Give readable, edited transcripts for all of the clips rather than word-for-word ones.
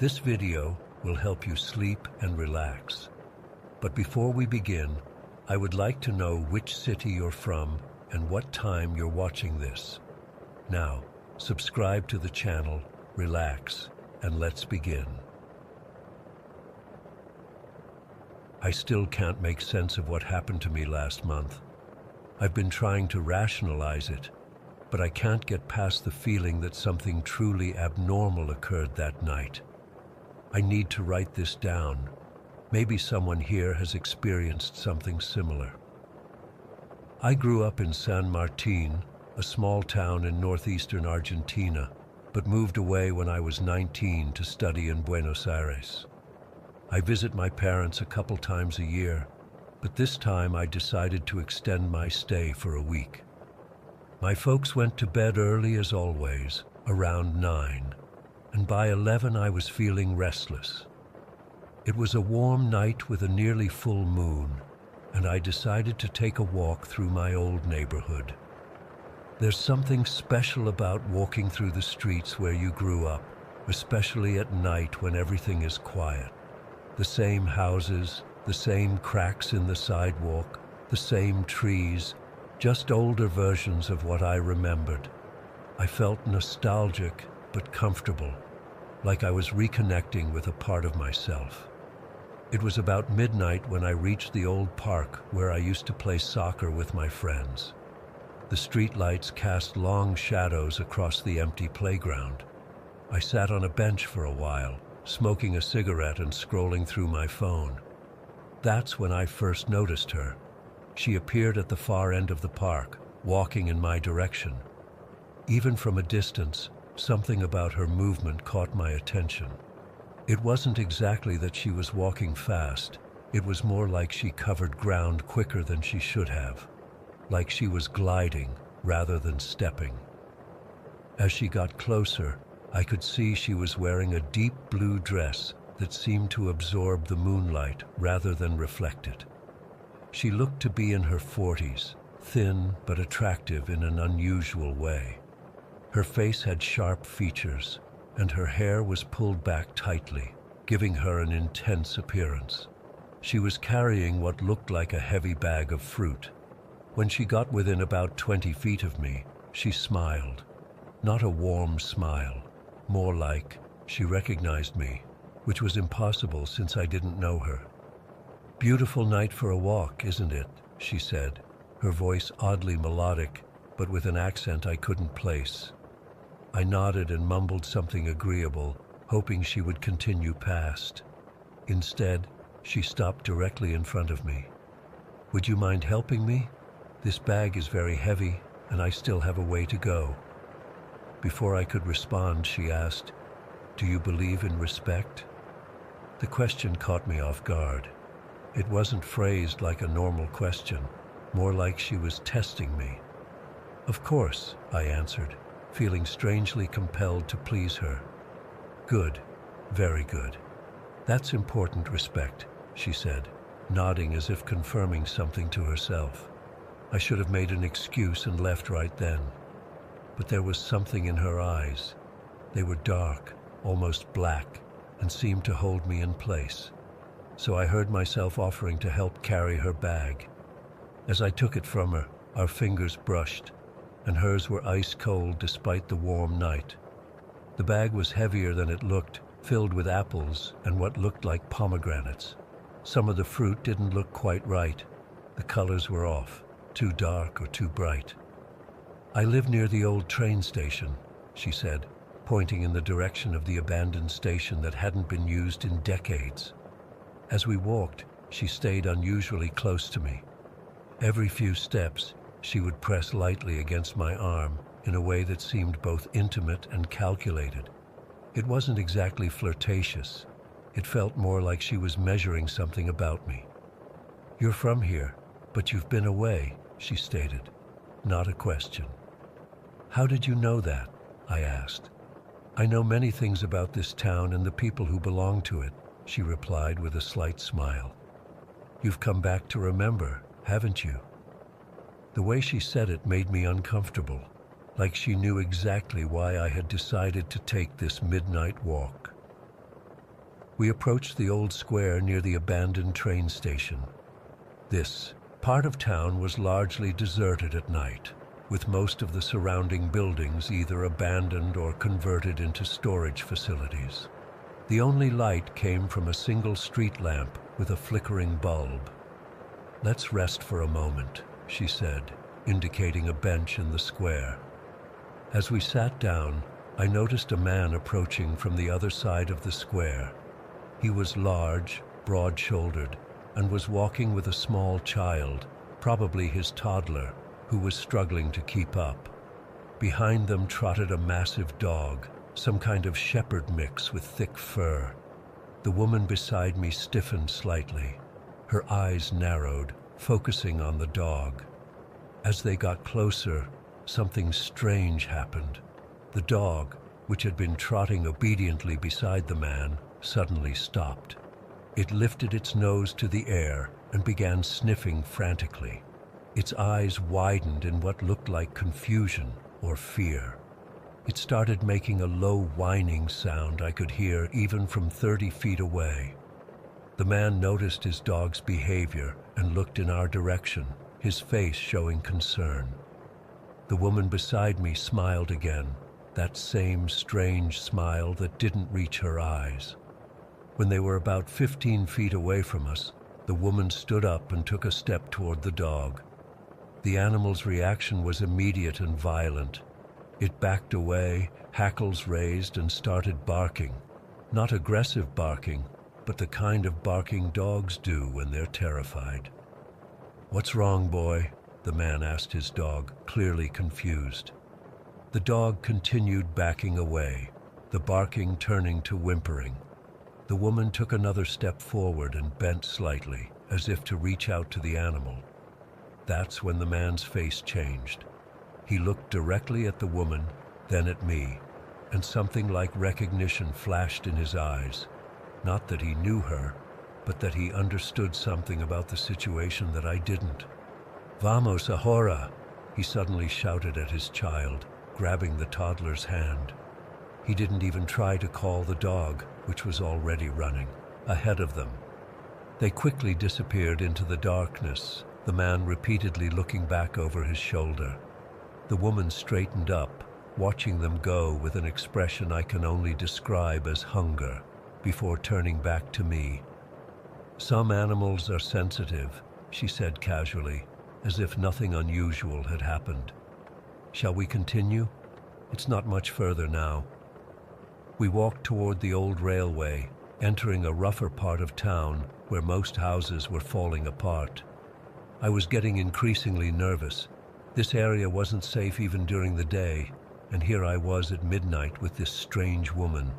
This video will help you sleep and relax. But before we begin, I would like to know which city you're from and what time you're watching this. Now, subscribe to the channel, relax, and let's begin. I still can't make sense of what happened to me last month. I've been trying to rationalize it, but I can't get past the feeling that something truly abnormal occurred that night. I need to write this down. Maybe someone here has experienced something similar. I grew up in San Martin, a small town in northeastern Argentina, but moved away when I was 19 to study in Buenos Aires. I visit my parents a couple times a year, but this time I decided to extend my stay for a week. My folks went to bed early as always, around 9, and by 11 I was feeling restless. It was a warm night with a nearly full moon, and I decided to take a walk through my old neighborhood. There's something special about walking through the streets where you grew up, especially at night when everything is quiet. The same houses, the same cracks in the sidewalk, the same trees, just older versions of what I remembered. I felt nostalgic but comfortable, like I was reconnecting with a part of myself. It was about midnight when I reached the old park where I used to play soccer with my friends. The streetlights cast long shadows across the empty playground. I sat on a bench for a while, smoking a cigarette and scrolling through my phone. That's when I first noticed her. She appeared at the far end of the park, walking in my direction. Even from a distance, something about her movement caught my attention. It wasn't exactly that she was walking fast. It was more like she covered ground quicker than she should have, like she was gliding rather than stepping. As she got closer, I could see she was wearing a deep blue dress that seemed to absorb the moonlight rather than reflect it. She looked to be in her 40s, thin but attractive in an unusual way. Her face had sharp features, and her hair was pulled back tightly, giving her an intense appearance. She was carrying what looked like a heavy bag of fruit. When she got within about 20 feet of me, she smiled. Not a warm smile, more like she recognized me, which was impossible since I didn't know her. "Beautiful night for a walk, isn't it?" she said, her voice oddly melodic, but with an accent I couldn't place. I nodded and mumbled something agreeable, hoping she would continue past. Instead, she stopped directly in front of me. "Would you mind helping me? This bag is very heavy, and I still have a way to go." Before I could respond, she asked, "Do you believe in respect?" The question caught me off guard. It wasn't phrased like a normal question, more like she was testing me. "Of course," I answered, feeling strangely compelled to please her. "Good, very good. That's important respect," she said, nodding as if confirming something to herself. I should have made an excuse and left right then. But there was something in her eyes. They were dark, almost black, and seemed to hold me in place. So I heard myself offering to help carry her bag. As I took it from her, our fingers brushed, and hers were ice cold despite the warm night. The bag was heavier than it looked, filled with apples and what looked like pomegranates. Some of the fruit didn't look quite right. The colors were off, too dark or too bright. "I live near the old train station," she said, pointing in the direction of the abandoned station that hadn't been used in decades. As we walked, she stayed unusually close to me. Every few steps, she would press lightly against my arm in a way that seemed both intimate and calculated. It wasn't exactly flirtatious. It felt more like she was measuring something about me. "You're from here, but you've been away," she stated, not a question. "How did you know that?" I asked. "I know many things about this town and the people who belong to it," she replied with a slight smile. "You've come back to remember, haven't you?" The way she said it made me uncomfortable, like she knew exactly why I had decided to take this midnight walk. We approached the old square near the abandoned train station. This part of town was largely deserted at night, with most of the surrounding buildings either abandoned or converted into storage facilities. The only light came from a single street lamp with a flickering bulb. "Let's rest for a moment," she said, indicating a bench in the square. As we sat down, I noticed a man approaching from the other side of the square. He was large, broad-shouldered, and was walking with a small child, probably his toddler, who was struggling to keep up. Behind them trotted a massive dog, some kind of shepherd mix with thick fur. The woman beside me stiffened slightly. Her eyes narrowed, focusing on the dog. As they got closer, something strange happened. The dog, which had been trotting obediently beside the man, suddenly stopped. It lifted its nose to the air and began sniffing frantically. Its eyes widened in what looked like confusion or fear. It started making a low whining sound I could hear even from 30 feet away. The man noticed his dog's behavior and looked in our direction, his face showing concern. The woman beside me smiled again, that same strange smile that didn't reach her eyes. When they were about 15 feet away from us, the woman stood up and took a step toward the dog. The animal's reaction was immediate and violent. It backed away, hackles raised, and started barking. Not aggressive barking, but the kind of barking dogs do when they're terrified. "What's wrong, boy?" the man asked his dog, clearly confused. The dog continued backing away, the barking turning to whimpering. The woman took another step forward and bent slightly, as if to reach out to the animal. That's when the man's face changed. He looked directly at the woman, then at me, and something like recognition flashed in his eyes. Not that he knew her, but that he understood something about the situation that I didn't. "Vamos, ahora!" he suddenly shouted at his child, grabbing the toddler's hand. He didn't even try to call the dog, which was already running, ahead of them. They quickly disappeared into the darkness, the man repeatedly looking back over his shoulder. The woman straightened up, watching them go with an expression I can only describe as hunger, before turning back to me. "Some animals are sensitive," she said casually, as if nothing unusual had happened. "Shall we continue? It's not much further now." We walked toward the old railway, entering a rougher part of town where most houses were falling apart. I was getting increasingly nervous. This area wasn't safe even during the day, and here I was at midnight with this strange woman.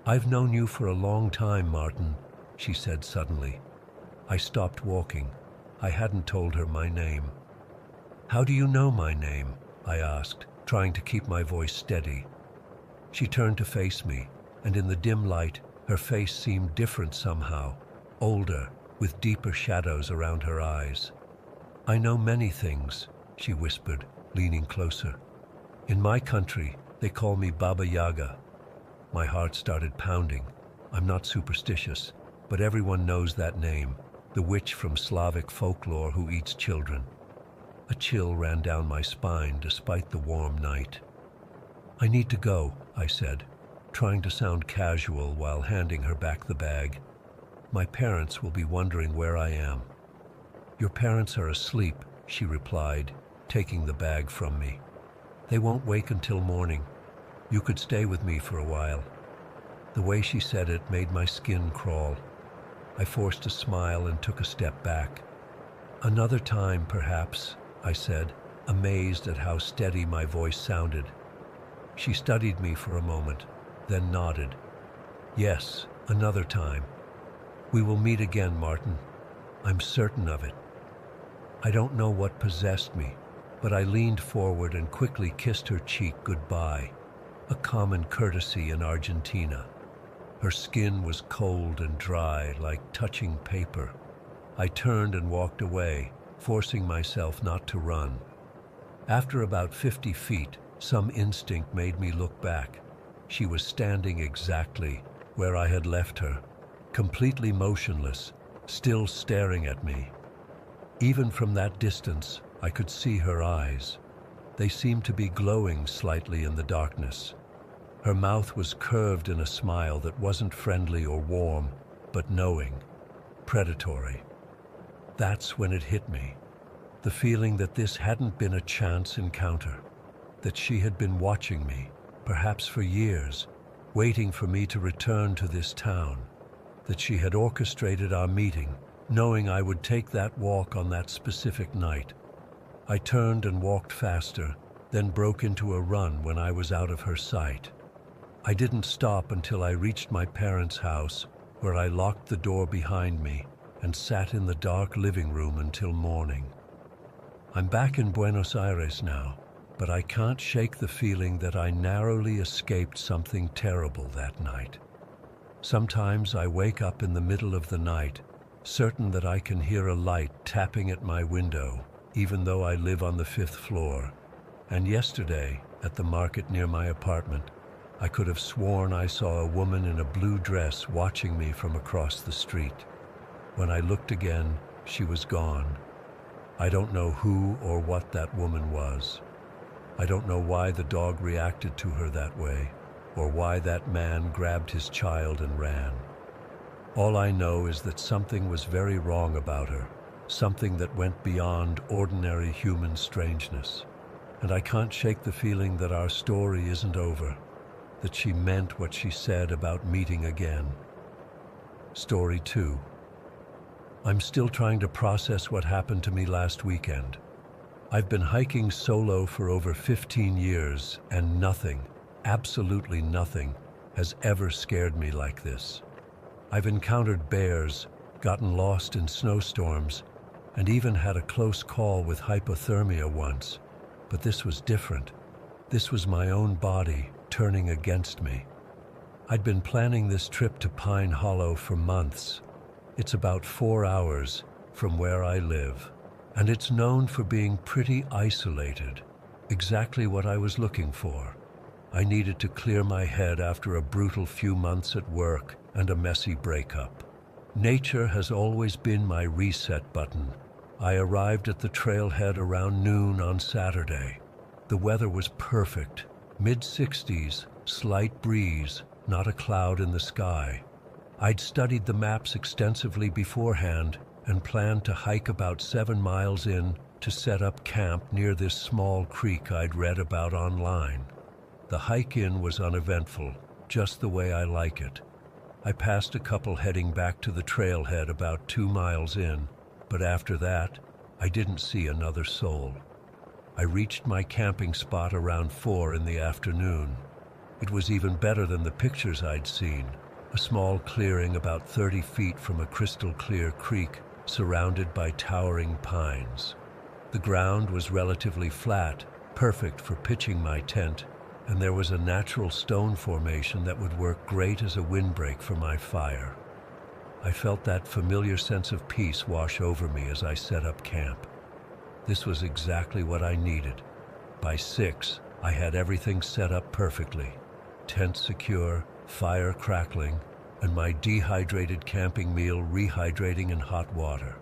"I've known you for a long time, Martin," she said suddenly. I stopped walking. I hadn't told her my name. "How do you know my name?" I asked, trying to keep my voice steady. She turned to face me, and in the dim light, her face seemed different somehow, older, with deeper shadows around her eyes. "I know many things," she whispered, leaning closer. "In my country, they call me Baba Yaga." My heart started pounding. I'm not superstitious, but everyone knows that name, the witch from Slavic folklore who eats children. A chill ran down my spine despite the warm night. "I need to go," I said, trying to sound casual while handing her back the bag. "My parents will be wondering where I am." "Your parents are asleep," she replied, taking the bag from me. "They won't wake until morning. You could stay with me for a while." The way she said it made my skin crawl. I forced a smile and took a step back. "Another time, perhaps," I said, amazed at how steady my voice sounded. She studied me for a moment, then nodded. "Yes, another time. We will meet again, Martin. I'm certain of it." I don't know what possessed me, but I leaned forward and quickly kissed her cheek goodbye, a common courtesy in Argentina. Her skin was cold and dry, like touching paper. I turned and walked away, forcing myself not to run. After about 50 feet, some instinct made me look back. She was standing exactly where I had left her, completely motionless, still staring at me. Even from that distance, I could see her eyes. They seemed to be glowing slightly in the darkness. Her mouth was curved in a smile that wasn't friendly or warm, but knowing, predatory. That's when it hit me. The feeling that this hadn't been a chance encounter, that she had been watching me, perhaps for years, waiting for me to return to this town, that she had orchestrated our meeting, knowing I would take that walk on that specific night. I turned and walked faster, then broke into a run when I was out of her sight. I didn't stop until I reached my parents' house, where I locked the door behind me and sat in the dark living room until morning. I'm back in Buenos Aires now, but I can't shake the feeling that I narrowly escaped something terrible that night. Sometimes I wake up in the middle of the night, certain that I can hear a light tapping at my window, even though I live on the 5th floor. And yesterday, at the market near my apartment, I could have sworn I saw a woman in a blue dress watching me from across the street. When I looked again, she was gone. I don't know who or what that woman was. I don't know why the dog reacted to her that way, or why that man grabbed his child and ran. All I know is that something was very wrong about her, something that went beyond ordinary human strangeness. And I can't shake the feeling that our story isn't over, that she meant what she said about meeting again. Story 2. I'm still trying to process what happened to me last weekend. I've been hiking solo for over 15 years, and nothing, absolutely nothing, has ever scared me like this. I've encountered bears, gotten lost in snowstorms, and even had a close call with hypothermia once. But this was different. This was my own body turning against me. I'd been planning this trip to Pine Hollow for months. It's about 4 hours from where I live, and it's known for being pretty isolated. Exactly what I was looking for. I needed to clear my head after a brutal few months at work and a messy breakup. Nature has always been my reset button. I arrived at the trailhead around noon on Saturday. The weather was perfect, mid-60s, slight breeze, not a cloud in the sky. I'd studied the maps extensively beforehand and planned to hike about 7 miles in to set up camp near this small creek I'd read about online. The hike in was uneventful, just the way I like it. I passed a couple heading back to the trailhead about 2 miles in, but after that, I didn't see another soul. I reached my camping spot around 4 in the afternoon. It was even better than the pictures I'd seen. A small clearing about 30 feet from a crystal-clear creek, surrounded by towering pines. The ground was relatively flat, perfect for pitching my tent, and there was a natural stone formation that would work great as a windbreak for my fire. I felt that familiar sense of peace wash over me as I set up camp. This was exactly what I needed. By 6, I had everything set up perfectly. Tent secure, fire crackling, and my dehydrated camping meal rehydrating in hot water.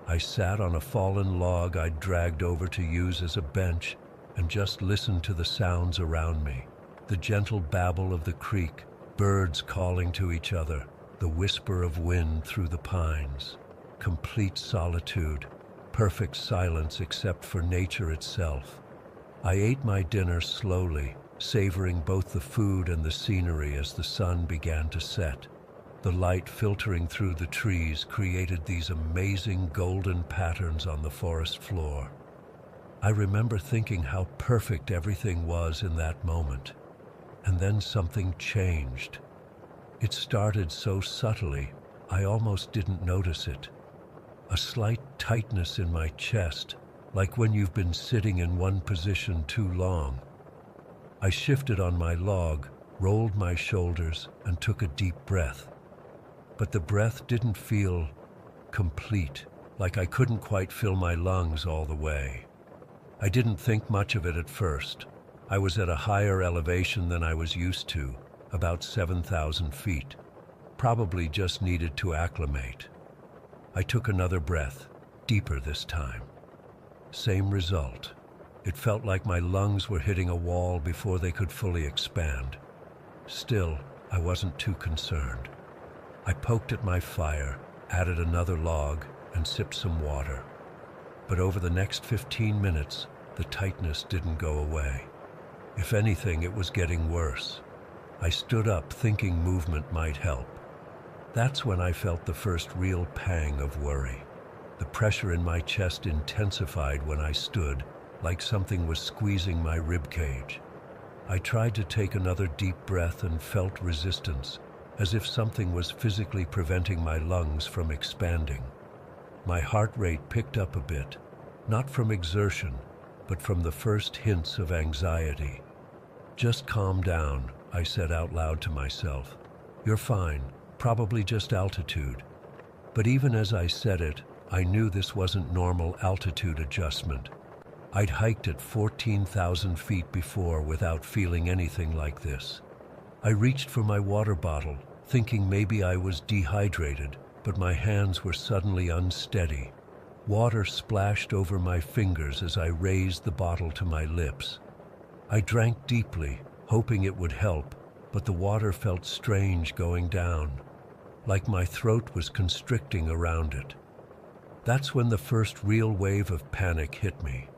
I sat on a fallen log I'd dragged over to use as a bench and just listened to the sounds around me. The gentle babble of the creek, birds calling to each other, the whisper of wind through the pines. Complete solitude, perfect silence except for nature itself. I ate my dinner slowly, savoring both the food and the scenery as the sun began to set. The light filtering through the trees created these amazing golden patterns on the forest floor. I remember thinking how perfect everything was in that moment. And then something changed. It started so subtly, I almost didn't notice it. A slight tightness in my chest, like when you've been sitting in one position too long. I shifted on my log, rolled my shoulders, and took a deep breath. But the breath didn't feel complete, like I couldn't quite fill my lungs all the way. I didn't think much of it at first. I was at a higher elevation than I was used to, about 7,000 feet. Probably just needed to acclimate. I took another breath, deeper this time. Same result. It felt like my lungs were hitting a wall before they could fully expand. Still, I wasn't too concerned. I poked at my fire, added another log, and sipped some water. But over the next 15 minutes, the tightness didn't go away. If anything, it was getting worse. I stood up thinking movement might help. That's when I felt the first real pang of worry. The pressure in my chest intensified when I stood, like something was squeezing my ribcage. I tried to take another deep breath and felt resistance, as if something was physically preventing my lungs from expanding. My heart rate picked up a bit, not from exertion, but from the first hints of anxiety. "Just calm down," I said out loud to myself. "You're fine, probably just altitude." But even as I said it, I knew this wasn't normal altitude adjustment. I'd hiked at 14,000 feet before without feeling anything like this. I reached for my water bottle, thinking maybe I was dehydrated, but my hands were suddenly unsteady. Water splashed over my fingers as I raised the bottle to my lips. I drank deeply, hoping it would help, but the water felt strange going down, like my throat was constricting around it. That's when the first real wave of panic hit me.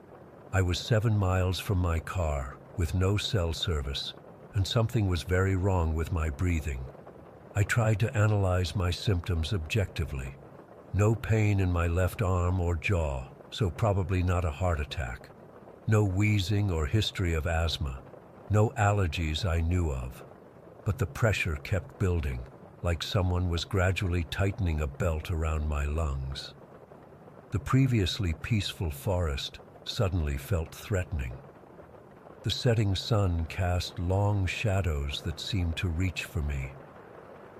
I was 7 miles from my car, with no cell service, and something was very wrong with my breathing. I tried to analyze my symptoms objectively. No pain in my left arm or jaw, so probably not a heart attack. No wheezing or history of asthma. No allergies I knew of. But the pressure kept building, like someone was gradually tightening a belt around my lungs. The previously peaceful forest suddenly felt threatening. The setting sun cast long shadows that seemed to reach for me.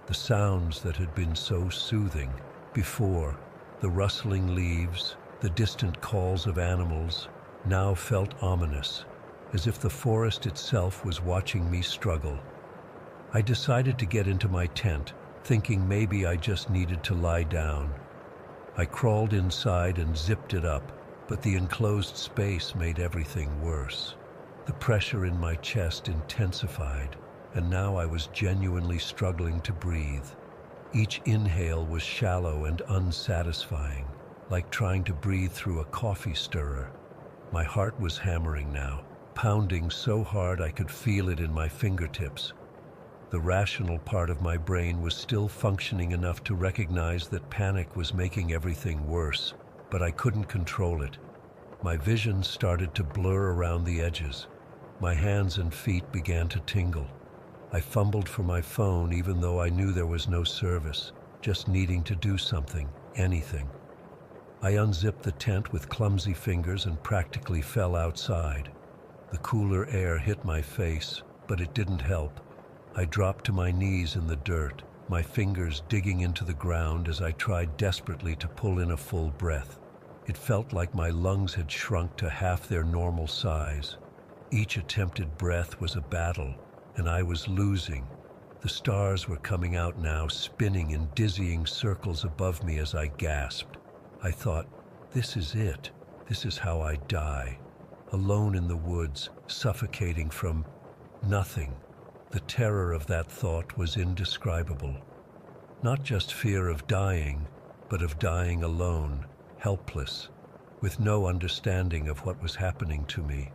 The sounds that had been so soothing before, the rustling leaves, the distant calls of animals, now felt ominous, as if the forest itself was watching me struggle. I decided to get into my tent, thinking maybe I just needed to lie down. I crawled inside and zipped it up, but the enclosed space made everything worse. The pressure in my chest intensified, and now I was genuinely struggling to breathe. Each inhale was shallow and unsatisfying, like trying to breathe through a coffee stirrer. My heart was hammering now, pounding so hard I could feel it in my fingertips. The rational part of my brain was still functioning enough to recognize that panic was making everything worse, but I couldn't control it. My vision started to blur around the edges. My hands and feet began to tingle. I fumbled for my phone even though I knew there was no service, just needing to do something, anything. I unzipped the tent with clumsy fingers and practically fell outside. The cooler air hit my face, but it didn't help. I dropped to my knees in the dirt, my fingers digging into the ground as I tried desperately to pull in a full breath. It felt like my lungs had shrunk to half their normal size. Each attempted breath was a battle, and I was losing. The stars were coming out now, spinning in dizzying circles above me as I gasped. I thought, this is it. This is how I die. Alone in the woods, suffocating from nothing. The terror of that thought was indescribable. Not just fear of dying, but of dying alone, helpless, with no understanding of what was happening to me.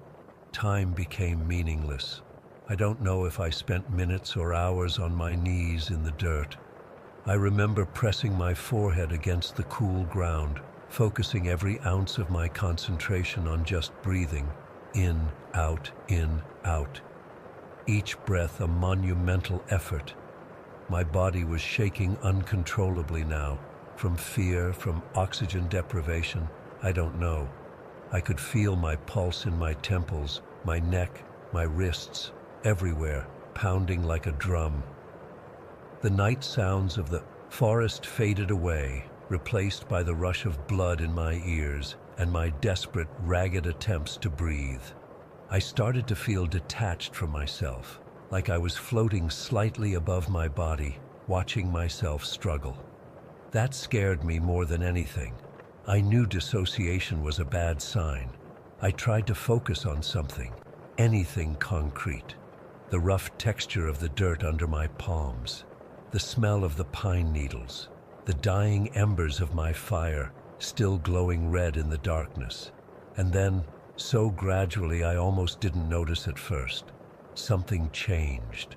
Time became meaningless. I don't know if I spent minutes or hours on my knees in the dirt. I remember pressing my forehead against the cool ground, focusing every ounce of my concentration on just breathing, in, out, in, out. Each breath a monumental effort. My body was shaking uncontrollably now, from fear, from oxygen deprivation, I don't know. I could feel my pulse in my temples, my neck, my wrists, everywhere, pounding like a drum. The night sounds of the forest faded away, replaced by the rush of blood in my ears and my desperate, ragged attempts to breathe. I started to feel detached from myself, like I was floating slightly above my body, watching myself struggle. That scared me more than anything. I knew dissociation was a bad sign. I tried to focus on something, anything concrete. The rough texture of the dirt under my palms, the smell of the pine needles, the dying embers of my fire still glowing red in the darkness. And then, so gradually I almost didn't notice at first, something changed.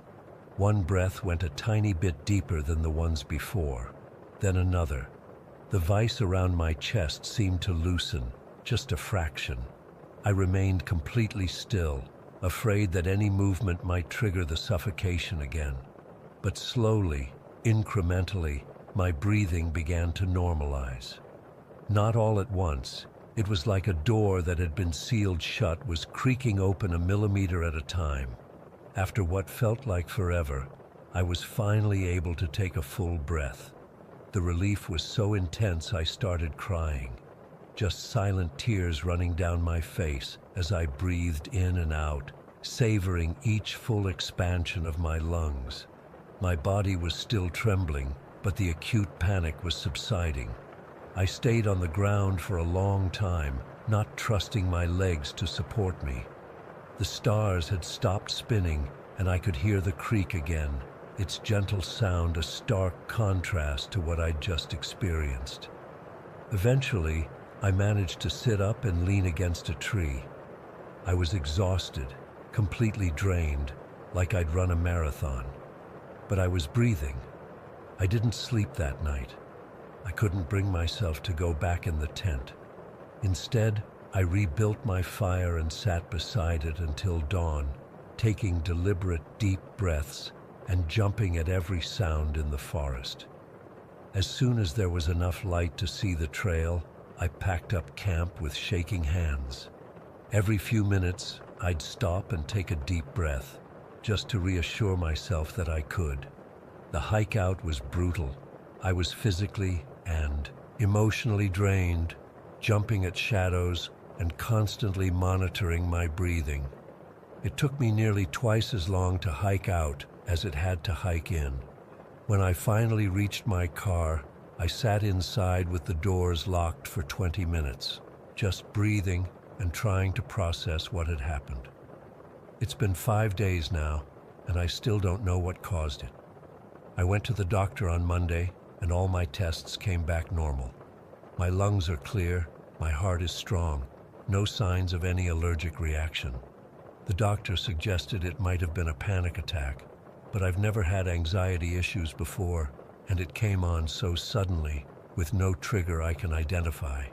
One breath went a tiny bit deeper than the ones before, then another. The vice around my chest seemed to loosen, just a fraction. I remained completely still, afraid that any movement might trigger the suffocation again. But slowly, incrementally, my breathing began to normalize. Not all at once. It was like a door that had been sealed shut was creaking open a millimeter at a time. After what felt like forever, I was finally able to take a full breath. The relief was so intense I started crying, just silent tears running down my face as I breathed in and out, savoring each full expansion of my lungs. My body was still trembling, but the acute panic was subsiding. I stayed on the ground for a long time, not trusting my legs to support me. The stars had stopped spinning, and I could hear the creak again, its gentle sound a stark contrast to what I'd just experienced. Eventually, I managed to sit up and lean against a tree. I was exhausted, completely drained, like I'd run a marathon. But I was breathing. I didn't sleep that night. I couldn't bring myself to go back in the tent. Instead, I rebuilt my fire and sat beside it until dawn, taking deliberate, deep breaths and jumping at every sound in the forest. As soon as there was enough light to see the trail, I packed up camp with shaking hands. Every few minutes, I'd stop and take a deep breath, just to reassure myself that I could. The hike out was brutal. I was physically and emotionally drained, jumping at shadows and constantly monitoring my breathing. It took me nearly twice as long to hike out as it had to hike in. When I finally reached my car, I sat inside with the doors locked for 20 minutes, just breathing and trying to process what had happened. It's been 5 days now, and I still don't know what caused it. I went to the doctor on Monday, and all my tests came back normal. My lungs are clear, my heart is strong, no signs of any allergic reaction. The doctor suggested it might have been a panic attack, but I've never had anxiety issues before, and it came on so suddenly, with no trigger I can identify.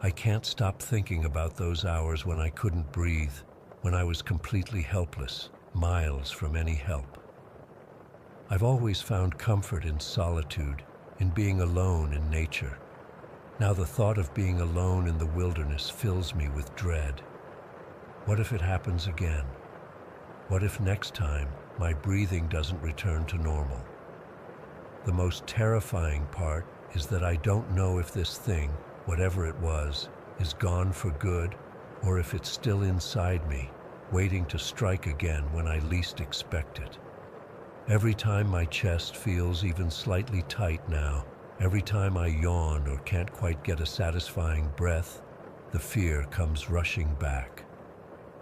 I can't stop thinking about those hours when I couldn't breathe, when I was completely helpless, miles from any help. I've always found comfort in solitude, in being alone in nature. Now the thought of being alone in the wilderness fills me with dread. What if it happens again? What if next time my breathing doesn't return to normal? The most terrifying part is that I don't know if this thing, whatever it was, is gone for good, or if it's still inside me, waiting to strike again when I least expect it. Every time my chest feels even slightly tight now, every time I yawn or can't quite get a satisfying breath, the fear comes rushing back.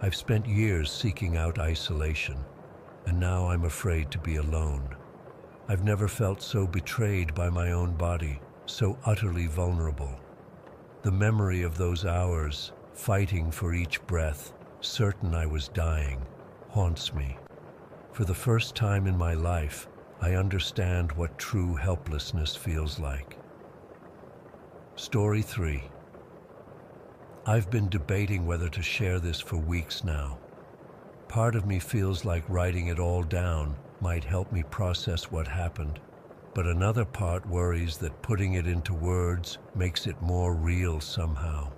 I've spent years seeking out isolation, and now I'm afraid to be alone. I've never felt so betrayed by my own body, so utterly vulnerable. The memory of those hours, fighting for each breath, certain I was dying, haunts me. For the first time in my life, I understand what true helplessness feels like. Story 3. I've been debating whether to share this for weeks now. Part of me feels like writing it all down might help me process what happened, but another part worries that putting it into words makes it more real somehow.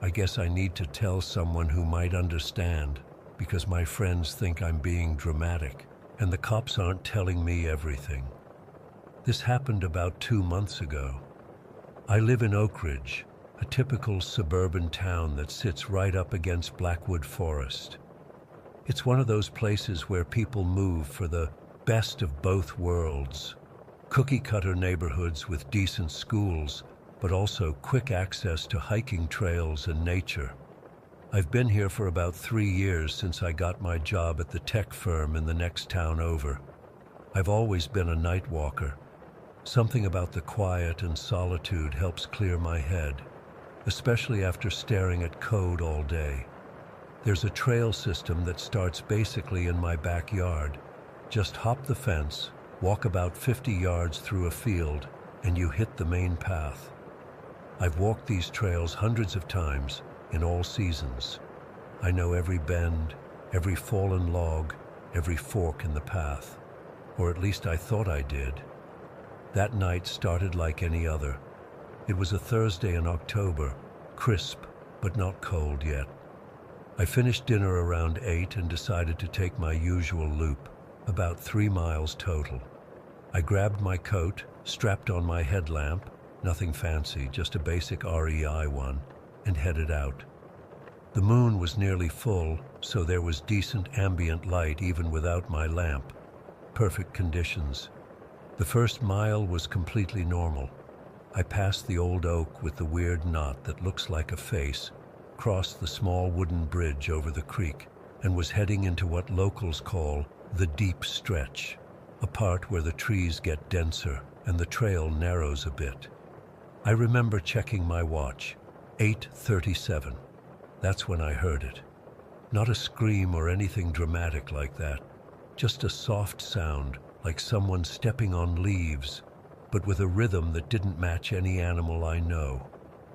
I guess I need to tell someone who might understand, because my friends think I'm being dramatic, and the cops aren't telling me everything. This happened about 2 months ago. I live in Oak Ridge, a typical suburban town that sits right up against Blackwood Forest. It's one of those places where people move for the best of both worlds. Cookie-cutter neighborhoods with decent schools, but also quick access to hiking trails and nature. I've been here for about 3 years since I got my job at the tech firm in the next town over. I've always been a night walker. Something about the quiet and solitude helps clear my head, especially after staring at code all day. There's a trail system that starts basically in my backyard. Just hop the fence, walk about 50 yards through a field, and you hit the main path. I've walked these trails hundreds of times, in all seasons. I know every bend, every fallen log, every fork in the path. Or at least I thought I did. That night started like any other. It was a Thursday in October, crisp, but not cold yet. I finished dinner around 8 and decided to take my usual loop, about 3 miles total. I grabbed my coat, strapped on my headlamp, nothing fancy, just a basic REI one, and headed out. The moon was nearly full, so there was decent ambient light even without my lamp. Perfect conditions. The first mile was completely normal. I passed the old oak with the weird knot that looks like a face, crossed the small wooden bridge over the creek, and was heading into what locals call the deep stretch, a part where the trees get denser and the trail narrows a bit. I remember checking my watch, 8:37. That's when I heard it. Not a scream or anything dramatic like that, just a soft sound like someone stepping on leaves, but with a rhythm that didn't match any animal I know.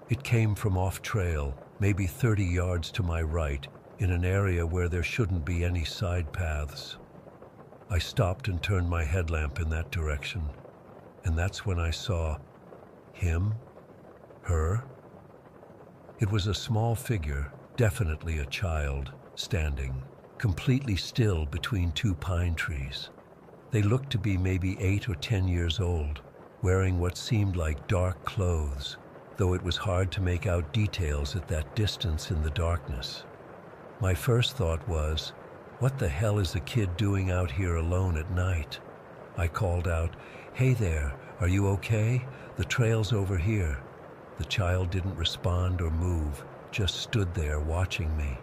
It came from off-trail, maybe 30 yards to my right, in an area where there shouldn't be any side paths. I stopped and turned my headlamp in that direction, and that's when I saw him, her. It was a small figure, definitely a child, standing, completely still between 2 pine trees. They looked to be maybe 8 or 10 years old, wearing what seemed like dark clothes, though it was hard to make out details at that distance in the darkness. My first thought was, what the hell is a kid doing out here alone at night? I called out, "Hey there, are you okay? The trail's over here." The child didn't respond or move, just stood there watching me.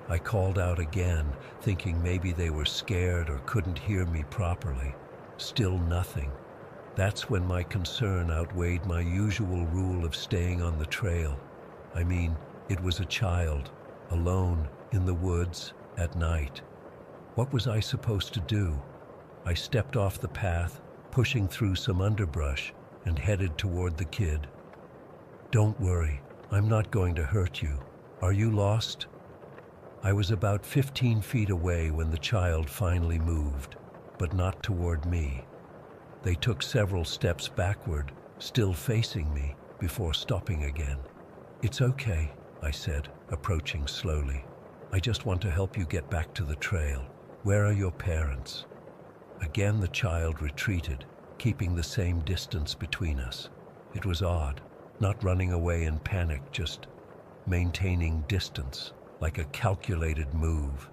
I called out again, thinking maybe they were scared or couldn't hear me properly. Still nothing. That's when my concern outweighed my usual rule of staying on the trail. I mean, it was a child, alone, in the woods, at night. What was I supposed to do? I stepped off the path, pushing through some underbrush, and headed toward the kid. "Don't worry, I'm not going to hurt you. Are you lost?" I was about 15 feet away when the child finally moved, but not toward me. They took several steps backward, still facing me, before stopping again. "It's okay," I said, approaching slowly. "I just want to help you get back to the trail. Where are your parents?" Again the child retreated, keeping the same distance between us. It was odd, not running away in panic, just maintaining distance, like a calculated move.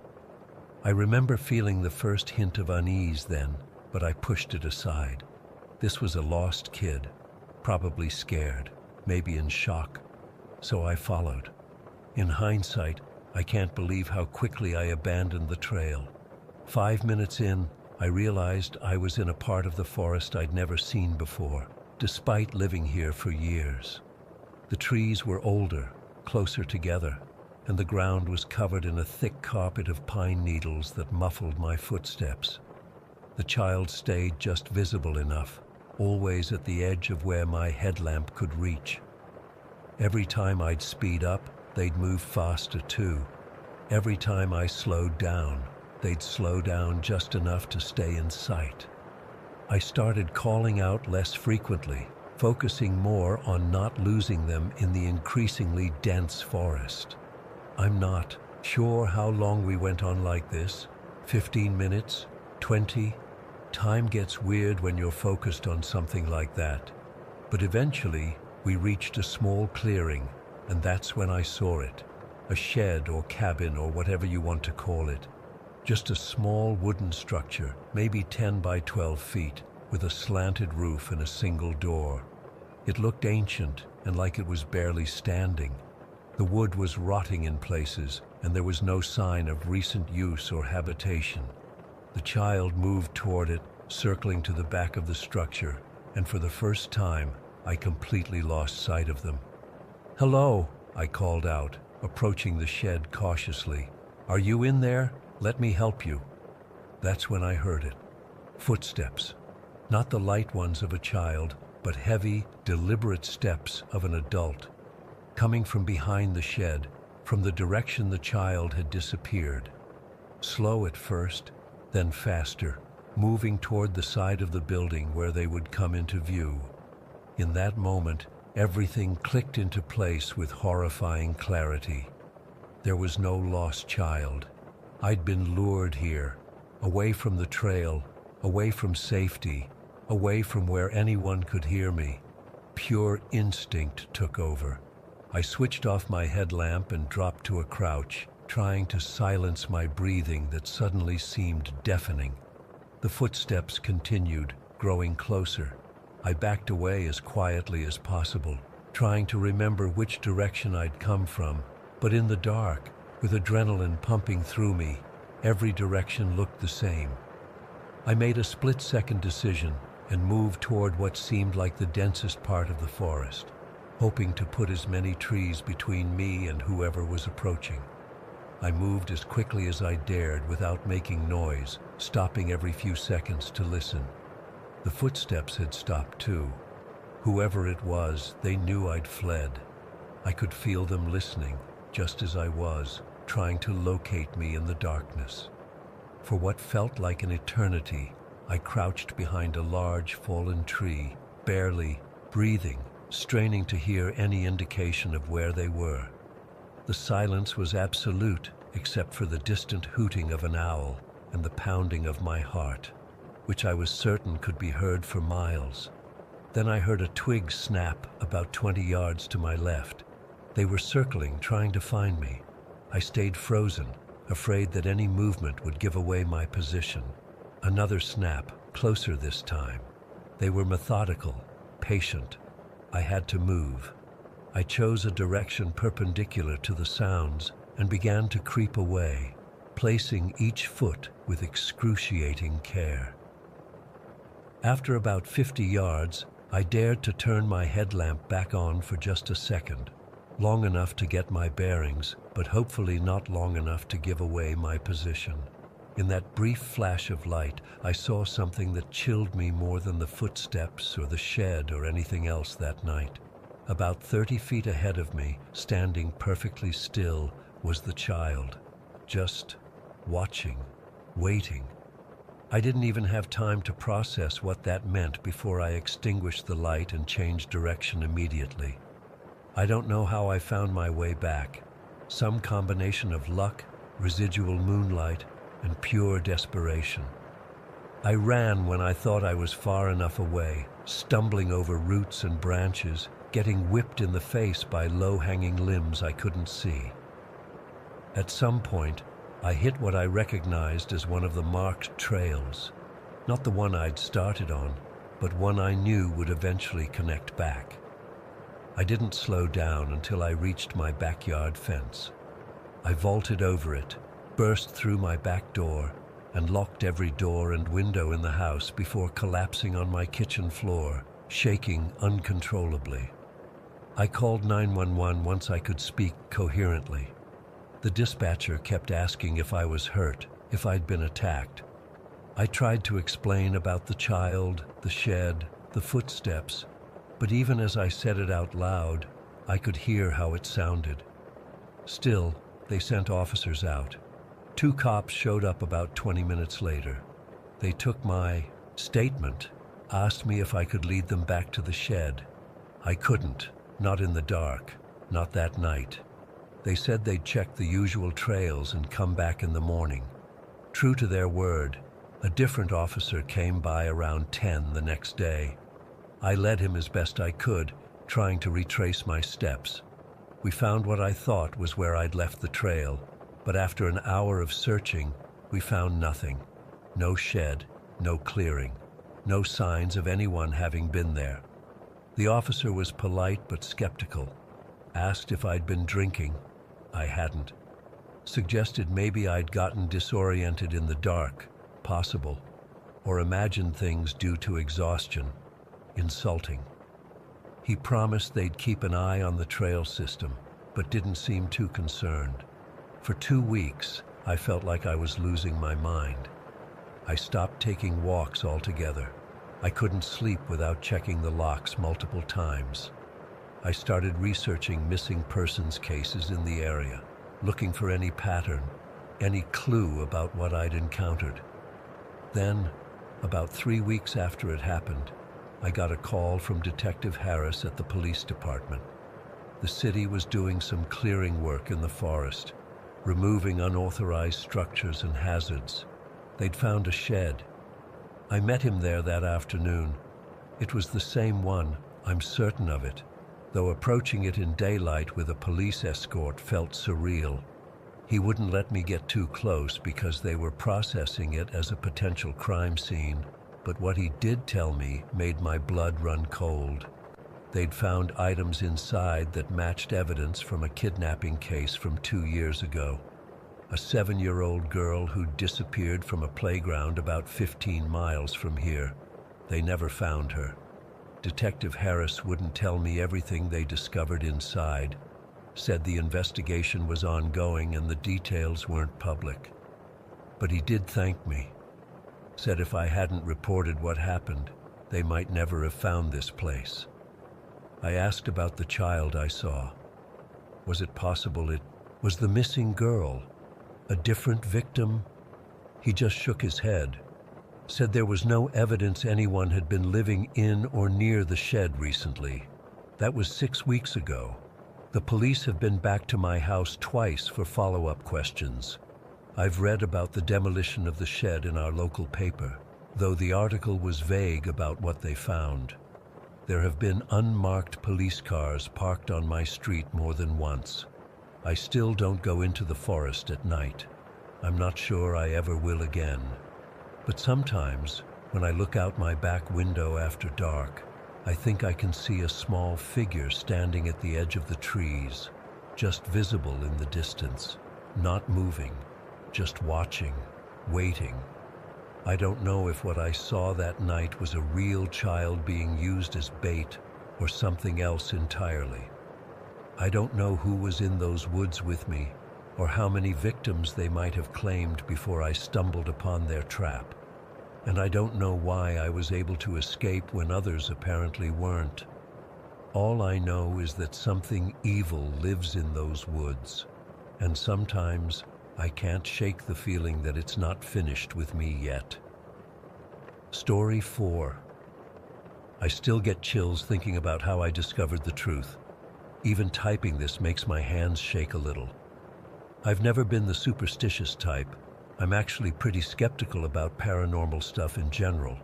I remember feeling the first hint of unease then, but I pushed it aside. This was a lost kid, probably scared, maybe in shock, so I followed. In hindsight, I can't believe how quickly I abandoned the trail. 5 minutes in, I realized I was in a part of the forest I'd never seen before, despite living here for years. The trees were older, closer together, and the ground was covered in a thick carpet of pine needles that muffled my footsteps. The child stayed just visible enough, always at the edge of where my headlamp could reach. Every time I'd speed up, they'd move faster too. Every time I slowed down, they'd slow down just enough to stay in sight. I started calling out less frequently, focusing more on not losing them in the increasingly dense forest. I'm not sure how long we went on like this, 15 minutes, 20. Time gets weird when you're focused on something like that. But eventually, we reached a small clearing, and that's when I saw it. A shed or cabin or whatever you want to call it. Just a small wooden structure, maybe 10 by 12 feet, with a slanted roof and a single door. It looked ancient and like it was barely standing. The wood was rotting in places, and there was no sign of recent use or habitation. The child moved toward it, circling to the back of the structure, and for the first time, I completely lost sight of them. "Hello," I called out, approaching the shed cautiously. "Are you in there? Let me help you." That's when I heard it. Footsteps. Not the light ones of a child, but heavy, deliberate steps of an adult. Coming from behind the shed, from the direction the child had disappeared. Slow at first, then faster, moving toward the side of the building where they would come into view. In that moment, everything clicked into place with horrifying clarity. There was no lost child. I'd been lured here, away from the trail, away from safety, away from where anyone could hear me. Pure instinct took over. I switched off my headlamp and dropped to a crouch, trying to silence my breathing that suddenly seemed deafening. The footsteps continued, growing closer. I backed away as quietly as possible, trying to remember which direction I'd come from, but in the dark, with adrenaline pumping through me, every direction looked the same. I made a split-second decision and moved toward what seemed like the densest part of the forest, hoping to put as many trees between me and whoever was approaching. I moved as quickly as I dared without making noise, stopping every few seconds to listen. The footsteps had stopped too. Whoever it was, they knew I'd fled. I could feel them listening, just as I was, trying to locate me in the darkness. For what felt like an eternity, I crouched behind a large fallen tree, barely breathing, straining to hear any indication of where they were. The silence was absolute, except for the distant hooting of an owl and the pounding of my heart, which I was certain could be heard for miles. Then I heard a twig snap about 20 yards to my left. They were circling, trying to find me. I stayed frozen, afraid that any movement would give away my position. Another snap, closer this time. They were methodical, patient. I had to move. I chose a direction perpendicular to the sounds and began to creep away, placing each foot with excruciating care. After about 50 yards, I dared to turn my headlamp back on for just a second, long enough to get my bearings, but hopefully not long enough to give away my position. In that brief flash of light, I saw something that chilled me more than the footsteps or the shed or anything else that night. About 30 feet ahead of me, standing perfectly still, was the child, just watching, waiting. I didn't even have time to process what that meant before I extinguished the light and changed direction immediately. I don't know how I found my way back. Some combination of luck, residual moonlight, and pure desperation. I ran when I thought I was far enough away, stumbling over roots and branches, getting whipped in the face by low-hanging limbs I couldn't see. At some point, I hit what I recognized as one of the marked trails. Not the one I'd started on, but one I knew would eventually connect back. I didn't slow down until I reached my backyard fence. I vaulted over it, burst through my back door, and locked every door and window in the house before collapsing on my kitchen floor, shaking uncontrollably. I called 911 once I could speak coherently. The dispatcher kept asking if I was hurt, if I'd been attacked. I tried to explain about the child, the shed, the footsteps, but even as I said it out loud, I could hear how it sounded. Still, they sent officers out. 2 cops showed up about 20 minutes later. They took my statement, asked me if I could lead them back to the shed. I couldn't, not in the dark, not that night. They said they'd check the usual trails and come back in the morning. True to their word, a different officer came by around 10 the next day. I led him as best I could, trying to retrace my steps. We found what I thought was where I'd left the trail, but after an hour of searching, We found nothing. No shed, no clearing, no signs of anyone having been there. The officer was polite but skeptical. Asked if I'd been drinking. I hadn't. Suggested maybe I'd gotten disoriented in the dark, possible, or imagined things due to exhaustion. Insulting. He promised they'd keep an eye on the trail system, but didn't seem too concerned. For 2 weeks, I felt like I was losing my mind. I stopped taking walks altogether. I couldn't sleep without checking the locks multiple times. I started researching missing persons cases in the area, looking for any pattern, any clue about what I'd encountered. Then, about 3 weeks after it happened, I got a call from Detective Harris at the police department. The city was doing some clearing work in the forest, removing unauthorized structures and hazards. They'd found a shed. I met him there that afternoon. It was the same one, I'm certain of it, though approaching it in daylight with a police escort felt surreal. He wouldn't let me get too close because they were processing it as a potential crime scene, but what he did tell me made my blood run cold. They'd found items inside that matched evidence from a kidnapping case from 2 years ago. A 7-year-old girl who disappeared from a playground about 15 miles from here. They never found her. Detective Harris wouldn't tell me everything they discovered inside. Said the investigation was ongoing and the details weren't public. But he did thank me. Said if I hadn't reported what happened, they might never have found this place. I asked about the child I saw. Was it possible it was the missing girl? A different victim? He just shook his head. Said there was no evidence anyone had been living in or near the shed recently. That was 6 weeks ago. The police have been back to my house twice for follow-up questions. I've read about the demolition of the shed in our local paper, though the article was vague about what they found. There have been unmarked police cars parked on my street more than once. I still don't go into the forest at night. I'm not sure I ever will again. But sometimes, when I look out my back window after dark, I think I can see a small figure standing at the edge of the trees, just visible in the distance, not moving, just watching, waiting. I don't know if what I saw that night was a real child being used as bait or something else entirely. I don't know who was in those woods with me or how many victims they might have claimed before I stumbled upon their trap. And I don't know why I was able to escape when others apparently weren't. All I know is that something evil lives in those woods, and sometimes I can't shake the feeling that it's not finished with me yet. Story 4. I still get chills thinking about how I discovered the truth. Even typing this makes my hands shake a little. I've never been the superstitious type. I'm actually pretty skeptical about paranormal stuff in general.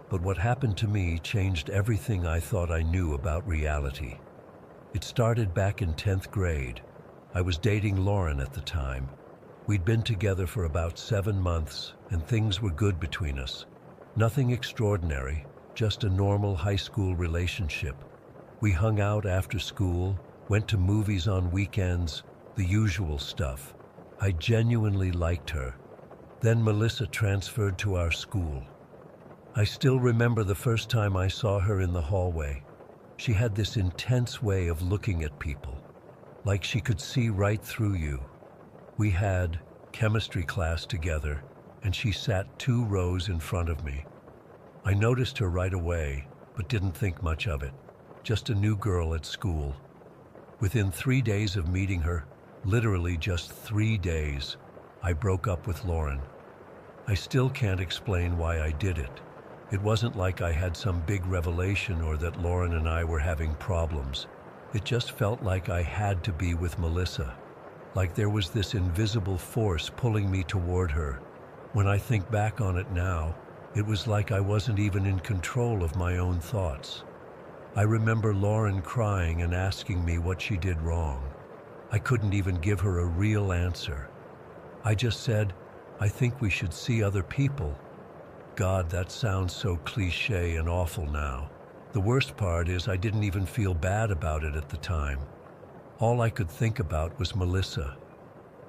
But what happened to me changed everything I thought I knew about reality. It started back in 10th grade. I was dating Lauren at the time. We'd been together for about 7 months, and things were good between us. Nothing extraordinary, just a normal high school relationship. We hung out after school, went to movies on weekends, the usual stuff. I genuinely liked her. Then Melissa transferred to our school. I still remember the first time I saw her in the hallway. She had this intense way of looking at people, like she could see right through you. We had chemistry class together, and she sat 2 rows in front of me. I noticed her right away, but didn't think much of it. Just a new girl at school. Within 3 days of meeting her, literally just 3 days, I broke up with Lauren. I still can't explain why I did it. It wasn't like I had some big revelation or that Lauren and I were having problems. It just felt like I had to be with Melissa. Like there was this invisible force pulling me toward her. When I think back on it now, it was like I wasn't even in control of my own thoughts. I remember Lauren crying and asking me what she did wrong. I couldn't even give her a real answer. I just said, I think we should see other people. God, that sounds so cliché and awful now. The worst part is I didn't even feel bad about it at the time. All I could think about was Melissa.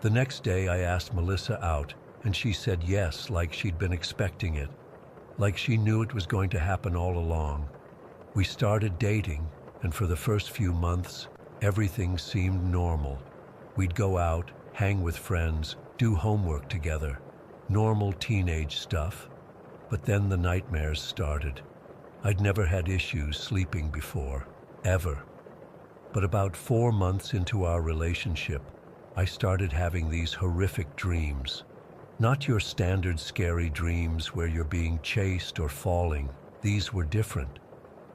The next day I asked Melissa out, and she said yes, like she'd been expecting it, like she knew it was going to happen all along. We started dating, and for the first few months, everything seemed normal. We'd go out, hang with friends, do homework together, normal teenage stuff. But then the nightmares started. I'd never had issues sleeping before, ever. But about 4 months into our relationship, I started having these horrific dreams. Not your standard scary dreams where you're being chased or falling. These were different.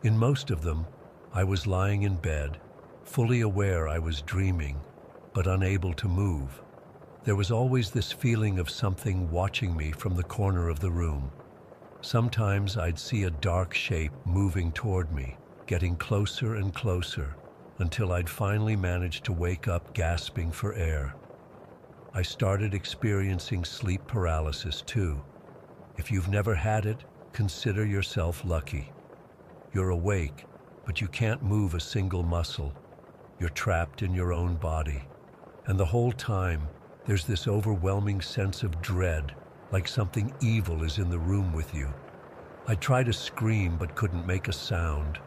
In most of them, I was lying in bed, fully aware I was dreaming, but unable to move. There was always this feeling of something watching me from the corner of the room. Sometimes I'd see a dark shape moving toward me, getting closer and closer, until I'd finally manage to wake up gasping for air. I started experiencing sleep paralysis too. If you've never had it, consider yourself lucky. You're awake, but you can't move a single muscle. You're trapped in your own body. And the whole time, there's this overwhelming sense of dread, like something evil is in the room with you. I'd try to scream but couldn't make a sound.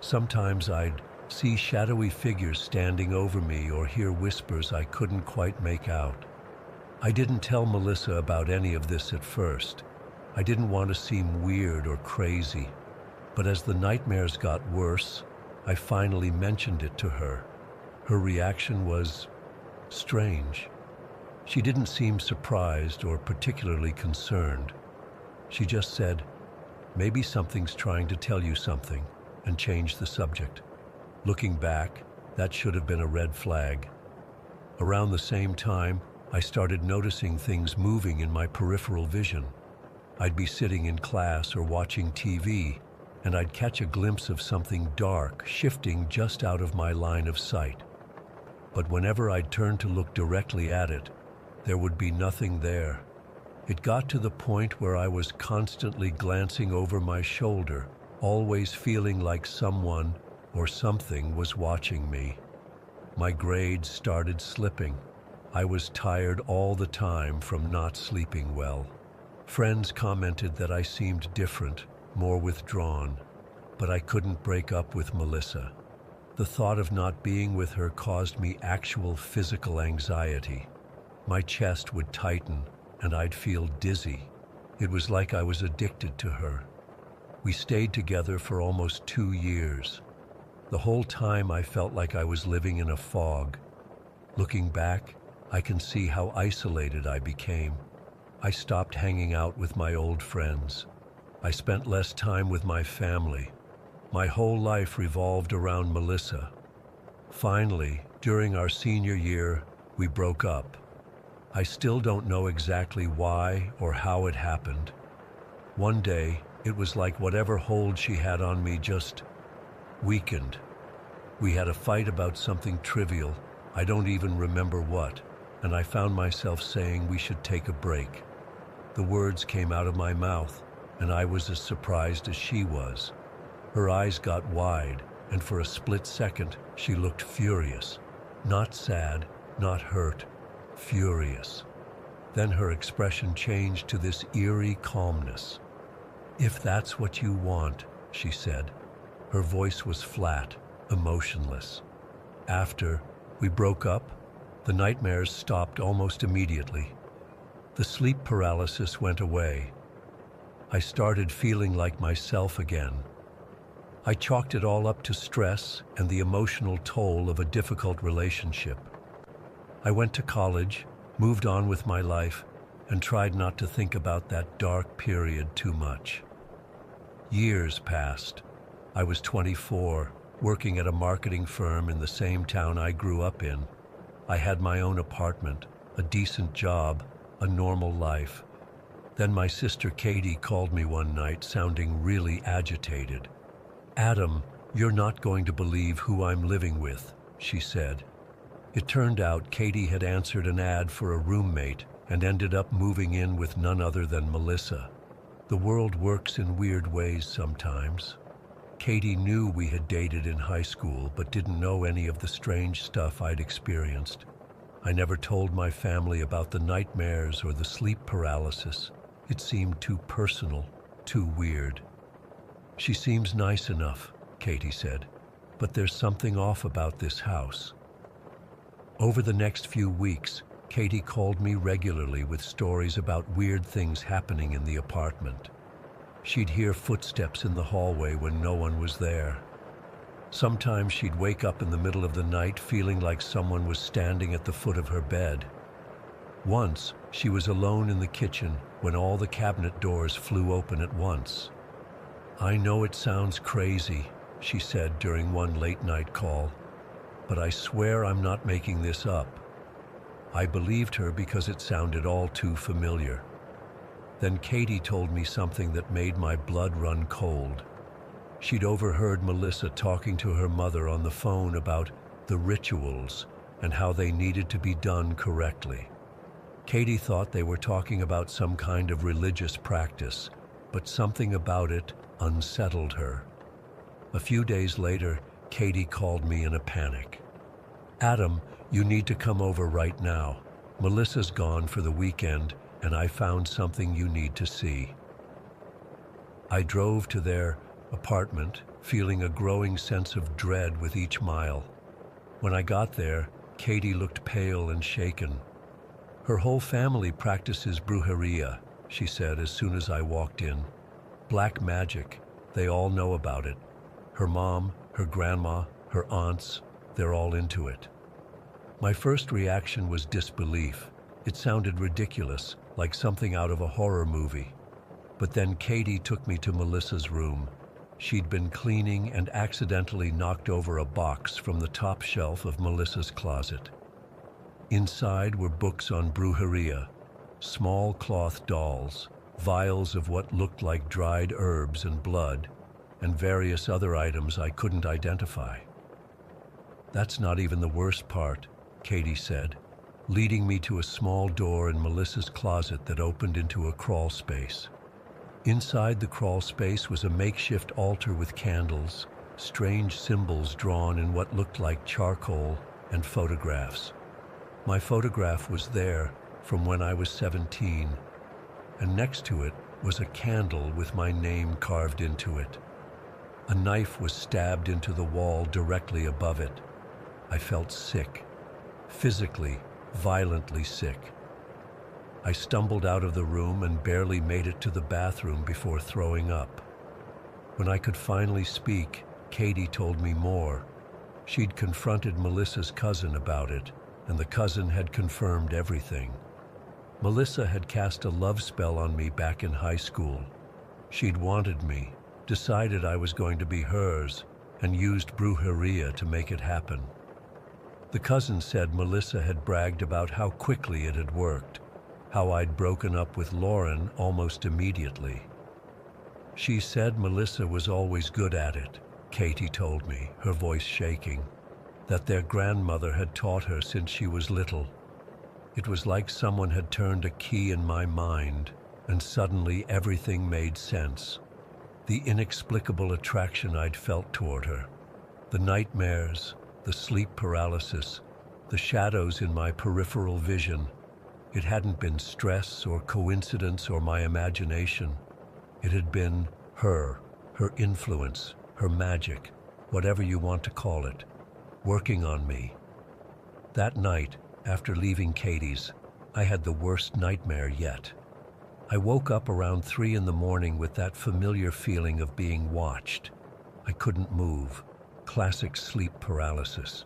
Sometimes I'd see shadowy figures standing over me or hear whispers I couldn't quite make out. I didn't tell Melissa about any of this at first. I didn't want to seem weird or crazy. But as the nightmares got worse, I finally mentioned it to her. Her reaction was strange. She didn't seem surprised or particularly concerned. She just said, "Maybe something's trying to tell you something," and changed the subject. Looking back, that should have been a red flag. Around the same time, I started noticing things moving in my peripheral vision. I'd be sitting in class or watching TV, and I'd catch a glimpse of something dark shifting just out of my line of sight. But whenever I'd turn to look directly at it, there would be nothing there. It got to the point where I was constantly glancing over my shoulder, always feeling like someone or something was watching me. My grades started slipping. I was tired all the time from not sleeping well. Friends commented that I seemed different, more withdrawn, but I couldn't break up with Melissa. The thought of not being with her caused me actual physical anxiety. My chest would tighten, and I'd feel dizzy. It was like I was addicted to her. We stayed together for almost 2 years. The whole time I felt like I was living in a fog. Looking back, I can see how isolated I became. I stopped hanging out with my old friends. I spent less time with my family. My whole life revolved around Melissa. Finally, during our senior year, we broke up. I still don't know exactly why or how it happened. One day, it was like whatever hold she had on me just weakened. We had a fight about something trivial, I don't even remember what, and I found myself saying we should take a break. The words came out of my mouth, and I was as surprised as she was. Her eyes got wide, and for a split second, she looked furious. Not sad, not hurt, furious. Then her expression changed to this eerie calmness. "If that's what you want," she said. Her voice was flat, emotionless. After we broke up, the nightmares stopped almost immediately. The sleep paralysis went away. I started feeling like myself again. I chalked it all up to stress and the emotional toll of a difficult relationship. I went to college, moved on with my life, and tried not to think about that dark period too much. Years passed. I was 24, working at a marketing firm in the same town I grew up in. I had my own apartment, a decent job, a normal life. Then my sister Katie called me one night, sounding really agitated. "Adam, you're not going to believe who I'm living with," she said. It turned out Katie had answered an ad for a roommate, and ended up moving in with none other than Melissa. The world works in weird ways sometimes. Katie knew we had dated in high school, but didn't know any of the strange stuff I'd experienced. I never told my family about the nightmares or the sleep paralysis. It seemed too personal, too weird. "She seems nice enough," Katie said, "but there's something off about this house." Over the next few weeks, Katie called me regularly with stories about weird things happening in the apartment. She'd hear footsteps in the hallway when no one was there. Sometimes she'd wake up in the middle of the night feeling like someone was standing at the foot of her bed. Once, she was alone in the kitchen when all the cabinet doors flew open at once. "I know it sounds crazy," she said during one late-night call, "but I swear I'm not making this up." I believed her because it sounded all too familiar. Then Katie told me something that made my blood run cold. She'd overheard Melissa talking to her mother on the phone about the rituals and how they needed to be done correctly. Katie thought they were talking about some kind of religious practice, but something about it unsettled her. A few days later, Katie called me in a panic. "Adam, you need to come over right now. Melissa's gone for the weekend, and I found something you need to see." I drove to their apartment, feeling a growing sense of dread with each mile. When I got there, Katie looked pale and shaken. "Her whole family practices brujeria," she said as soon as I walked in. "Black magic. They all know about it. Her mom, her grandma, her aunts, they're all into it." My first reaction was disbelief. It sounded ridiculous, like something out of a horror movie. But then Katie took me to Melissa's room. She'd been cleaning and accidentally knocked over a box from the top shelf of Melissa's closet. Inside were books on brujeria, small cloth dolls, vials of what looked like dried herbs and blood, and various other items I couldn't identify. "That's not even the worst part," Katie said, leading me to a small door in Melissa's closet that opened into a crawl space. Inside the crawl space was a makeshift altar with candles, strange symbols drawn in what looked like charcoal, and photographs. My photograph was there from when I was 17, and next to it was a candle with my name carved into it. A knife was stabbed into the wall directly above it. I felt sick, physically, violently sick. I stumbled out of the room and barely made it to the bathroom before throwing up. When I could finally speak, Katie told me more. She'd confronted Melissa's cousin about it, and the cousin had confirmed everything. Melissa had cast a love spell on me back in high school. She'd wanted me, decided I was going to be hers, and used brujeria to make it happen. The cousin said Melissa had bragged about how quickly it had worked, how I'd broken up with Lauren almost immediately. She said Melissa was always good at it, Katie told me, her voice shaking, that their grandmother had taught her since she was little. It was like someone had turned a key in my mind, and suddenly everything made sense. The inexplicable attraction I'd felt toward her, the nightmares, the sleep paralysis, the shadows in my peripheral vision. It hadn't been stress or coincidence or my imagination. It had been her influence, her magic, whatever you want to call it, working on me. That night, after leaving Katie's, I had the worst nightmare yet. I woke up around 3 a.m. with that familiar feeling of being watched. I couldn't move, classic sleep paralysis.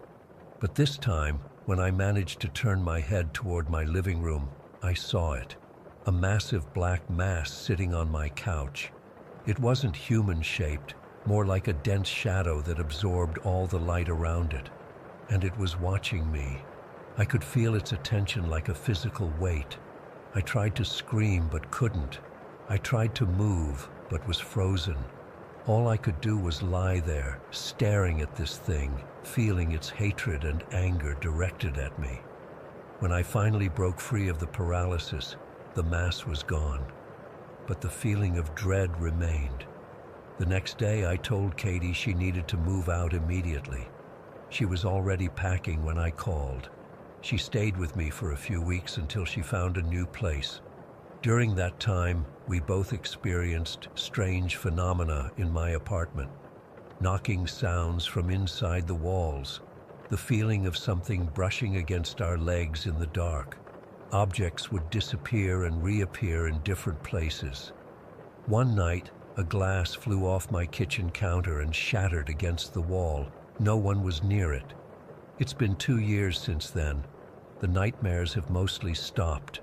But this time, when I managed to turn my head toward my living room, I saw it, a massive black mass sitting on my couch. It wasn't human-shaped, more like a dense shadow that absorbed all the light around it. And it was watching me. I could feel its attention like a physical weight. I tried to scream but couldn't. I tried to move but was frozen. All I could do was lie there, staring at this thing, feeling its hatred and anger directed at me. When I finally broke free of the paralysis, the mass was gone, but the feeling of dread remained. The next day, I told Katie she needed to move out immediately. She was already packing when I called. She stayed with me for a few weeks until she found a new place. During that time, we both experienced strange phenomena in my apartment. Knocking sounds from inside the walls, the feeling of something brushing against our legs in the dark. Objects would disappear and reappear in different places. One night, a glass flew off my kitchen counter and shattered against the wall. No one was near it. It's been 2 years since then. The nightmares have mostly stopped,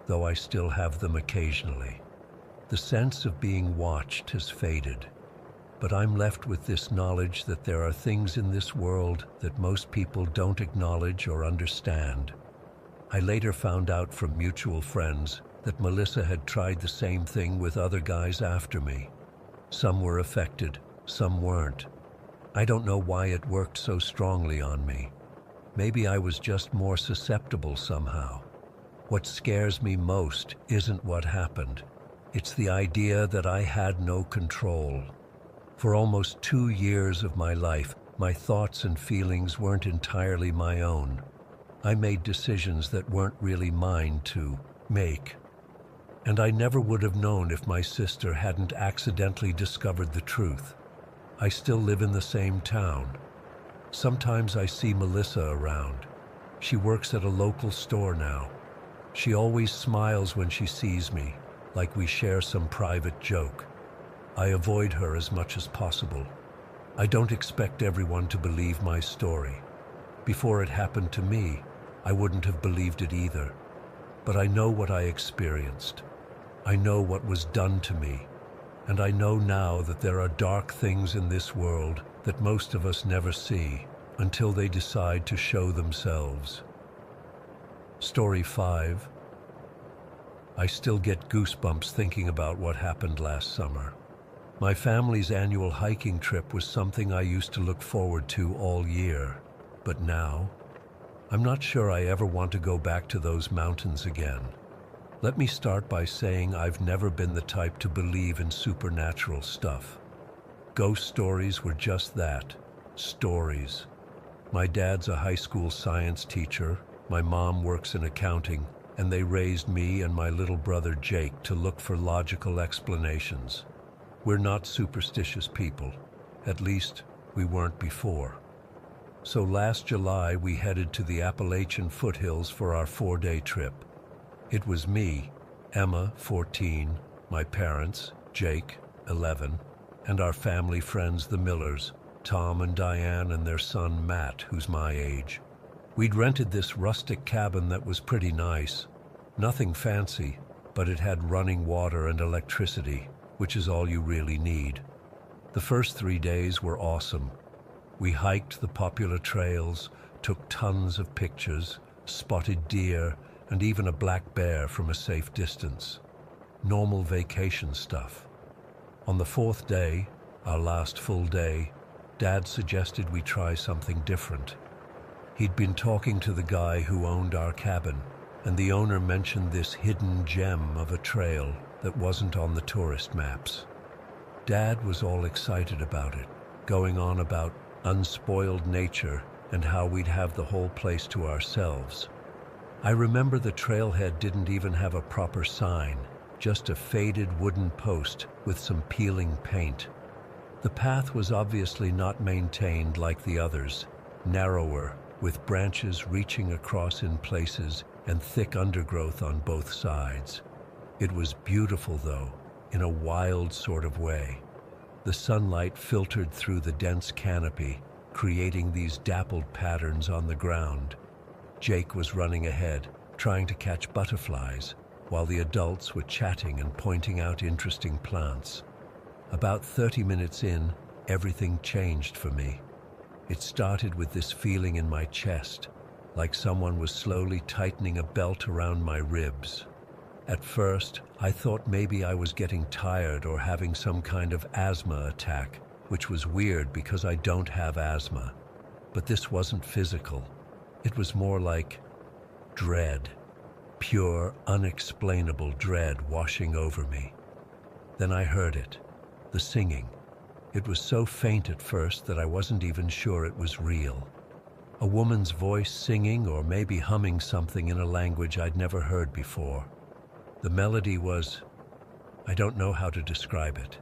though I still have them occasionally. The sense of being watched has faded, but I'm left with this knowledge that there are things in this world that most people don't acknowledge or understand. I later found out from mutual friends that Melissa had tried the same thing with other guys after me. Some were affected, some weren't. I don't know why it worked so strongly on me. Maybe I was just more susceptible somehow. What scares me most isn't what happened. It's the idea that I had no control. For almost 2 years of my life, my thoughts and feelings weren't entirely my own. I made decisions that weren't really mine to make. And I never would have known if my sister hadn't accidentally discovered the truth. I still live in the same town. Sometimes I see Melissa around. She works at a local store now. She always smiles when she sees me, like we share some private joke. I avoid her as much as possible. I don't expect everyone to believe my story. Before it happened to me, I wouldn't have believed it either. But I know what I experienced. I know what was done to me. And I know now that there are dark things in this world that most of us never see until they decide to show themselves. Story 5. I still get goosebumps thinking about what happened last summer. My family's annual hiking trip was something I used to look forward to all year. But now, I'm not sure I ever want to go back to those mountains again. Let me start by saying I've never been the type to believe in supernatural stuff. Ghost stories were just that, stories. My dad's a high school science teacher, my mom works in accounting, and they raised me and my little brother Jake to look for logical explanations. We're not superstitious people. At least, we weren't before. So last July, we headed to the Appalachian foothills for our 4-day trip. It was me, Emma, 14, my parents, Jake, 11, and our family friends, the Millers, Tom and Diane and their son, Matt, who's my age. We'd rented this rustic cabin that was pretty nice. Nothing fancy, but it had running water and electricity, which is all you really need. The first 3 days were awesome. We hiked the popular trails, took tons of pictures, spotted deer, and even a black bear from a safe distance. Normal vacation stuff. On the 4th day, our last full day, Dad suggested we try something different. He'd been talking to the guy who owned our cabin, and the owner mentioned this hidden gem of a trail that wasn't on the tourist maps. Dad was all excited about it, going on about unspoiled nature and how we'd have the whole place to ourselves. I remember the trailhead didn't even have a proper sign, just a faded wooden post with some peeling paint. The path was obviously not maintained like the others, narrower, with branches reaching across in places and thick undergrowth on both sides. It was beautiful, though, in a wild sort of way. The sunlight filtered through the dense canopy, creating these dappled patterns on the ground. Jake was running ahead, trying to catch butterflies, while the adults were chatting and pointing out interesting plants. About 30 minutes in, everything changed for me. It started with this feeling in my chest, like someone was slowly tightening a belt around my ribs. At first, I thought maybe I was getting tired or having some kind of asthma attack, which was weird because I don't have asthma. But this wasn't physical. It was more like Dread. Pure, unexplainable dread washing over me. Then I heard it. The singing. It was so faint at first that I wasn't even sure it was real. A woman's voice singing or maybe humming something in a language I'd never heard before. The melody was... I don't know how to describe it.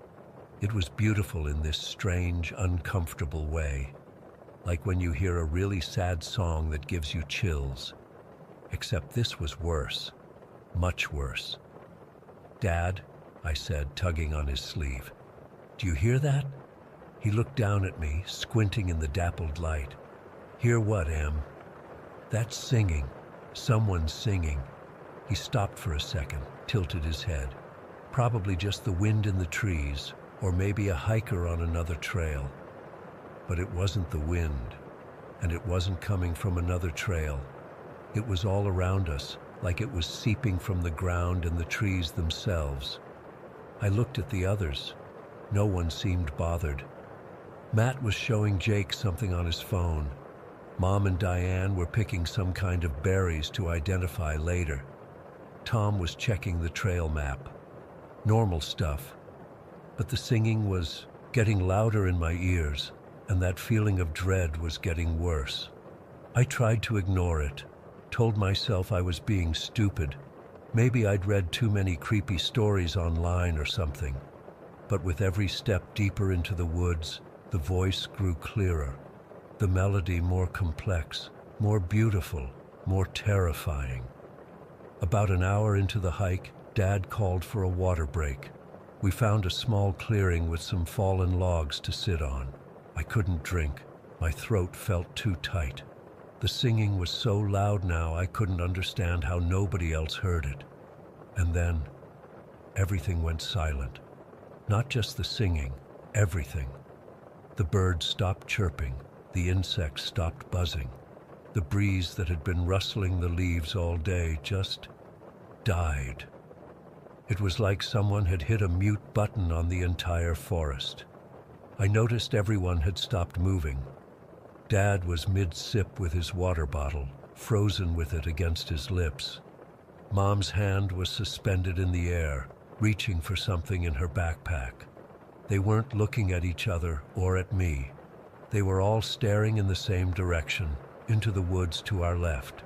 It was beautiful in this strange, uncomfortable way. Like when you hear a really sad song that gives you chills. Except this was worse. Much worse. "Dad," I said, tugging on his sleeve. "Do you hear that?" He looked down at me, squinting in the dappled light. "Hear what, Em?" "That's singing. Someone's singing." He stopped for a second, tilted his head. Probably just the wind in the trees, or maybe a hiker on another trail. But it wasn't the wind, and it wasn't coming from another trail. It was all around us, like it was seeping from the ground and the trees themselves. I looked at the others. No one seemed bothered. Matt was showing Jake something on his phone. Mom and Diane were picking some kind of berries to identify later. Tom was checking the trail map. Normal stuff. But the singing was getting louder in my ears, and that feeling of dread was getting worse. I tried to ignore it, told myself I was being stupid. Maybe I'd read too many creepy stories online or something. But with every step deeper into the woods, the voice grew clearer, the melody more complex, more beautiful, more terrifying. About an hour into the hike, Dad called for a water break. We found a small clearing with some fallen logs to sit on. I couldn't drink. My throat felt too tight. The singing was so loud now I couldn't understand how nobody else heard it. And then, everything went silent. Not just the singing, everything. The birds stopped chirping, the insects stopped buzzing. The breeze that had been rustling the leaves all day just died. It was like someone had hit a mute button on the entire forest. I noticed everyone had stopped moving. Dad was mid-sip with his water bottle, frozen with it against his lips. Mom's hand was suspended in the air, reaching for something in her backpack. They weren't looking at each other or at me. They were all staring in the same direction, into the woods to our left.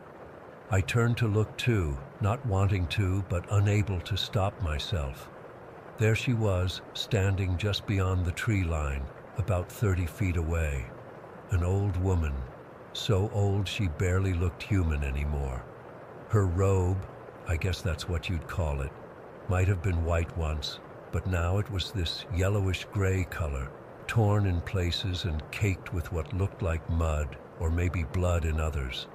I turned to look too, not wanting to, but unable to stop myself. There she was, standing just beyond the tree line, about 30 feet away. An old woman, so old she barely looked human anymore. Her robe, I guess that's what you'd call it, might have been white once, but now it was this yellowish-gray color, torn in places and caked with what looked like mud, or maybe blood in others.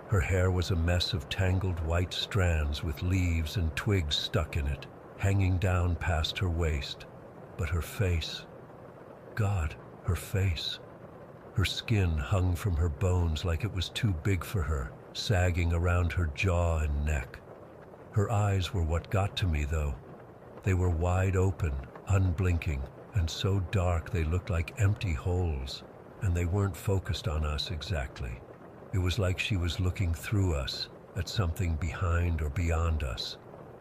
Her hair was a mess of tangled white strands with leaves and twigs stuck in it, hanging down past her waist. But her face, God, her face. Her skin hung from her bones like it was too big for her, sagging around her jaw and neck. Her eyes were what got to me, though. They were wide open, unblinking, and so dark they looked like empty holes, and they weren't focused on us exactly. It was like she was looking through us, at something behind or beyond us.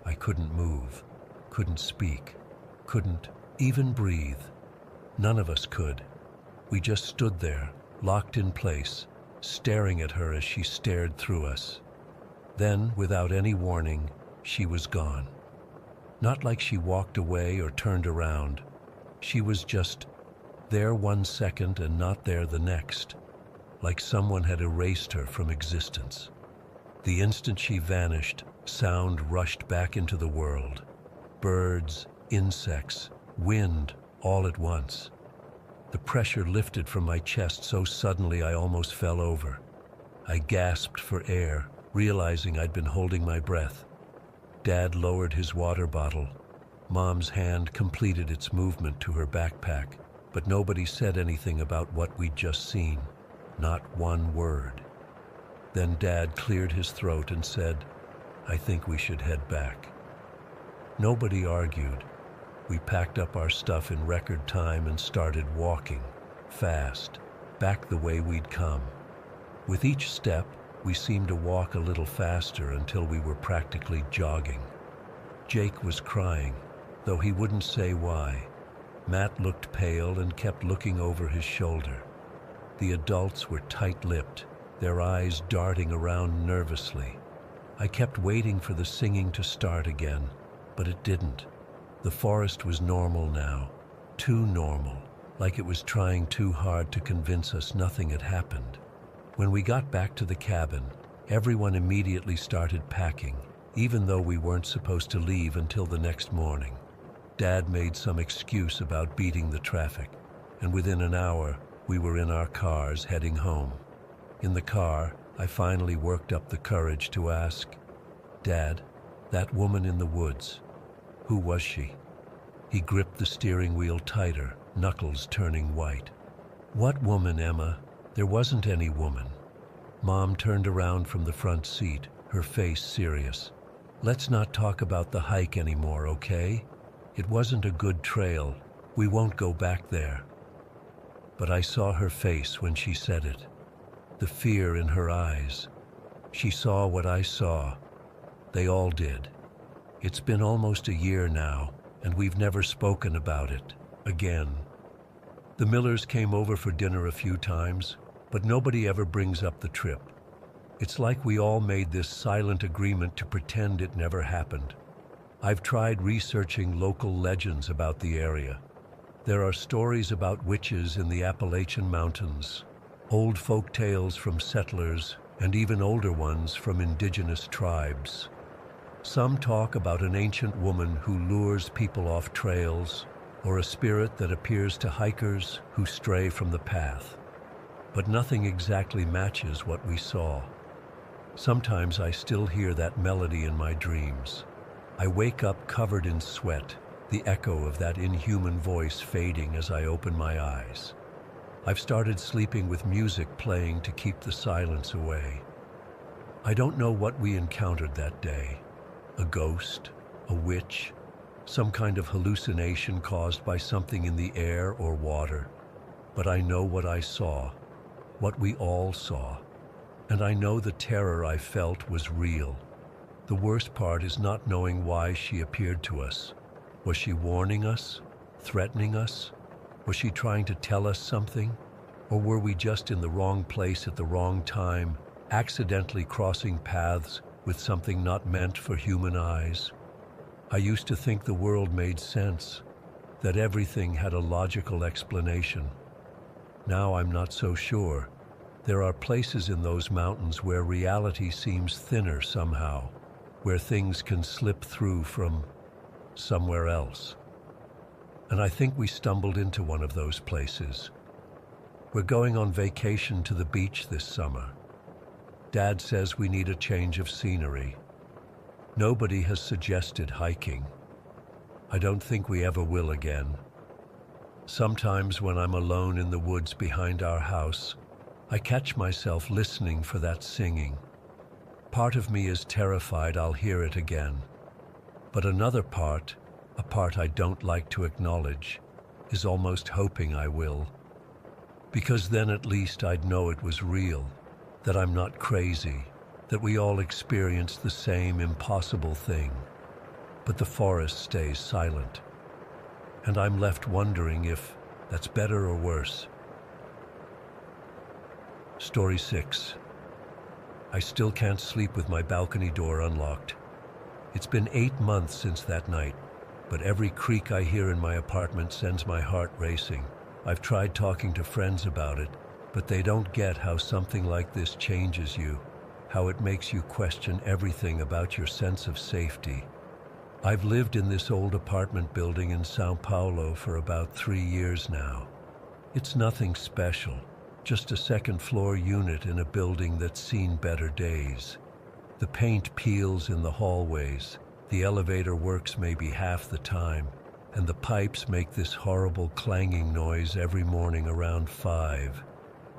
I couldn't move, couldn't speak, couldn't even breathe. None of us could. We just stood there, locked in place, staring at her as she stared through us. Then, without any warning, she was gone. Not like she walked away or turned around. She was just there 1 second and not there the next, like someone had erased her from existence. The instant she vanished, sound rushed back into the world. Birds, insects, wind, all at once. The pressure lifted from my chest so suddenly I almost fell over. I gasped for air, realizing I'd been holding my breath. Dad lowered his water bottle. Mom's hand completed its movement to her backpack, but nobody said anything about what we'd just seen. Not one word. Then Dad cleared his throat and said, "I think we should head back." Nobody argued. We packed up our stuff in record time and started walking, fast, back the way we'd come. With each step, We seemed to walk a little faster until we were practically jogging. Jake was crying, though he wouldn't say why. Matt looked pale and kept looking over his shoulder. The adults were tight-lipped, their eyes darting around nervously. I kept waiting for the singing to start again, but it didn't. The forest was normal now, too normal, like it was trying too hard to convince us nothing had happened. When we got back to the cabin, everyone immediately started packing, even though we weren't supposed to leave until the next morning. Dad made some excuse about beating the traffic, and within an hour, we were in our cars heading home. In the car, I finally worked up the courage to ask, "Dad, that woman in the woods, who was she?" He gripped the steering wheel tighter, knuckles turning white. "What woman, Emma? There wasn't any woman." Mom turned around from the front seat, her face serious. "Let's not talk about the hike anymore, okay? It wasn't a good trail. We won't go back there." But I saw her face when she said it. The fear in her eyes. She saw what I saw. They all did. It's been almost a year now, and we've never spoken about it again. The Millers came over for dinner a few times, but nobody ever brings up the trip. It's like we all made this silent agreement to pretend it never happened. I've tried researching local legends about the area. There are stories about witches in the Appalachian Mountains, old folk tales from settlers, and even older ones from indigenous tribes. Some talk about an ancient woman who lures people off trails, or a spirit that appears to hikers who stray from the path. But nothing exactly matches what we saw. Sometimes I still hear that melody in my dreams. I wake up covered in sweat, the echo of that inhuman voice fading as I open my eyes. I've started sleeping with music playing to keep the silence away. I don't know what we encountered that day. A ghost, a witch, some kind of hallucination caused by something in the air or water. But I know what I saw, what we all saw. And I know the terror I felt was real. The worst part is not knowing why she appeared to us. Was she warning us? Threatening us? Was she trying to tell us something? Or were we just in the wrong place at the wrong time, accidentally crossing paths with something not meant for human eyes? I used to think the world made sense, that everything had a logical explanation. Now I'm not so sure. There are places in those mountains where reality seems thinner somehow, where things can slip through from somewhere else. And I think we stumbled into one of those places. We're going on vacation to the beach this summer. Dad says we need a change of scenery. Nobody has suggested hiking. I don't think we ever will again. Sometimes when I'm alone in the woods behind our house, I catch myself listening for that singing. Part of me is terrified I'll hear it again. But another part, a part I don't like to acknowledge, is almost hoping I will. Because then at least I'd know it was real, that I'm not crazy, that we all experience the same impossible thing. But the forest stays silent. And I'm left wondering if that's better or worse. Story 6. I still can't sleep with my balcony door unlocked. It's been 8 months since that night, but every creak I hear in my apartment sends my heart racing. I've tried talking to friends about it, but they don't get how something like this changes you, how it makes you question everything about your sense of safety. I've lived in this old apartment building in São Paulo for about 3 years now. It's nothing special, just a second-floor unit in a building that's seen better days. The paint peels in the hallways, the elevator works maybe half the time, and the pipes make this horrible clanging noise every morning around 5.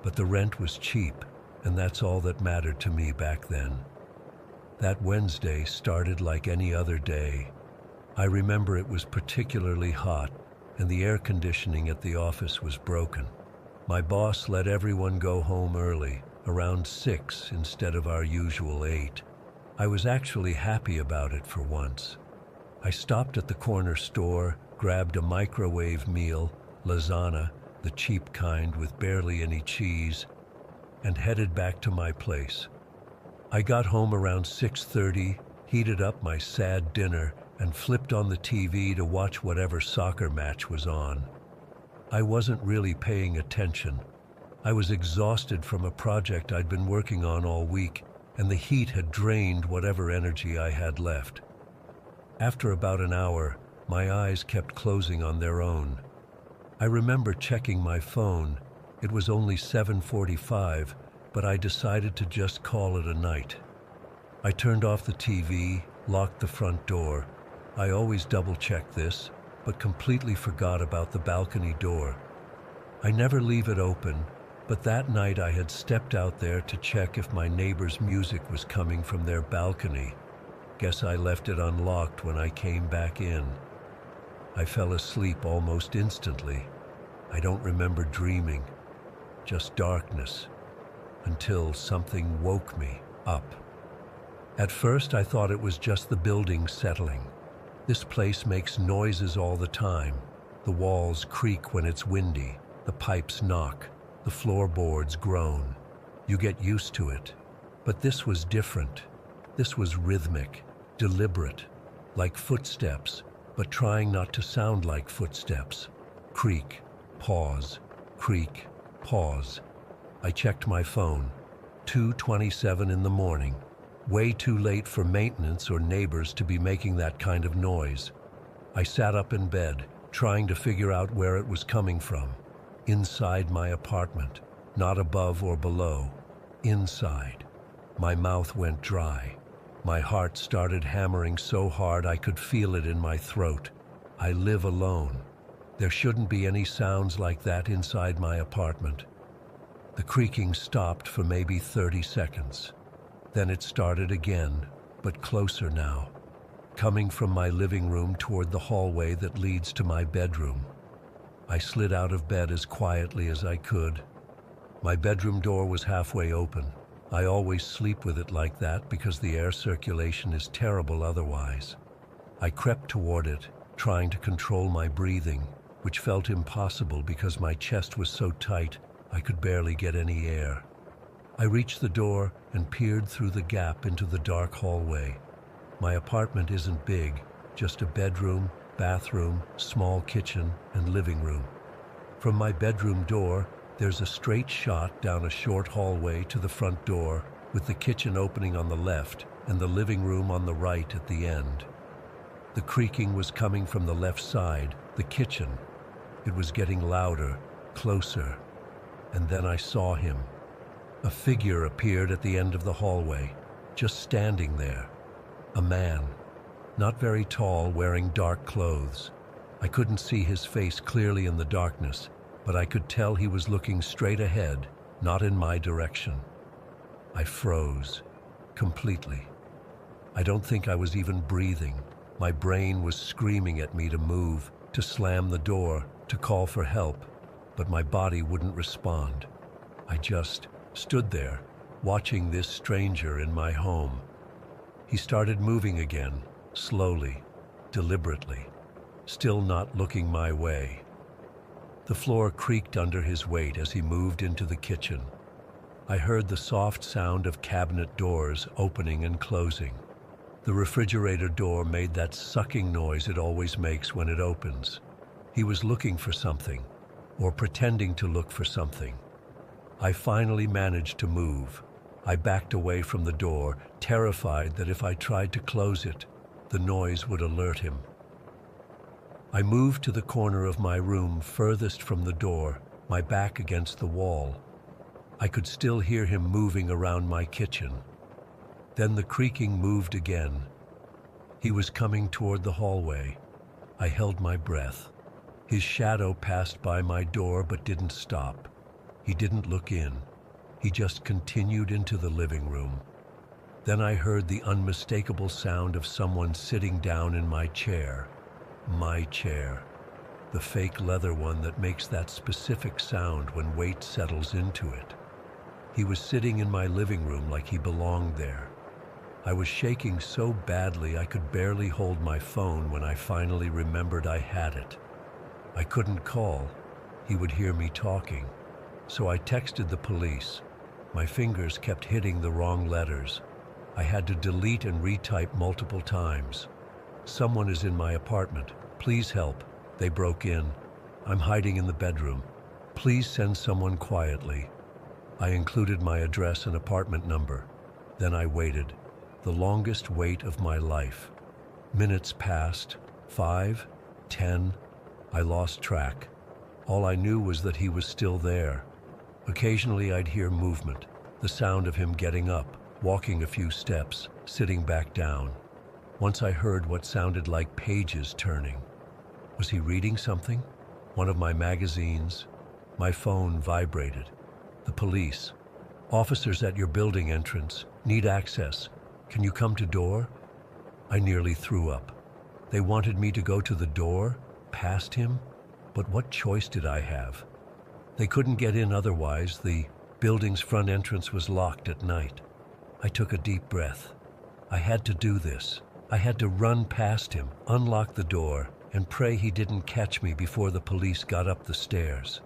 But the rent was cheap, and that's all that mattered to me back then. That Wednesday started like any other day. I remember it was particularly hot, and the air conditioning at the office was broken. My boss let everyone go home early, around 6 instead of our usual 8. I was actually happy about it for once. I stopped at the corner store, grabbed a microwave meal, lasagna, the cheap kind with barely any cheese, and headed back to my place. I got home around 6:30, heated up my sad dinner, and flipped on the TV to watch whatever soccer match was on. I wasn't really paying attention. I was exhausted from a project I'd been working on all week, and the heat had drained whatever energy I had left. After about an hour, my eyes kept closing on their own. I remember checking my phone. It was only 7:45, but I decided to just call it a night. I turned off the TV, locked the front door. I always double-check this, but completely forgot about the balcony door. I never leave it open, but that night I had stepped out there to check if my neighbor's music was coming from their balcony. Guess I left it unlocked when I came back in. I fell asleep almost instantly. I don't remember dreaming, just darkness, until something woke me up. At first I thought it was just the building settling. This place makes noises all the time. The walls creak when it's windy, the pipes knock, the floorboards groan. You get used to it. But this was different. This was rhythmic, deliberate, like footsteps, but trying not to sound like footsteps. Creak, pause, creak, pause. I checked my phone. 2:27 in the morning. Way too late for maintenance or neighbors to be making that kind of noise. I sat up in bed, trying to figure out where it was coming from. Inside my apartment, not above or below. Inside. My mouth went dry. My heart started hammering so hard I could feel it in my throat. I live alone. There shouldn't be any sounds like that inside my apartment. The creaking stopped for maybe 30 seconds. Then it started again, but closer now, coming from my living room toward the hallway that leads to my bedroom. I slid out of bed as quietly as I could. My bedroom door was halfway open. I always sleep with it like that because the air circulation is terrible otherwise. I crept toward it, trying to control my breathing, which felt impossible because my chest was so tight I could barely get any air. I reached the door and peered through the gap into the dark hallway. My apartment isn't big, just a bedroom, bathroom, small kitchen, and living room. From my bedroom door, there's a straight shot down a short hallway to the front door, with the kitchen opening on the left and the living room on the right at the end. The creaking was coming from the left side, the kitchen. It was getting louder, closer, and then I saw him. A figure appeared at the end of the hallway, just standing there. A man, not very tall, wearing dark clothes. I couldn't see his face clearly in the darkness, but I could tell he was looking straight ahead, not in my direction. I froze, completely. I don't think I was even breathing. My brain was screaming at me to move, to slam the door, to call for help, but my body wouldn't respond. I just stood there, watching this stranger in my home. He started moving again, slowly, deliberately, still not looking my way. The floor creaked under his weight as he moved into the kitchen. I heard the soft sound of cabinet doors opening and closing. The refrigerator door made that sucking noise it always makes when it opens. He was looking for something, or pretending to look for something. I finally managed to move. I backed away from the door, terrified that if I tried to close it, the noise would alert him. I moved to the corner of my room furthest from the door, my back against the wall. I could still hear him moving around my kitchen. Then the creaking moved again. He was coming toward the hallway. I held my breath. His shadow passed by my door but didn't stop. He didn't look in. He just continued into the living room. Then I heard the unmistakable sound of someone sitting down in my chair. My chair. the fake leather one that makes that specific sound when weight settles into it. He was sitting in my living room like he belonged there. I was shaking so badly I could barely hold my phone when I finally remembered I had it. I couldn't call. He would hear me talking. So I texted the police. My fingers kept hitting the wrong letters. I had to delete and retype multiple times. Someone is in my apartment. Please help. They broke in. I'm hiding in the bedroom. Please send someone quietly. I included my address and apartment number. Then I waited. The longest wait of my life. Minutes passed. 5, 10. I lost track. All I knew was that he was still there. Occasionally I'd hear movement, the sound of him getting up, walking a few steps, sitting back down. Once I heard what sounded like pages turning. Was he reading something? One of my magazines? My phone vibrated. The police. Officers at your building entrance. Need access. Can you come to door? I nearly threw up. They wanted me to go to the door, past him? But what choice did I have? They couldn't get in otherwise. The building's front entrance was locked at night. I took a deep breath. I had to do this. I had to run past him, unlock the door, and pray he didn't catch me before the police got up the stairs.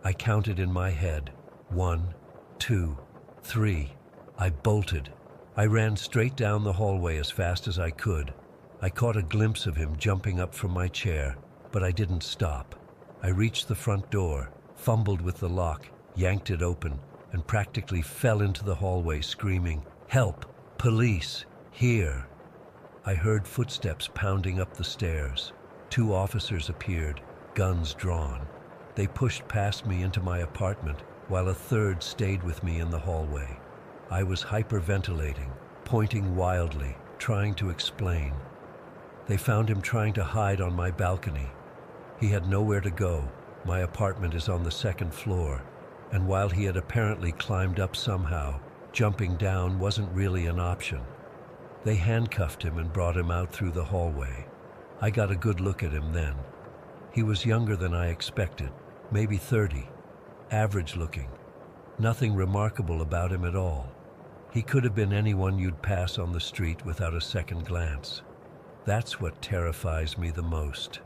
I counted in my head. 1, 2, 3. I bolted. I ran straight down the hallway as fast as I could. I caught a glimpse of him jumping up from my chair, but I didn't stop. I reached the front door, fumbled with the lock, yanked it open, and practically fell into the hallway screaming, "Help! Police! Here!" I heard footsteps pounding up the stairs. 2 officers appeared, guns drawn. They pushed past me into my apartment, while a third stayed with me in the hallway. I was hyperventilating, pointing wildly, trying to explain. They found him trying to hide on my balcony. He had nowhere to go. My apartment is on the 2nd floor, and while he had apparently climbed up somehow, jumping down wasn't really an option. They handcuffed him and brought him out through the hallway. I got a good look at him then. He was younger than I expected, maybe 30, average looking. Nothing remarkable about him at all. He could have been anyone you'd pass on the street without a second glance. That's what terrifies me the most.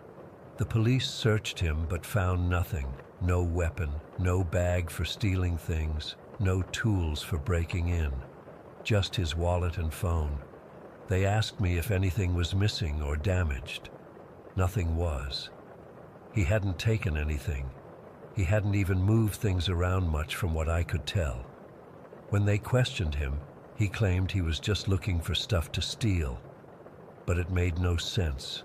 The police searched him but found nothing. No weapon, no bag for stealing things, no tools for breaking in. Just his wallet and phone. They asked me if anything was missing or damaged. Nothing was. He hadn't taken anything. He hadn't even moved things around much from what I could tell. When they questioned him, he claimed he was just looking for stuff to steal. But it made no sense.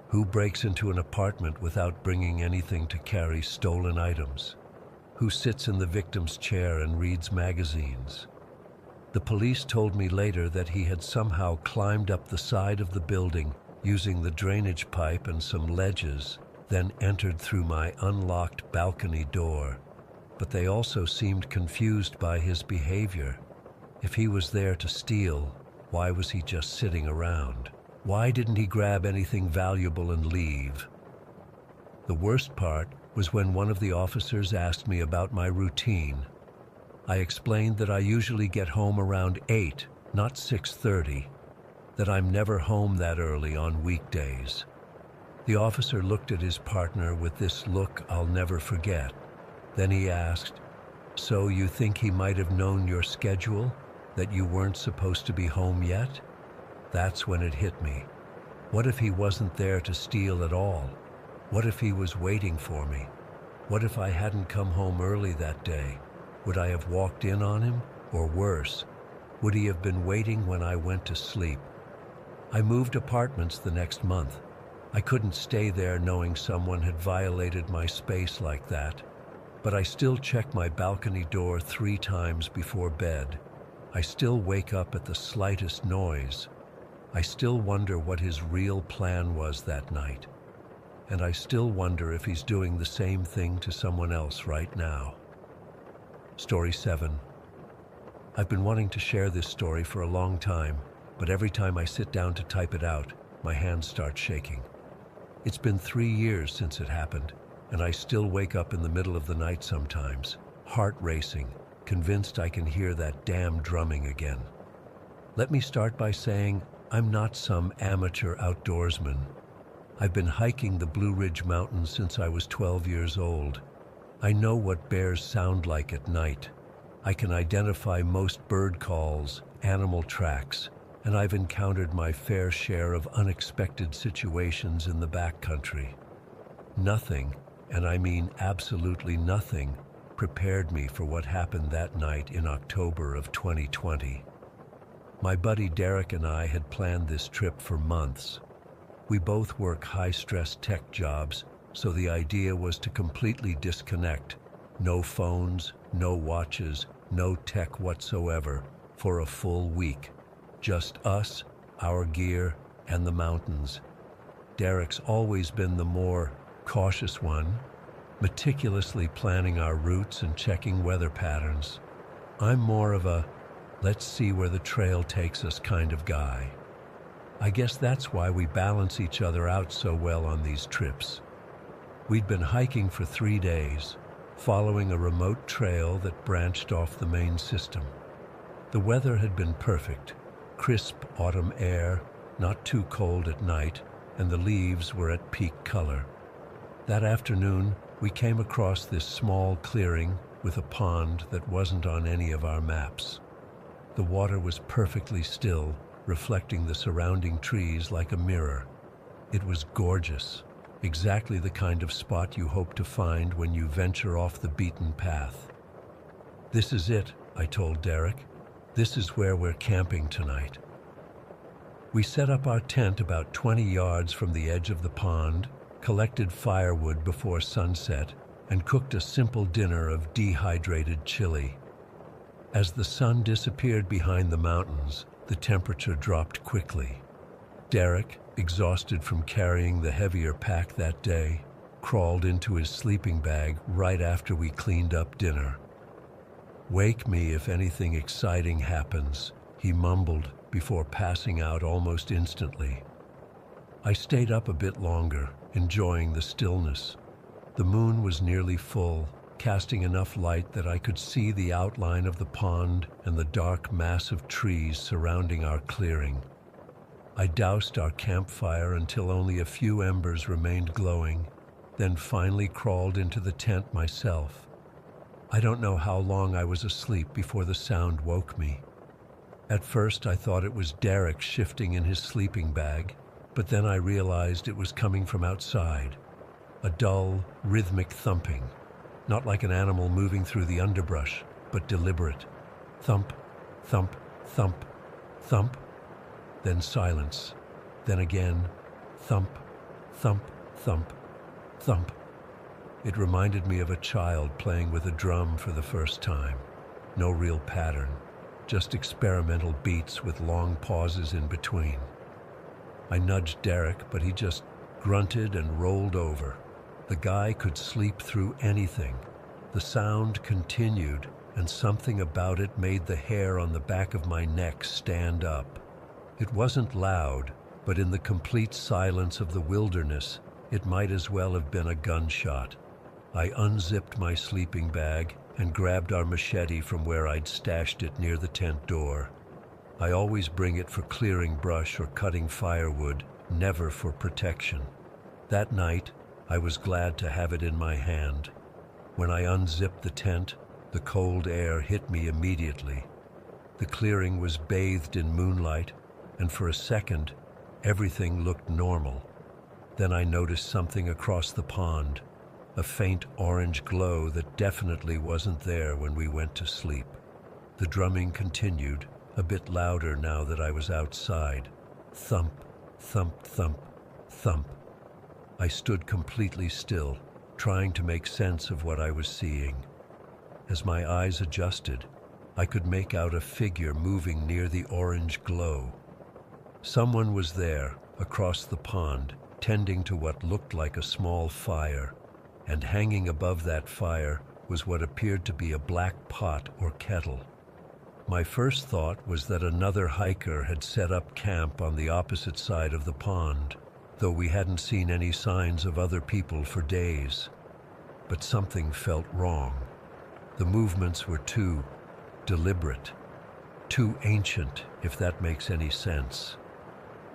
Who breaks into an apartment without bringing anything to carry stolen items? Who sits in the victim's chair and reads magazines? The police told me later that he had somehow climbed up the side of the building using the drainage pipe and some ledges, then entered through my unlocked balcony door. But they also seemed confused by his behavior. If he was there to steal, why was he just sitting around? Why didn't he grab anything valuable and leave? The worst part was when one of the officers asked me about my routine. I explained that I usually get home around 8, not 6:30, that I'm never home that early on weekdays. The officer looked at his partner with this look I'll never forget. Then he asked, "So you think he might have known your schedule, that you weren't supposed to be home yet?" That's when it hit me. What if he wasn't there to steal at all? What if he was waiting for me? What if I hadn't come home early that day? Would I have walked in on him? Or worse, would he have been waiting when I went to sleep? I moved apartments the next month. I couldn't stay there knowing someone had violated my space like that. But I still check my balcony door 3 times before bed. I still wake up at the slightest noise. I still wonder what his real plan was that night. And I still wonder if he's doing the same thing to someone else right now. Story 7. I've been wanting to share this story for a long time, but every time I sit down to type it out, my hands start shaking. It's been 3 years since it happened, and I still wake up in the middle of the night sometimes, heart racing, convinced I can hear that damn drumming again. Let me start by saying I'm not some amateur outdoorsman. I've been hiking the Blue Ridge Mountains since I was 12 years old. I know what bears sound like at night. I can identify most bird calls, animal tracks, and I've encountered my fair share of unexpected situations in the backcountry. Nothing, and I mean absolutely nothing, prepared me for what happened that night in October of 2020. My buddy Derek and I had planned this trip for months. We both work high-stress tech jobs, so the idea was to completely disconnect. No phones, no watches, no tech whatsoever, for a full week. Just us, our gear, and the mountains. Derek's always been the more cautious one, meticulously planning our routes and checking weather patterns. I'm more of a let's see where the trail takes us kind of guy. I guess that's why we balance each other out so well on these trips. We'd been hiking for 3 days, following a remote trail that branched off the main system. The weather had been perfect, crisp autumn air, not too cold at night, and the leaves were at peak color. That afternoon, we came across this small clearing with a pond that wasn't on any of our maps. The water was perfectly still, reflecting the surrounding trees like a mirror. It was gorgeous, exactly the kind of spot you hope to find when you venture off the beaten path. "This is it," I told Derek. "This is where we're camping tonight." We set up our tent about 20 yards from the edge of the pond, collected firewood before sunset, and cooked a simple dinner of dehydrated chili. As the sun disappeared behind the mountains, the temperature dropped quickly. Derek, exhausted from carrying the heavier pack that day, crawled into his sleeping bag right after we cleaned up dinner. "Wake me if anything exciting happens," he mumbled before passing out almost instantly. I stayed up a bit longer, enjoying the stillness. The moon was nearly full, casting enough light that I could see the outline of the pond and the dark mass of trees surrounding our clearing. I doused our campfire until only a few embers remained glowing, then finally crawled into the tent myself. I don't know how long I was asleep before the sound woke me. At first I thought it was Derek shifting in his sleeping bag, but then I realized it was coming from outside. A dull, rhythmic thumping, not like an animal moving through the underbrush, but deliberate. Thump, thump, thump, thump. Then silence. Then again, thump, thump, thump, thump. It reminded me of a child playing with a drum for the first time. No real pattern, just experimental beats with long pauses in between. I nudged Derek, but he just grunted and rolled over. The guy could sleep through anything. The sound continued, and something about it made the hair on the back of my neck stand up. It wasn't loud, but in the complete silence of the wilderness, it might as well have been a gunshot. I unzipped my sleeping bag and grabbed our machete from where I'd stashed it near the tent door. I always bring it for clearing brush or cutting firewood, never for protection. That night, I was glad to have it in my hand. When I unzipped the tent, the cold air hit me immediately. The clearing was bathed in moonlight, and for a second, everything looked normal. Then I noticed something across the pond, a faint orange glow that definitely wasn't there when we went to sleep. The drumming continued, a bit louder now that I was outside. Thump, thump, thump, thump. I stood completely still, trying to make sense of what I was seeing. As my eyes adjusted, I could make out a figure moving near the orange glow. Someone was there, across the pond, tending to what looked like a small fire, and hanging above that fire was what appeared to be a black pot or kettle. My first thought was that another hiker had set up camp on the opposite side of the pond. though we hadn't seen any signs of other people for days. But something felt wrong. The movements were too deliberate, too ancient, if that makes any sense.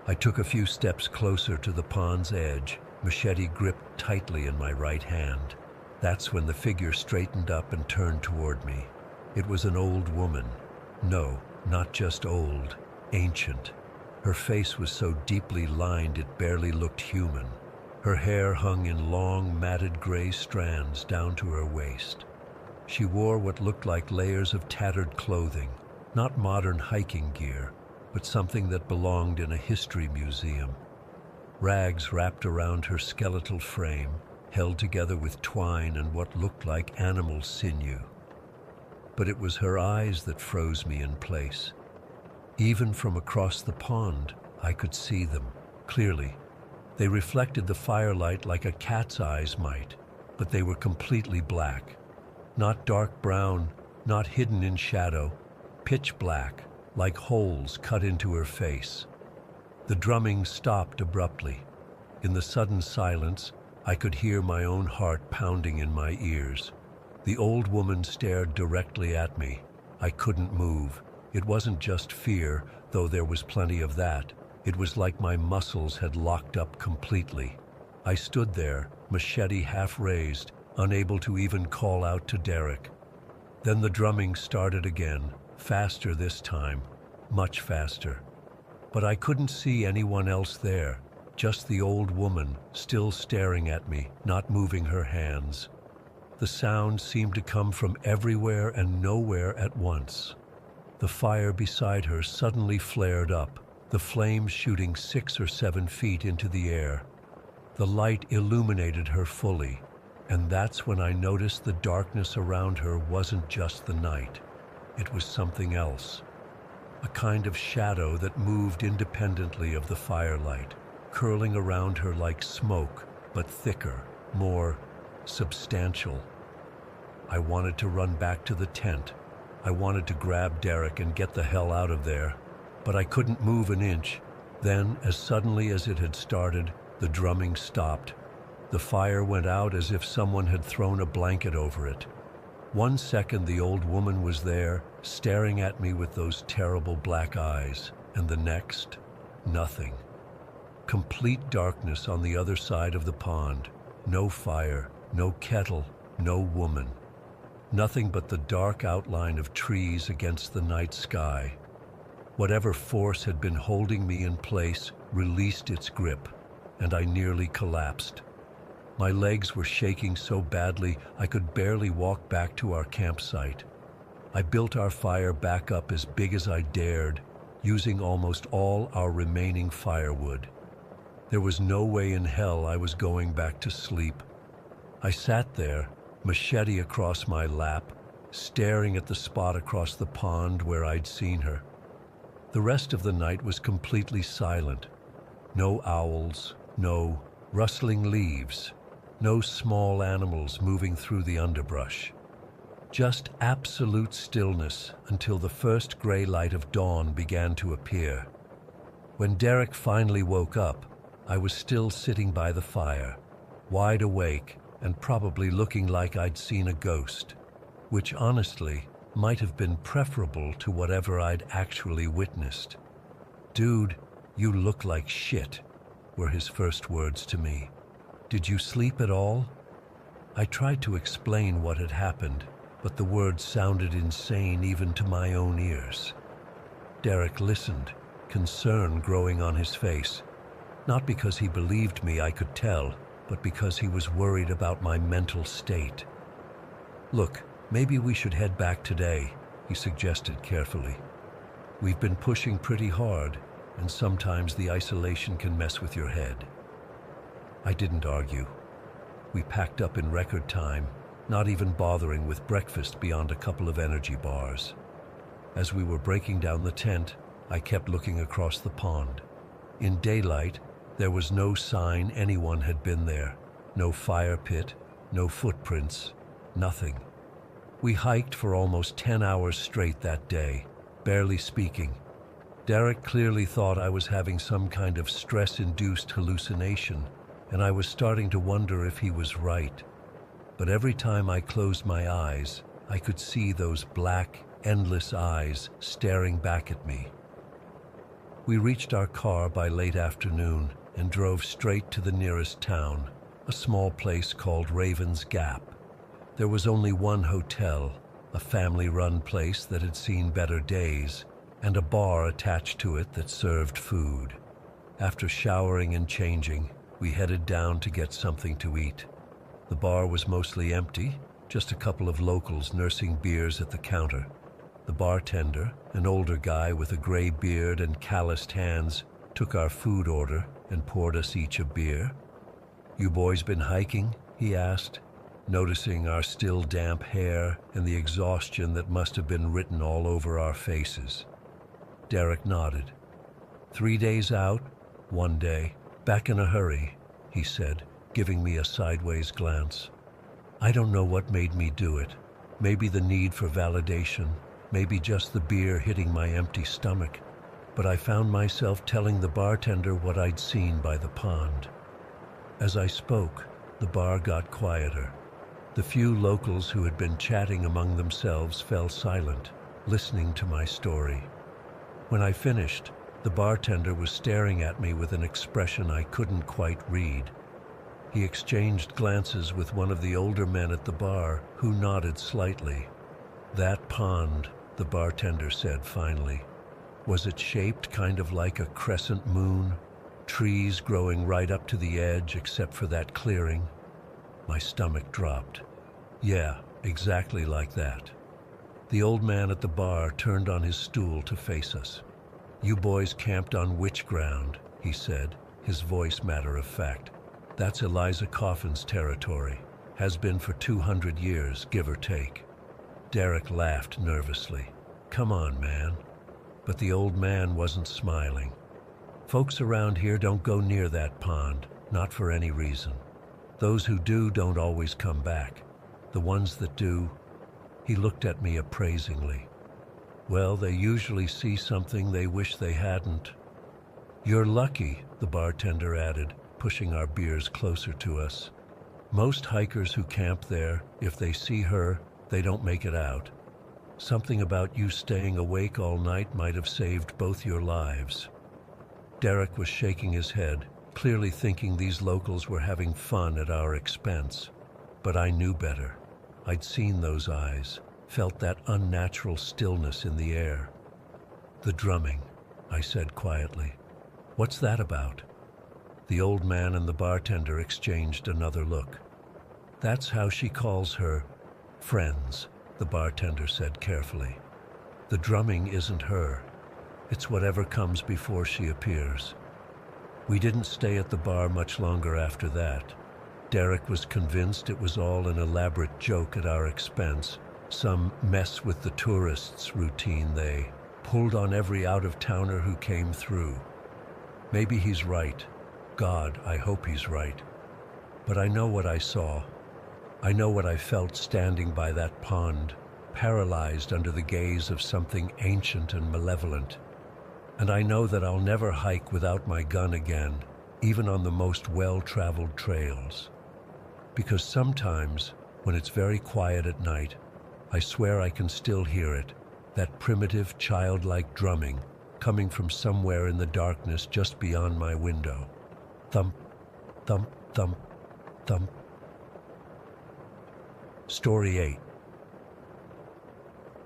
I took a few steps closer to the pond's edge, machete gripped tightly in my right hand. That's when the figure straightened up and turned toward me. It was an old woman. No, not just old, ancient. Her face was so deeply lined it barely looked human. Her hair hung in long, matted gray strands down to her waist. She wore what looked like layers of tattered clothing, not modern hiking gear, but something that belonged in a history museum. Rags wrapped around her skeletal frame, held together with twine and what looked like animal sinew. But it was her eyes that froze me in place. Even from across the pond, I could see them, clearly. They reflected the firelight like a cat's eyes might, but they were completely black. Not dark brown, not hidden in shadow, pitch black, like holes cut into her face. The drumming stopped abruptly. In the sudden silence, I could hear my own heart pounding in my ears. The old woman stared directly at me. I couldn't move. It wasn't just fear, though there was plenty of that. It was like my muscles had locked up completely. I stood there, machete half raised, unable to even call out to Derek. Then the drumming started again, faster this time, much faster. But I couldn't see anyone else there, just the old woman still staring at me, not moving her hands. The sound seemed to come from everywhere and nowhere at once. The fire beside her suddenly flared up, the flames shooting 6 or 7 feet into the air. The light illuminated her fully, and that's when I noticed the darkness around her wasn't just the night. It was something else. A kind of shadow that moved independently of the firelight, curling around her like smoke, but thicker, more substantial. I wanted to run back to the tent. I wanted to grab Derek and get the hell out of there, but I couldn't move an inch. Then, as suddenly as it had started, the drumming stopped. The fire went out as if someone had thrown a blanket over it. 1 second the old woman was there, staring at me with those terrible black eyes, and the next, nothing. Complete darkness on the other side of the pond. No fire, no kettle, no woman. Nothing but the dark outline of trees against the night sky. Whatever force had been holding me in place released its grip, and I nearly collapsed. My legs were shaking so badly I could barely walk back to our campsite. I built our fire back up as big as I dared, using almost all our remaining firewood. There was no way in hell I was going back to sleep. I sat there, machete across my lap, staring at the spot across the pond where I'd seen her. The rest of the night was completely silent. No owls, no rustling leaves, no small animals moving through the underbrush. Just absolute stillness until the first gray light of dawn began to appear. When Derek finally woke up, I was still sitting by the fire, wide awake and probably looking like I'd seen a ghost, which honestly might have been preferable to whatever I'd actually witnessed. "Dude, you look like shit," were his first words to me. "Did you sleep at all?" I tried to explain what had happened, but the words sounded insane even to my own ears. Derek listened, concern growing on his face. Not because he believed me, I could tell, but because he was worried about my mental state. "Look, maybe we should head back today," he suggested carefully. "We've been pushing pretty hard, and sometimes the isolation can mess with your head." I didn't argue. We packed up in record time, not even bothering with breakfast beyond a couple of energy bars. As we were breaking down the tent, I kept looking across the pond. In daylight, there was no sign anyone had been there. No fire pit, no footprints, nothing. We hiked for almost 10 hours straight that day, barely speaking. Derek clearly thought I was having some kind of stress-induced hallucination, and I was starting to wonder if he was right. But every time I closed my eyes, I could see those black, endless eyes staring back at me. We reached our car by late afternoon and drove straight to the nearest town, a small place called Raven's Gap. There was only one hotel, a family-run place that had seen better days, and a bar attached to it that served food. After showering and changing, we headed down to get something to eat. The bar was mostly empty, just a couple of locals nursing beers at the counter. The bartender, an older guy with a gray beard and calloused hands, took our food order and poured us each a beer. "You boys been hiking?" he asked, noticing our still damp hair and the exhaustion that must have been written all over our faces. Derek nodded. 3 days out, 1 day, back in a hurry, he said, giving me a sideways glance. I don't know what made me do it. Maybe the need for validation, maybe just the beer hitting my empty stomach. But I found myself telling the bartender what I'd seen by the pond. As I spoke, the bar got quieter. The few locals who had been chatting among themselves fell silent, listening to my story. When I finished, the bartender was staring at me with an expression I couldn't quite read. He exchanged glances with one of the older men at the bar, who nodded slightly. "That pond," the bartender said finally. "Was it shaped kind of like a crescent moon? Trees growing right up to the edge except for that clearing?" My stomach dropped. "Yeah, exactly like that." The old man at the bar turned on his stool to face us. "You boys camped on which ground?" he said, his voice matter of fact. "That's Eliza Coffin's territory. Has been for 200 years, give or take." Derek laughed nervously. "Come on, man." But the old man wasn't smiling. "Folks around here don't go near that pond, not for any reason. Those who do don't always come back. The ones that do..." He looked at me appraisingly. "Well, they usually see something they wish they hadn't." "You're lucky," the bartender added, pushing our beers closer to us. "Most hikers who camp there, if they see her, they don't make it out. Something about you staying awake all night might have saved both your lives." Derek was shaking his head, clearly thinking these locals were having fun at our expense. But I knew better. I'd seen those eyes, felt that unnatural stillness in the air. "The drumming," I said quietly. "What's that about?" The old man and the bartender exchanged another look. "That's how she calls her friends," the bartender said carefully. "The drumming isn't her. It's whatever comes before she appears." We didn't stay at the bar much longer after that. Derek was convinced it was all an elaborate joke at our expense, some mess with the tourists routine they pulled on every out-of-towner who came through. Maybe he's right. God, I hope he's right. But I know what I saw. I know what I felt standing by that pond, paralyzed under the gaze of something ancient and malevolent. And I know that I'll never hike without my gun again, even on the most well-traveled trails. Because sometimes, when it's very quiet at night, I swear I can still hear it, that primitive, childlike drumming, coming from somewhere in the darkness just beyond my window. Thump, thump, thump, thump. Story 8.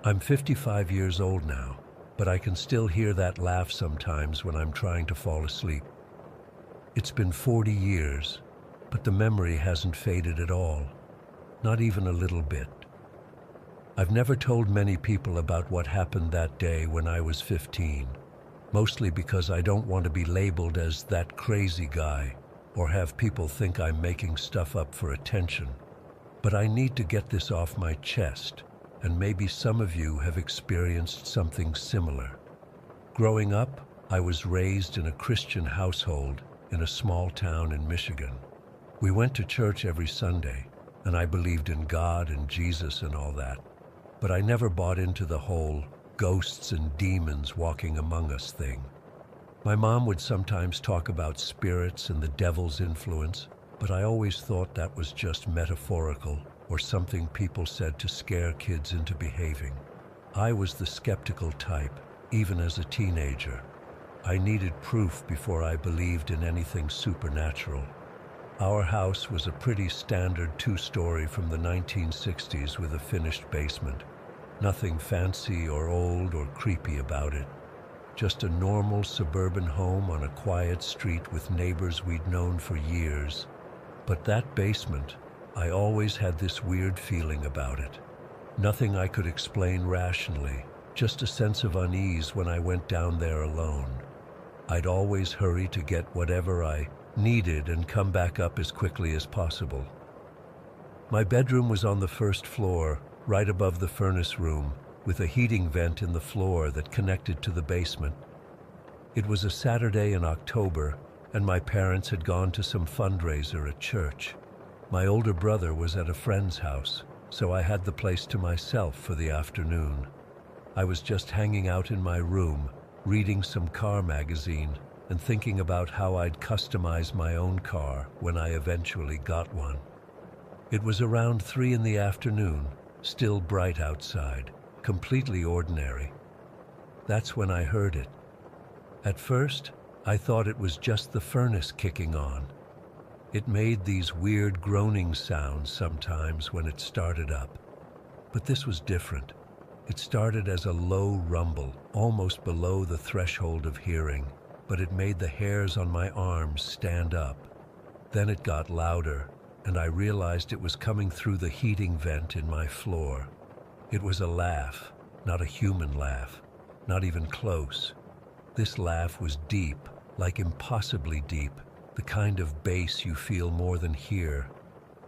I'm 55 years old now, but I can still hear that laugh sometimes when I'm trying to fall asleep. It's been 40 years, but the memory hasn't faded at all, not even a little bit. I've never told many people about what happened that day when I was 15, mostly because I don't want to be labeled as that crazy guy or have people think I'm making stuff up for attention. But I need to get this off my chest, and maybe some of you have experienced something similar. Growing up, I was raised in a Christian household in a small town in Michigan. We went to church every Sunday, and I believed in God and Jesus and all that. But I never bought into the whole ghosts and demons walking among us thing. My mom would sometimes talk about spirits and the devil's influence, but I always thought that was just metaphorical or something people said to scare kids into behaving. I was the skeptical type, even as a teenager. I needed proof before I believed in anything supernatural. Our house was a pretty standard two-story from the 1960s with a finished basement. Nothing fancy or old or creepy about it. Just a normal suburban home on a quiet street with neighbors we'd known for years. But that basement, I always had this weird feeling about it. Nothing I could explain rationally, just a sense of unease when I went down there alone. I'd always hurry to get whatever I needed and come back up as quickly as possible. My bedroom was on the first floor, right above the furnace room, with a heating vent in the floor that connected to the basement. It was a Saturday in October, and my parents had gone to some fundraiser at church. My older brother was at a friend's house, so I had the place to myself for the afternoon. I was just hanging out in my room, reading some car magazine and thinking about how I'd customize my own car when I eventually got one. It was around 3 in the afternoon, still bright outside, completely ordinary. That's when I heard it. At first, I thought it was just the furnace kicking on. It made these weird groaning sounds sometimes when it started up. But this was different. It started as a low rumble, almost below the threshold of hearing, but it made the hairs on my arms stand up. Then it got louder, and I realized it was coming through the heating vent in my floor. It was a laugh, not a human laugh, not even close. This laugh was deep, like impossibly deep, the kind of bass you feel more than hear.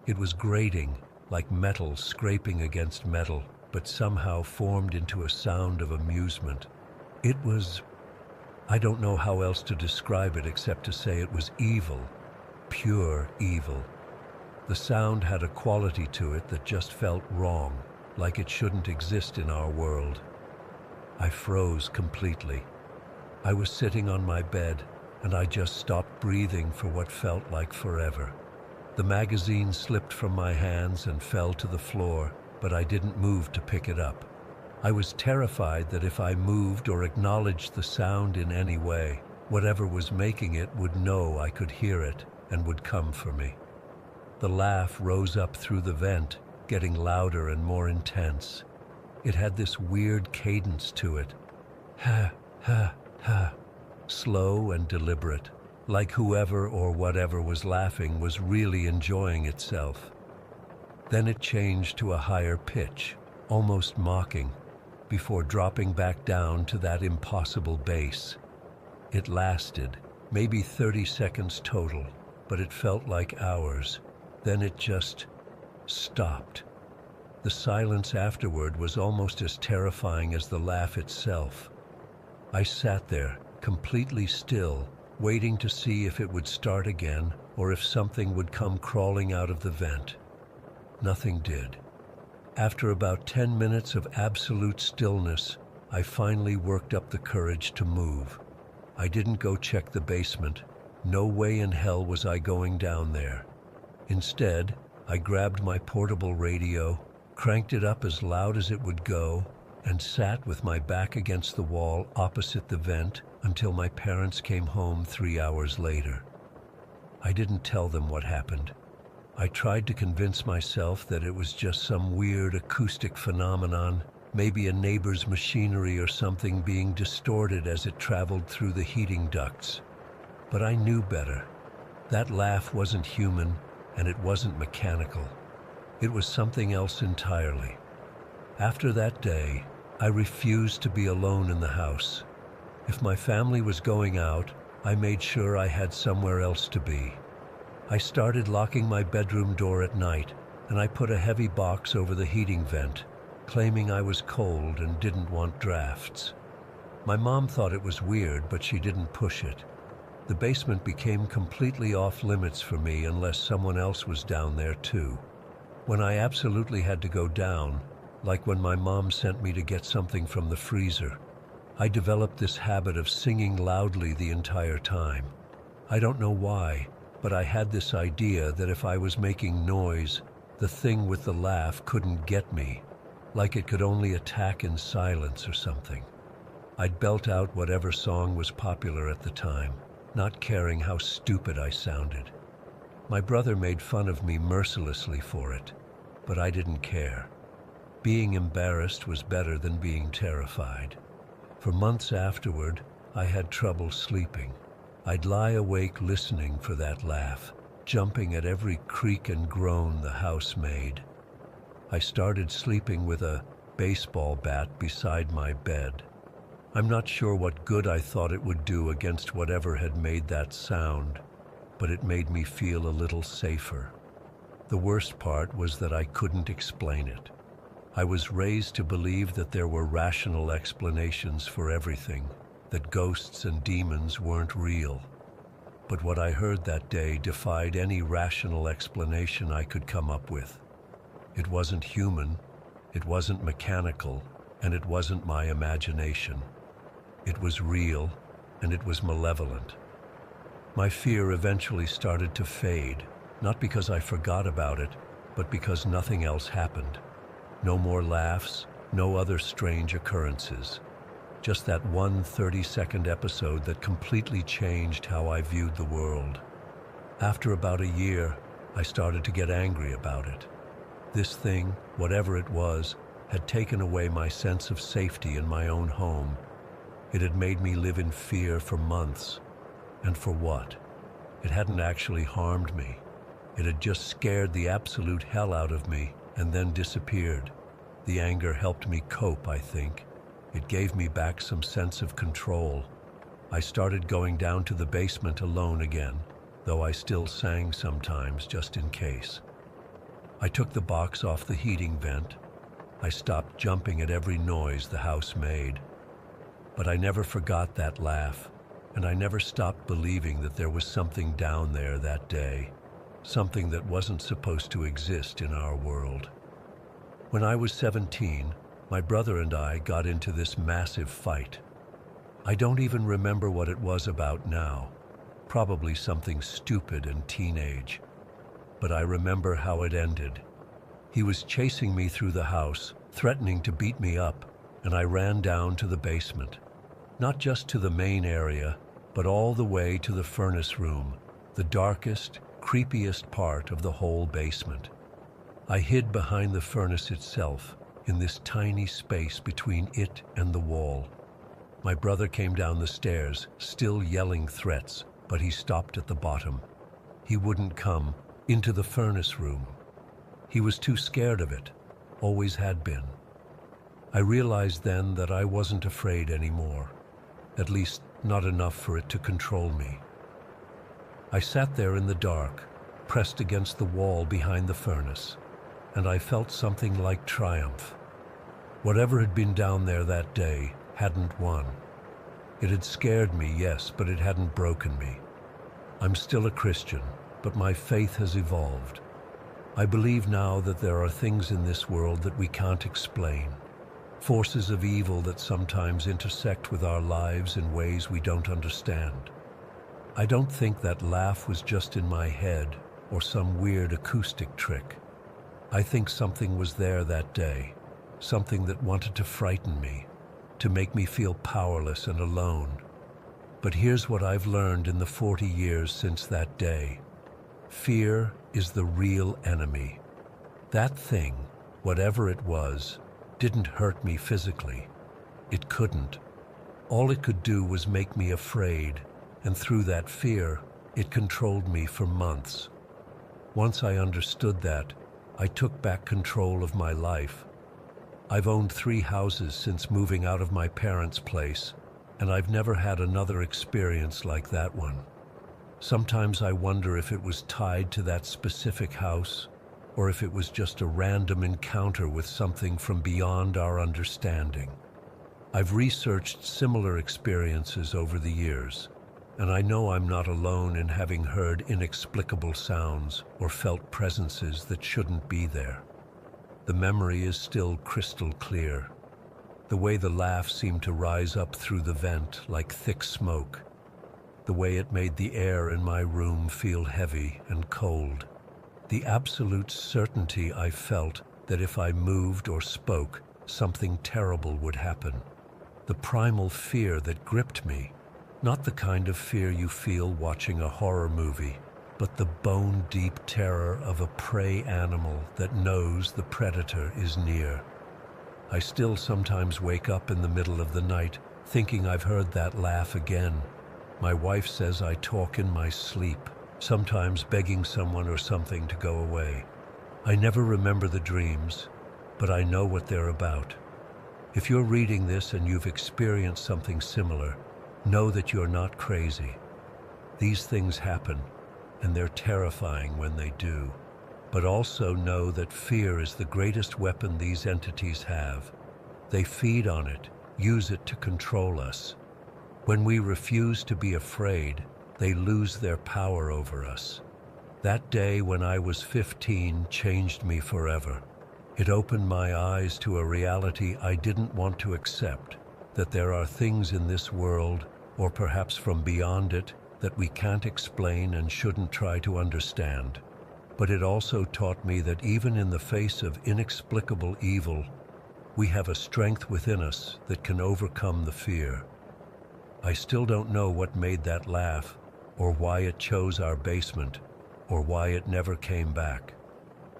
It was grating, like metal scraping against metal, but somehow formed into a sound of amusement. It was, I don't know how else to describe it except to say it was evil, pure evil. The sound had a quality to it that just felt wrong, like it shouldn't exist in our world. I froze completely. I was sitting on my bed, and I just stopped breathing for what felt like forever. The magazine slipped from my hands and fell to the floor, but I didn't move to pick it up. I was terrified that if I moved or acknowledged the sound in any way, whatever was making it would know I could hear it and would come for me. The laugh rose up through the vent, getting louder and more intense. It had this weird cadence to it. Ha, ha, ha. Slow and deliberate, like whoever or whatever was laughing was really enjoying itself. Then it changed to a higher pitch, almost mocking, before dropping back down to that impossible bass. It lasted, maybe 30 seconds total, but it felt like hours. Then it just stopped. The silence afterward was almost as terrifying as the laugh itself. I sat there, completely still, waiting to see if it would start again or if something would come crawling out of the vent. Nothing did. After about 10 minutes of absolute stillness, I finally worked up the courage to move. I didn't go check the basement. No way in hell was I going down there. Instead, I grabbed my portable radio, cranked it up as loud as it would go, and sat with my back against the wall opposite the vent until my parents came home 3 hours later. I didn't tell them what happened. I tried to convince myself that it was just some weird acoustic phenomenon, maybe a neighbor's machinery or something being distorted as it traveled through the heating ducts. But I knew better. That laugh wasn't human, and it wasn't mechanical. It was something else entirely. After that day, I refused to be alone in the house. If my family was going out, I made sure I had somewhere else to be. I started locking my bedroom door at night, and I put a heavy box over the heating vent, claiming I was cold and didn't want drafts. My mom thought it was weird, but she didn't push it. The basement became completely off limits for me unless someone else was down there too. When I absolutely had to go down, like when my mom sent me to get something from the freezer. I developed this habit of singing loudly the entire time. I don't know why, but I had this idea that if I was making noise, the thing with the laugh couldn't get me, like it could only attack in silence or something. I'd belt out whatever song was popular at the time, not caring how stupid I sounded. My brother made fun of me mercilessly for it, but I didn't care. Being embarrassed was better than being terrified. For months afterward, I had trouble sleeping. I'd lie awake listening for that laugh, jumping at every creak and groan the house made. I started sleeping with a baseball bat beside my bed. I'm not sure what good I thought it would do against whatever had made that sound, but it made me feel a little safer. The worst part was that I couldn't explain it. I was raised to believe that there were rational explanations for everything, that ghosts and demons weren't real. But what I heard that day defied any rational explanation I could come up with. It wasn't human, it wasn't mechanical, and it wasn't my imagination. It was real, and it was malevolent. My fear eventually started to fade, not because I forgot about it, but because nothing else happened. No more laughs, no other strange occurrences. Just that one 30-second episode that completely changed how I viewed the world. After about a year, I started to get angry about it. This thing, whatever it was, had taken away my sense of safety in my own home. It had made me live in fear for months. And for what? It hadn't actually harmed me. It had just scared the absolute hell out of me and then disappeared. The anger helped me cope, I think. It gave me back some sense of control. I started going down to the basement alone again, though I still sang sometimes just in case. I took the box off the heating vent. I stopped jumping at every noise the house made. But I never forgot that laugh, and I never stopped believing that there was something down there that day, something that wasn't supposed to exist in our world. When I was 17, my brother and I got into this massive fight. I don't even remember what it was about now, probably something stupid and teenage. But I remember how it ended. He was chasing me through the house, threatening to beat me up, and I ran down to the basement. Not just to the main area, but all the way to the furnace room, the darkest, creepiest part of the whole basement. I hid behind the furnace itself, in this tiny space between it and the wall. My brother came down the stairs, still yelling threats, but he stopped at the bottom. He wouldn't come into the furnace room. He was too scared of it, always had been. I realized then that I wasn't afraid anymore, at least not enough for it to control me. I sat there in the dark, pressed against the wall behind the furnace, and I felt something like triumph. Whatever had been down there that day hadn't won. It had scared me, yes, but it hadn't broken me. I'm still a Christian, but my faith has evolved. I believe now that there are things in this world that we can't explain, forces of evil that sometimes intersect with our lives in ways we don't understand. I don't think that laugh was just in my head or some weird acoustic trick. I think something was there that day, something that wanted to frighten me, to make me feel powerless and alone. But here's what I've learned in the 40 years since that day. Fear is the real enemy. That thing, whatever it was, didn't hurt me physically. It couldn't. All it could do was make me afraid, and through that fear, it controlled me for months. Once I understood that, I took back control of my life. I've owned 3 houses since moving out of my parents' place, and I've never had another experience like that one. Sometimes I wonder if it was tied to that specific house, or if it was just a random encounter with something from beyond our understanding. I've researched similar experiences over the years, and I know I'm not alone in having heard inexplicable sounds or felt presences that shouldn't be there. The memory is still crystal clear. The way the laugh seemed to rise up through the vent like thick smoke. The way it made the air in my room feel heavy and cold. The absolute certainty I felt that if I moved or spoke, something terrible would happen. The primal fear that gripped me, not the kind of fear you feel watching a horror movie, but the bone-deep terror of a prey animal that knows the predator is near. I still sometimes wake up in the middle of the night thinking I've heard that laugh again. My wife says I talk in my sleep, sometimes begging someone or something to go away. I never remember the dreams, but I know what they're about. If you're reading this and you've experienced something similar, know that you're not crazy. These things happen, and they're terrifying when they do. But also know that fear is the greatest weapon these entities have. They feed on it, use it to control us. When we refuse to be afraid, they lose their power over us. That day when I was 15 changed me forever. It opened my eyes to a reality I didn't want to accept, that there are things in this world, or perhaps from beyond it, that we can't explain and shouldn't try to understand. But it also taught me that even in the face of inexplicable evil, we have a strength within us that can overcome the fear. I still don't know what made that laugh, or why it chose our basement, or why it never came back.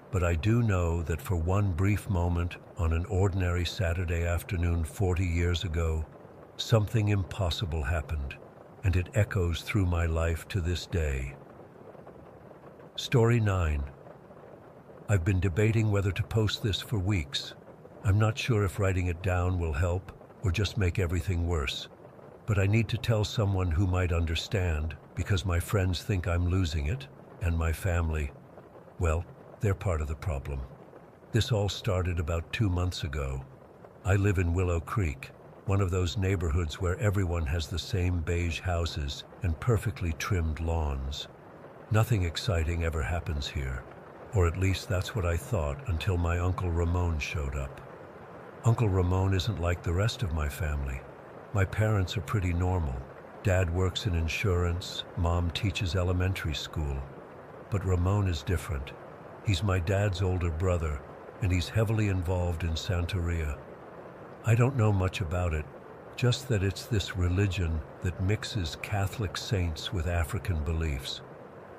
But I do know that for one brief moment on an ordinary Saturday afternoon 40 years ago, something impossible happened, and it echoes through my life to this day. Story 9. I've been debating whether to post this for weeks. I'm not sure if writing it down will help or just make everything worse. But I need to tell someone who might understand, because my friends think I'm losing it, and my family, well, they're part of the problem. This all started about 2 months ago. I live in Willow Creek, one of those neighborhoods where everyone has the same beige houses and perfectly trimmed lawns. Nothing exciting ever happens here, or at least that's what I thought until my Uncle Ramon showed up. Uncle Ramon isn't like the rest of my family. My parents are pretty normal. Dad works in insurance, Mom teaches elementary school. But Ramon is different. He's my dad's older brother, and he's heavily involved in Santeria. I don't know much about it, just that it's this religion that mixes Catholic saints with African beliefs.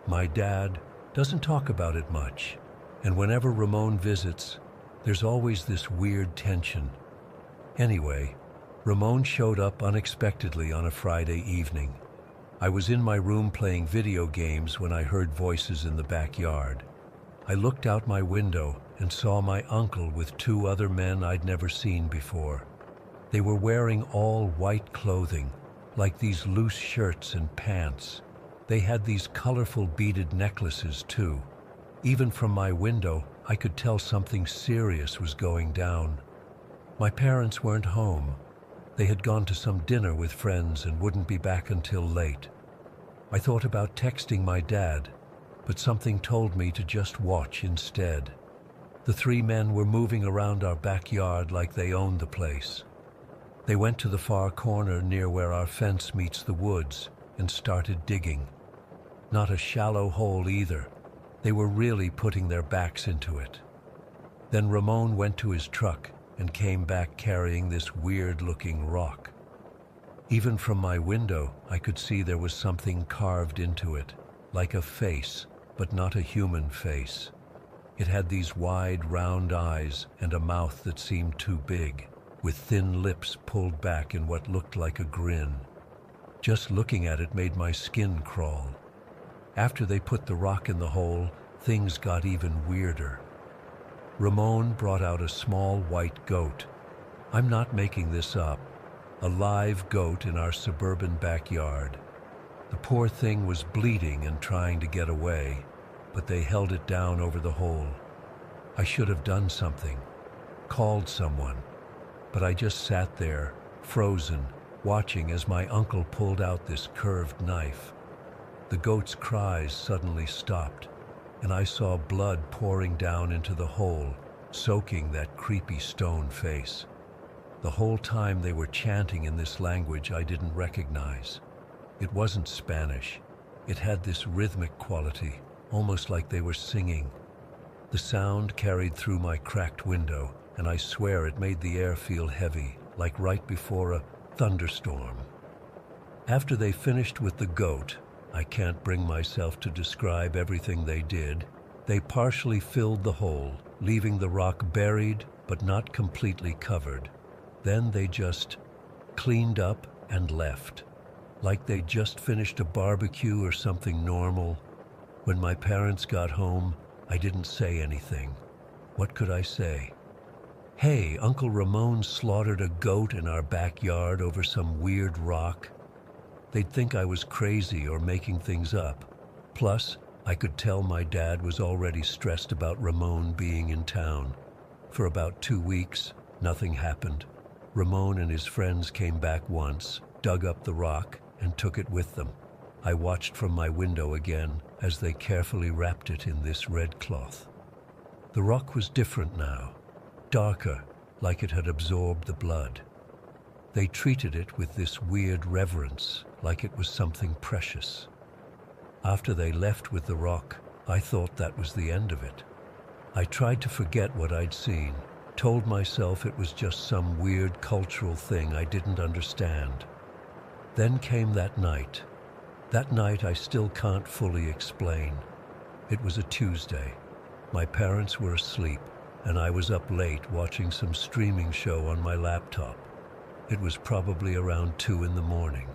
My dad doesn't talk about it much, and whenever Ramon visits, there's always this weird tension. Anyway, Ramon showed up unexpectedly on a Friday evening. I was in my room playing video games when I heard voices in the backyard. I looked out my window and saw my uncle with 2 other men I'd never seen before. They were wearing all white clothing, like these loose shirts and pants. They had these colorful beaded necklaces too. Even from my window, I could tell something serious was going down. My parents weren't home. They had gone to some dinner with friends and wouldn't be back until late. I thought about texting my dad, but something told me to just watch instead. The 3 men were moving around our backyard like they owned the place. They went to the far corner near where our fence meets the woods and started digging. Not a shallow hole either. They were really putting their backs into it. Then Ramon went to his truck and came back carrying this weird-looking rock. Even from my window, I could see there was something carved into it, like a face, but not a human face. It had these wide, round eyes and a mouth that seemed too big, with thin lips pulled back in what looked like a grin. Just looking at it made my skin crawl. After they put the rock in the hole, things got even weirder. Ramon brought out a small white goat. I'm not making this up. A live goat in our suburban backyard. The poor thing was bleeding and trying to get away, but they held it down over the hole. I should have done something, called someone, but I just sat there, frozen, watching as my uncle pulled out this curved knife. The goat's cries suddenly stopped, and I saw blood pouring down into the hole, soaking that creepy stone face. The whole time they were chanting in this language I didn't recognize. It wasn't Spanish. It had this rhythmic quality, almost like they were singing. The sound carried through my cracked window, and I swear it made the air feel heavy, like right before a thunderstorm. After they finished with the goat, I can't bring myself to describe everything they did. They partially filled the hole, leaving the rock buried but not completely covered. Then they just cleaned up and left, like they just finished a barbecue or something normal. When my parents got home, I didn't say anything. What could I say? Hey, Uncle Ramon slaughtered a goat in our backyard over some weird rock. They'd think I was crazy or making things up. Plus, I could tell my dad was already stressed about Ramon being in town. For about 2 weeks, nothing happened. Ramon and his friends came back once, dug up the rock, and took it with them. I watched from my window again as they carefully wrapped it in this red cloth. The rock was different now, darker, like it had absorbed the blood. They treated it with this weird reverence, like it was something precious. After they left with the rock, I thought that was the end of it. I tried to forget what I'd seen, told myself it was just some weird cultural thing I didn't understand. Then came that night. That night I still can't fully explain. It was a Tuesday. My parents were asleep, and I was up late watching some streaming show on my laptop. It was probably around 2 in the morning.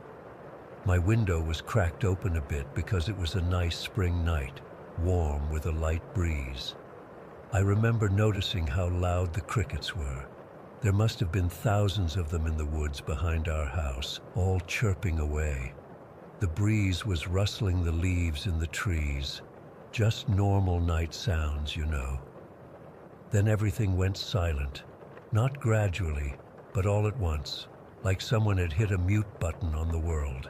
My window was cracked open a bit because it was a nice spring night, warm with a light breeze. I remember noticing how loud the crickets were. There must have been thousands of them in the woods behind our house, all chirping away. The breeze was rustling the leaves in the trees, just normal night sounds, you know. Then everything went silent, not gradually, but all at once, like someone had hit a mute button on the world.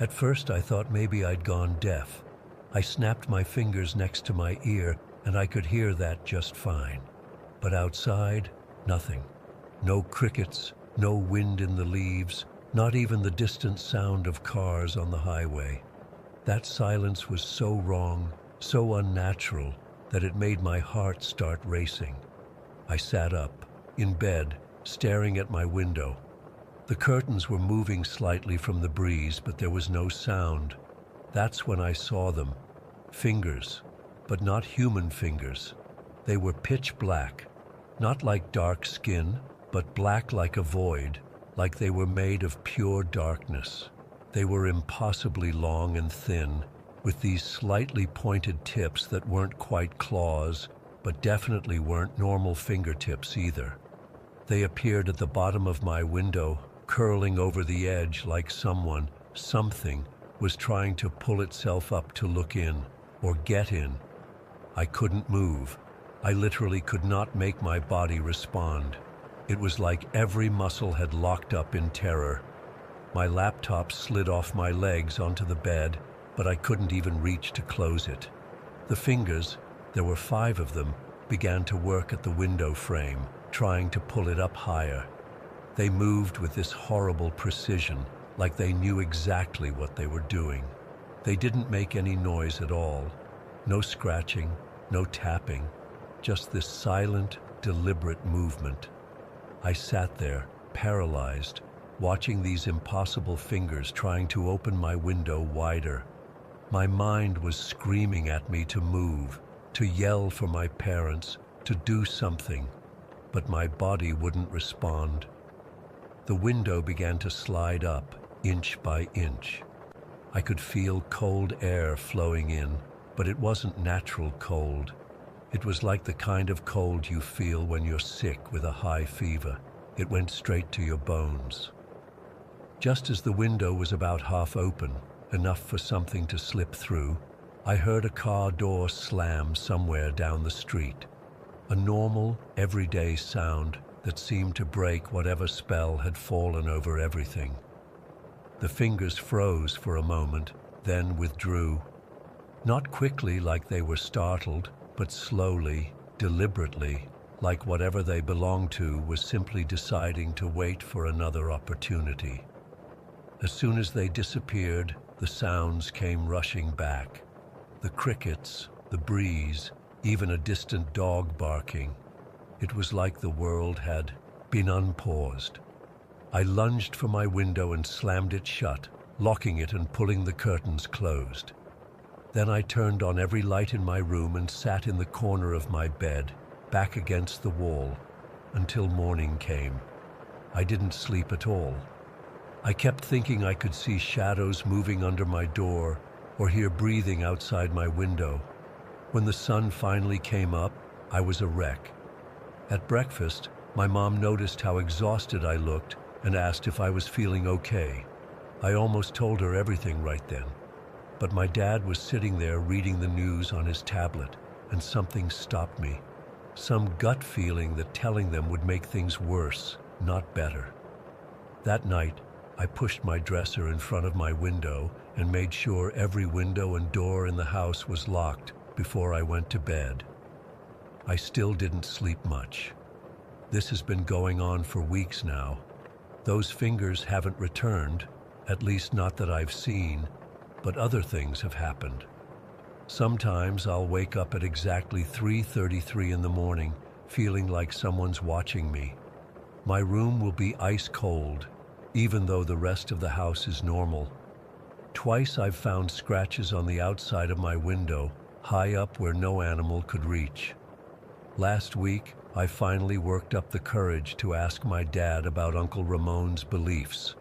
At first I thought maybe I'd gone deaf. I snapped my fingers next to my ear and I could hear that just fine. But outside, nothing. No crickets, no wind in the leaves, not even the distant sound of cars on the highway. That silence was so wrong, so unnatural, that it made my heart start racing. I sat up, in bed, staring at my window. The curtains were moving slightly from the breeze, but there was no sound. That's when I saw them. Fingers, but not human fingers. They were pitch black, not like dark skin, but black like a void, like they were made of pure darkness. They were impossibly long and thin, with these slightly pointed tips that weren't quite claws, but definitely weren't normal fingertips either. They appeared at the bottom of my window, curling over the edge like something, was trying to pull itself up to look in, or get in. I couldn't move. I literally could not make my body respond. It was like every muscle had locked up in terror. My laptop slid off my legs onto the bed, but I couldn't even reach to close it. The fingers, there were 5 of them, began to work at the window frame, trying to pull it up higher. They moved with this horrible precision, like they knew exactly what they were doing. They didn't make any noise at all. No scratching, no tapping, just this silent, deliberate movement. I sat there, paralyzed, watching these impossible fingers trying to open my window wider. My mind was screaming at me to move, to yell for my parents, to do something, but my body wouldn't respond. The window began to slide up, inch by inch. I could feel cold air flowing in, but it wasn't natural cold. It was like the kind of cold you feel when you're sick with a high fever. It went straight to your bones. Just as the window was about half open, enough for something to slip through, I heard a car door slam somewhere down the street. A normal, everyday sound that seemed to break whatever spell had fallen over everything. The fingers froze for a moment, then withdrew. Not quickly like they were startled, but slowly, deliberately, like whatever they belonged to was simply deciding to wait for another opportunity. As soon as they disappeared, the sounds came rushing back. The crickets, the breeze, even a distant dog barking. It was like the world had been unpaused. I lunged for my window and slammed it shut, locking it and pulling the curtains closed. Then I turned on every light in my room and sat in the corner of my bed, back against the wall, until morning came. I didn't sleep at all. I kept thinking I could see shadows moving under my door or hear breathing outside my window. When the sun finally came up, I was a wreck. At breakfast, my mom noticed how exhausted I looked and asked if I was feeling okay. I almost told her everything right then. But my dad was sitting there reading the news on his tablet, and something stopped me. Some gut feeling that telling them would make things worse, not better. That night, I pushed my dresser in front of my window and made sure every window and door in the house was locked before I went to bed. I still didn't sleep much. This has been going on for weeks now. Those fingers haven't returned, at least not that I've seen, but other things have happened. Sometimes I'll wake up at exactly 3:33 in the morning, feeling like someone's watching me. My room will be ice cold, even though the rest of the house is normal. Twice I've found scratches on the outside of my window, high up where no animal could reach. Last week, I finally worked up the courage to ask my dad about Uncle Ramon's beliefs.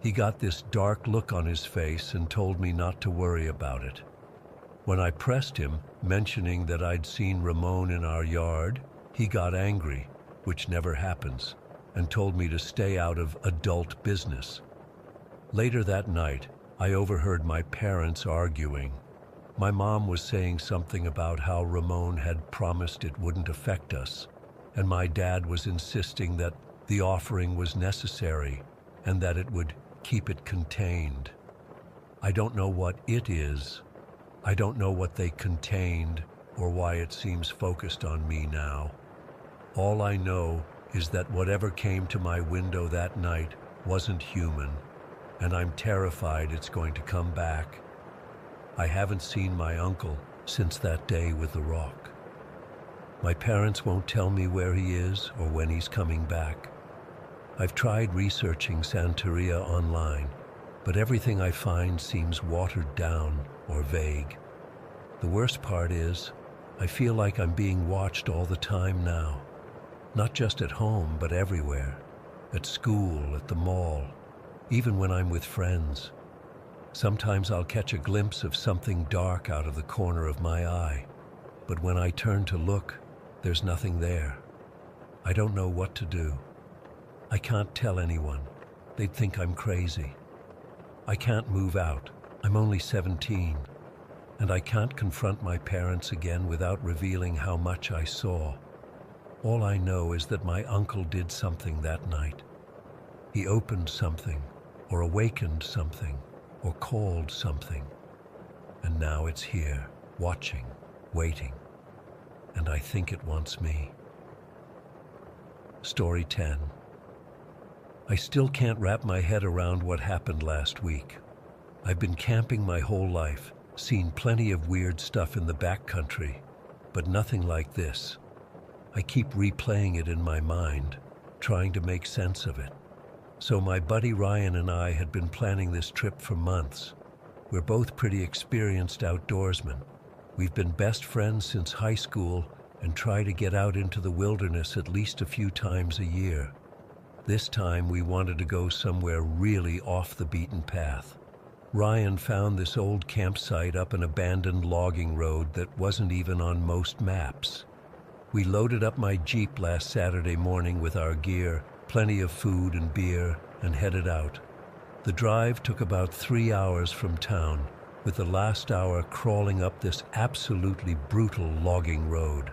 He got this dark look on his face and told me not to worry about it. When I pressed him, mentioning that I'd seen Ramon in our yard, he got angry, which never happens, and told me to stay out of adult business. Later that night, I overheard my parents arguing. My mom was saying something about how Ramon had promised it wouldn't affect us, and my dad was insisting that the offering was necessary and that it would keep it contained. I don't know what it is. I don't know what they contained or why it seems focused on me now. All I know is that whatever came to my window that night wasn't human, and I'm terrified it's going to come back. I haven't seen my uncle since that day with the rock. My parents won't tell me where he is or when he's coming back. I've tried researching Santeria online, but everything I find seems watered down or vague. The worst part is, I feel like I'm being watched all the time now. Not just at home, but everywhere. At school, at the mall, even when I'm with friends. Sometimes I'll catch a glimpse of something dark out of the corner of my eye, but when I turn to look, there's nothing there. I don't know what to do. I can't tell anyone. They'd think I'm crazy. I can't move out. I'm only 17. And I can't confront my parents again without revealing how much I saw. All I know is that my uncle did something that night. He opened something, or awakened something, or called something. And now it's here, watching, waiting. And I think it wants me. Story 10. I still can't wrap my head around what happened last week. I've been camping my whole life, seen plenty of weird stuff in the backcountry, but nothing like this. I keep replaying it in my mind, trying to make sense of it. So my buddy Ryan and I had been planning this trip for months. We're both pretty experienced outdoorsmen. We've been best friends since high school and try to get out into the wilderness at least a few times a year. This time we wanted to go somewhere really off the beaten path. Ryan found this old campsite up an abandoned logging road that wasn't even on most maps. We loaded up my Jeep last Saturday morning with our gear, plenty of food and beer, and headed out. The drive took about 3 hours from town, with the last hour crawling up this absolutely brutal logging road.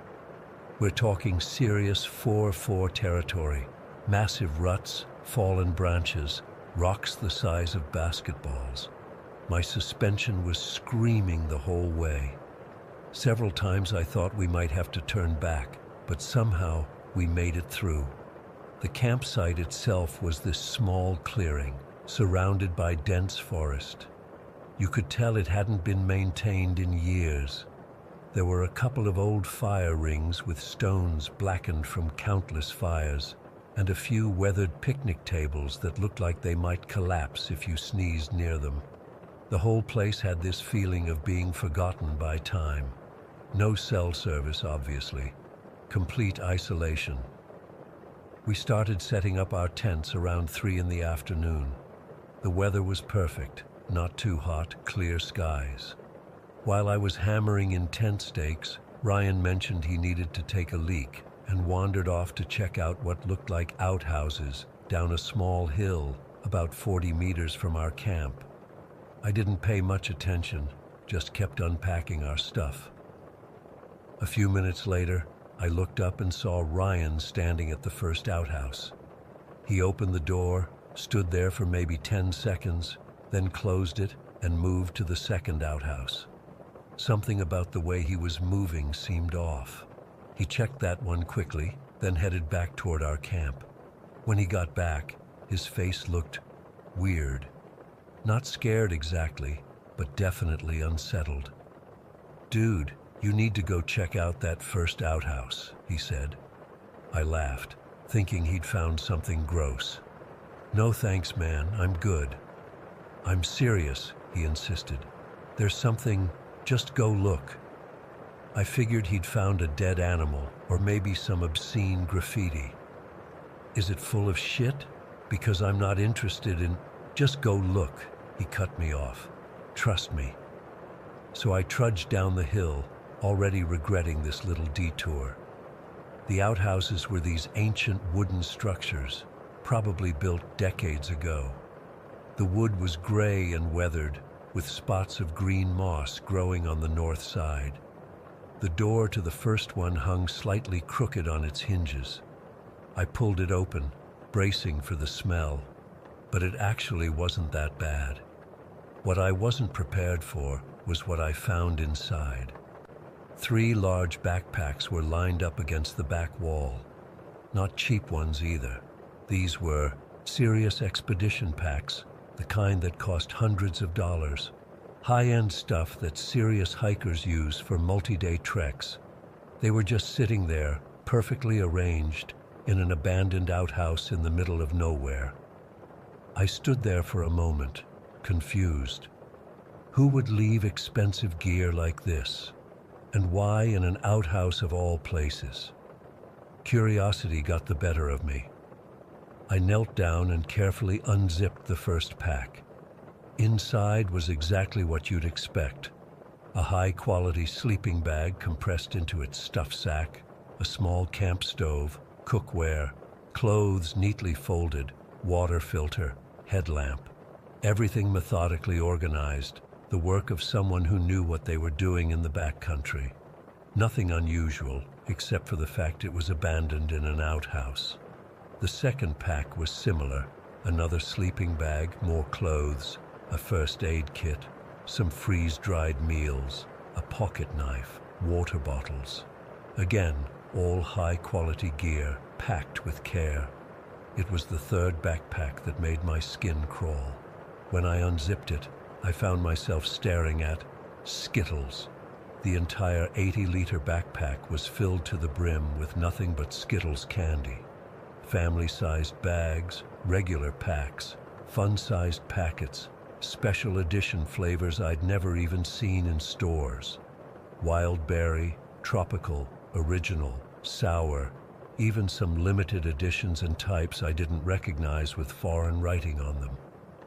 We're talking serious 4-4 territory, massive ruts, fallen branches, rocks the size of basketballs. My suspension was screaming the whole way. Several times I thought we might have to turn back, but somehow we made it through. The campsite itself was this small clearing, surrounded by dense forest. You could tell it hadn't been maintained in years. There were a couple of old fire rings with stones blackened from countless fires, and a few weathered picnic tables that looked like they might collapse if you sneezed near them. The whole place had this feeling of being forgotten by time. No cell service, obviously. Complete isolation. We started setting up our tents around 3 in the afternoon. The weather was perfect, not too hot, clear skies. While I was hammering in tent stakes, Ryan mentioned he needed to take a leak and wandered off to check out what looked like outhouses down a small hill about 40 meters from our camp. I didn't pay much attention, just kept unpacking our stuff. A few minutes later, I looked up and saw Ryan standing at the first outhouse. He opened the door, stood there for maybe 10 seconds, then closed it and moved to the second outhouse. Something about the way he was moving seemed off. He checked that one quickly, then headed back toward our camp. When he got back, his face looked weird. Not scared exactly, but definitely unsettled. "Dude, you need to go check out that first outhouse," he said. I laughed, thinking he'd found something gross. "No thanks, man, I'm good." "I'm serious," he insisted. "There's something, just go look." I figured he'd found a dead animal, or maybe some obscene graffiti. "Is it full of shit? Because I'm not interested in—" "Just go look," he cut me off. "Trust me." So I trudged down the hill, already regretting this little detour. The outhouses were these ancient wooden structures, probably built decades ago. The wood was gray and weathered, with spots of green moss growing on the north side. The door to the first one hung slightly crooked on its hinges. I pulled it open, bracing for the smell, but it actually wasn't that bad. What I wasn't prepared for was what I found inside. 3 large backpacks were lined up against the back wall. Not cheap ones either. These were serious expedition packs, the kind that cost hundreds of dollars. High-end stuff that serious hikers use for multi-day treks. They were just sitting there, perfectly arranged, in an abandoned outhouse in the middle of nowhere. I stood there for a moment, confused. Who would leave expensive gear like this? And why in an outhouse of all places? Curiosity got the better of me. I knelt down and carefully unzipped the first pack. Inside was exactly what you'd expect. A high-quality sleeping bag compressed into its stuff sack, a small camp stove, cookware, clothes neatly folded, water filter, headlamp. Everything methodically organized, the work of someone who knew what they were doing in the backcountry. Nothing unusual, except for the fact it was abandoned in an outhouse. The second pack was similar, another sleeping bag, more clothes, a first aid kit, some freeze-dried meals, a pocket knife, water bottles. Again, all high-quality gear, packed with care. It was the third backpack that made my skin crawl. When I unzipped it, I found myself staring at Skittles. The entire 80-liter backpack was filled to the brim with nothing but Skittles candy. Family-sized bags, regular packs, fun-sized packets, special edition flavors I'd never even seen in stores. Wild berry, tropical, original, sour, even some limited editions and types I didn't recognize with foreign writing on them.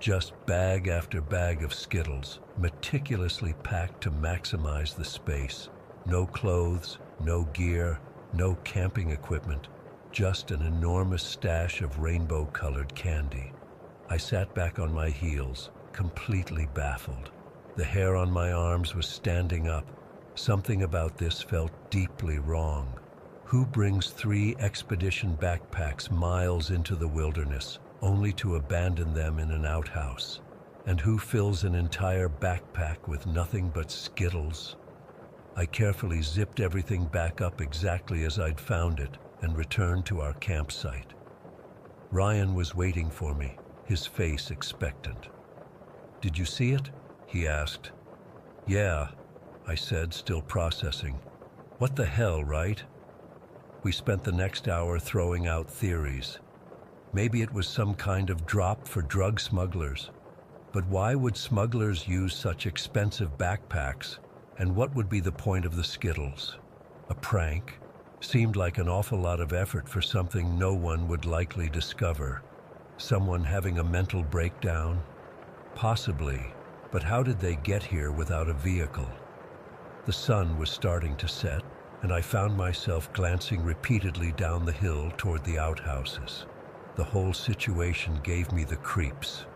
Just bag after bag of Skittles, meticulously packed to maximize the space. No clothes, no gear, no camping equipment, just an enormous stash of rainbow-colored candy. I sat back on my heels, completely baffled. The hair on my arms was standing up. Something about this felt deeply wrong. Who brings 3 expedition backpacks miles into the wilderness, only to abandon them in an outhouse? And who fills an entire backpack with nothing but Skittles? I carefully zipped everything back up exactly as I'd found it and returned to our campsite. Ryan was waiting for me, his face expectant. "Did you see it?" he asked. "Yeah," I said, still processing. "What the hell, right?" We spent the next hour throwing out theories. Maybe it was some kind of drop for drug smugglers. But why would smugglers use such expensive backpacks, and what would be the point of the Skittles? A prank? Seemed like an awful lot of effort for something no one would likely discover. Someone having a mental breakdown? Possibly, but how did they get here without a vehicle? The sun was starting to set, and I found myself glancing repeatedly down the hill toward the outhouses. The whole situation gave me the creeps.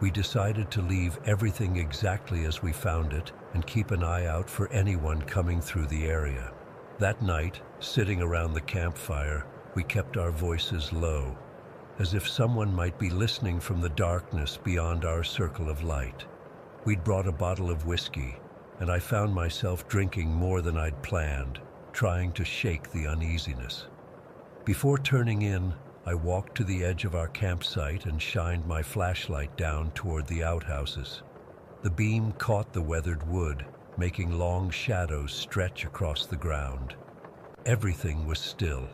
We decided to leave everything exactly as we found it and keep an eye out for anyone coming through the area. That night, sitting around the campfire, we kept our voices low, as if someone might be listening from the darkness beyond our circle of light. We'd brought a bottle of whiskey, and I found myself drinking more than I'd planned, trying to shake the uneasiness. Before turning in, I walked to the edge of our campsite and shined my flashlight down toward the outhouses. The beam caught the weathered wood, making long shadows stretch across the ground. Everything was still.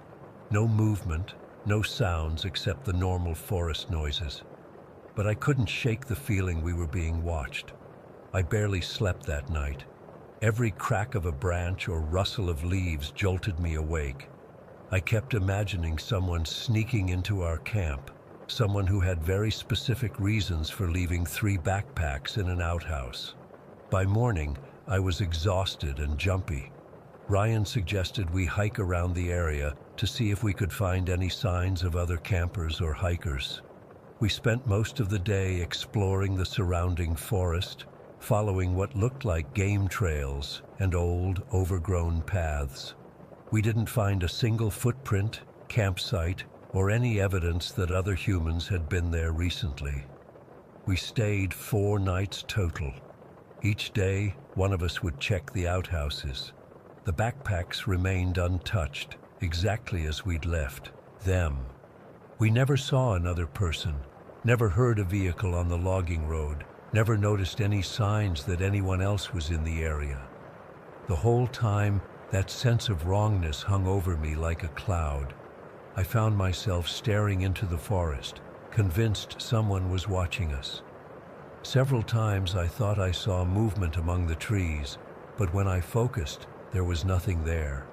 No movement, no sounds except the normal forest noises. But I couldn't shake the feeling we were being watched. I barely slept that night. Every crack of a branch or rustle of leaves jolted me awake. I kept imagining someone sneaking into our camp, someone who had very specific reasons for leaving 3 backpacks in an outhouse. By morning, I was exhausted and jumpy. Ryan suggested we hike around the area to see if we could find any signs of other campers or hikers. We spent most of the day exploring the surrounding forest, following what looked like game trails and old, overgrown paths. We didn't find a single footprint, campsite, or any evidence that other humans had been there recently. We stayed 4 nights total. Each day, one of us would check the outhouses. The backpacks remained untouched, exactly as we'd left them. We never saw another person, never heard a vehicle on the logging road, never noticed any signs that anyone else was in the area. The whole time, that sense of wrongness hung over me like a cloud. I found myself staring into the forest, convinced someone was watching us. Several times I thought I saw movement among the trees, but when I focused, there was nothing there.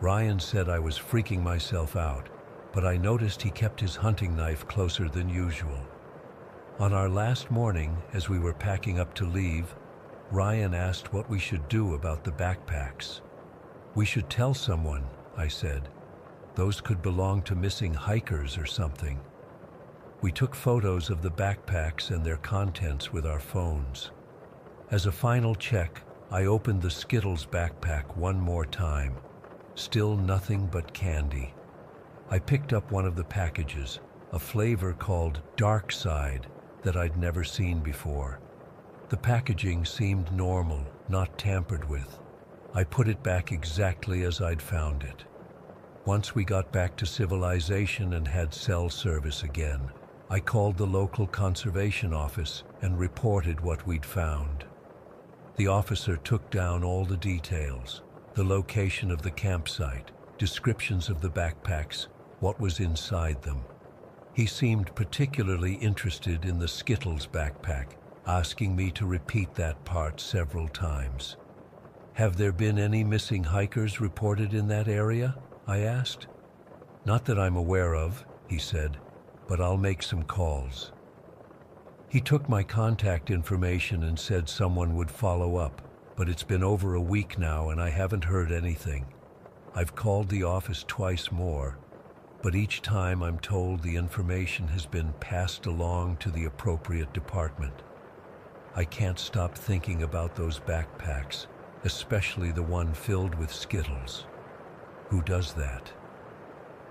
Ryan said I was freaking myself out, but I noticed he kept his hunting knife closer than usual. On our last morning, as we were packing up to leave, Ryan asked what we should do about the backpacks. "We should tell someone," I said. "Those could belong to missing hikers or something." We took photos of the backpacks and their contents with our phones. As a final check, I opened the Skittles backpack one more time. Still nothing but candy. I picked up one of the packages, a flavor called Dark Side that I'd never seen before. The packaging seemed normal, not tampered with. I put it back exactly as I'd found it. Once we got back to civilization and had cell service again, I called the local conservation office and reported what we'd found. The officer took down all the details, the location of the campsite, descriptions of the backpacks, what was inside them. He seemed particularly interested in the Skittles backpack, asking me to repeat that part several times. "Have there been any missing hikers reported in that area?" I asked. "Not that I'm aware of," he said, "but I'll make some calls." He took my contact information and said someone would follow up, but it's been over a week now and I haven't heard anything. I've called the office twice more, but each time I'm told the information has been passed along to the appropriate department. I can't stop thinking about those backpacks, especially the one filled with Skittles. Who does that?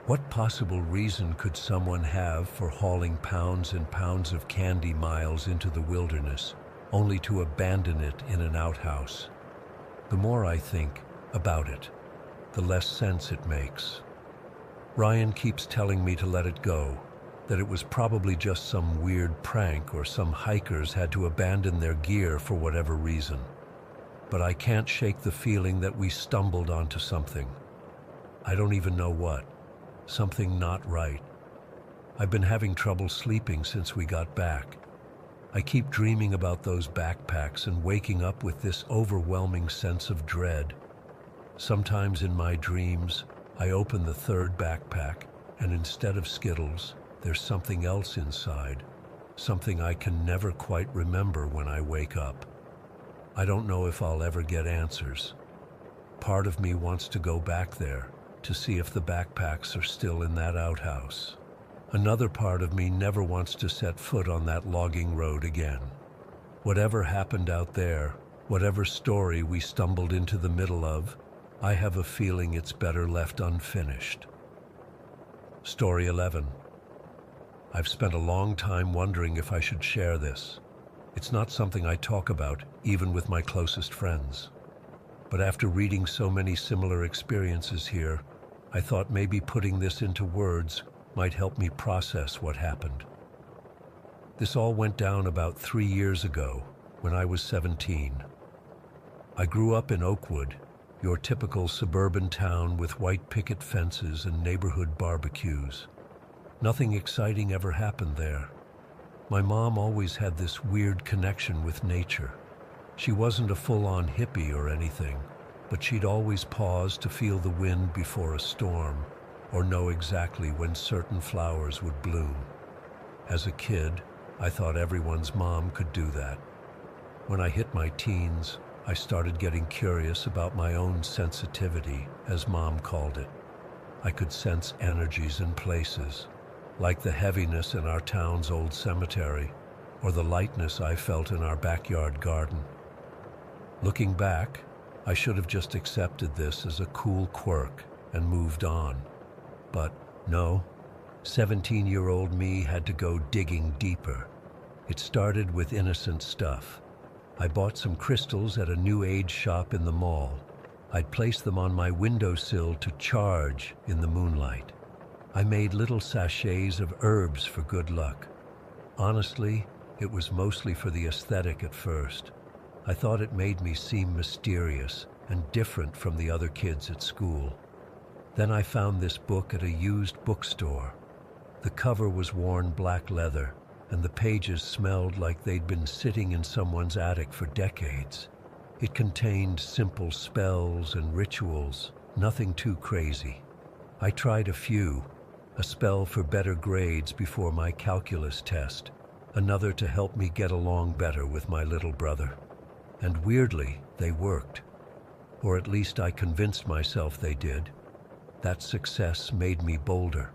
What possible reason could someone have for hauling pounds and pounds of candy miles into the wilderness, only to abandon it in an outhouse? The more I think about it, the less sense it makes. Ryan keeps telling me to let it go, that it was probably just some weird prank or some hikers had to abandon their gear for whatever reason. But I can't shake the feeling that we stumbled onto something. I don't even know what. Something not right. I've been having trouble sleeping since we got back. I keep dreaming about those backpacks and waking up with this overwhelming sense of dread. Sometimes in my dreams, I open the third backpack, and instead of Skittles, there's something else inside, something I can never quite remember when I wake up. I don't know if I'll ever get answers. Part of me wants to go back there to see if the backpacks are still in that outhouse. Another part of me never wants to set foot on that logging road again. Whatever happened out there, whatever story we stumbled into the middle of, I have a feeling it's better left unfinished. Story 11. I've spent a long time wondering if I should share this. It's not something I talk about, even with my closest friends. But after reading so many similar experiences here, I thought maybe putting this into words might help me process what happened. This all went down about 3 years ago, when I was 17. I grew up in Oakwood, your typical suburban town with white picket fences and neighborhood barbecues. Nothing exciting ever happened there. My mom always had this weird connection with nature. She wasn't a full-on hippie or anything, but she'd always pause to feel the wind before a storm, or know exactly when certain flowers would bloom. As a kid, I thought everyone's mom could do that. When I hit my teens, I started getting curious about my own sensitivity, as Mom called it. I could sense energies in places, like the heaviness in our town's old cemetery, or the lightness I felt in our backyard garden. Looking back, I should have just accepted this as a cool quirk and moved on. But no, 17-year-old me had to go digging deeper. It started with innocent stuff. I bought some crystals at a New Age shop in the mall. I'd place them on my windowsill to charge in the moonlight. I made little sachets of herbs for good luck. Honestly, it was mostly for the aesthetic at first. I thought it made me seem mysterious and different from the other kids at school. Then I found this book at a used bookstore. The cover was worn black leather, and the pages smelled like they'd been sitting in someone's attic for decades. It contained simple spells and rituals, nothing too crazy. I tried a few, a spell for better grades before my calculus test, another to help me get along better with my little brother. And weirdly, they worked. Or at least I convinced myself they did. That success made me bolder.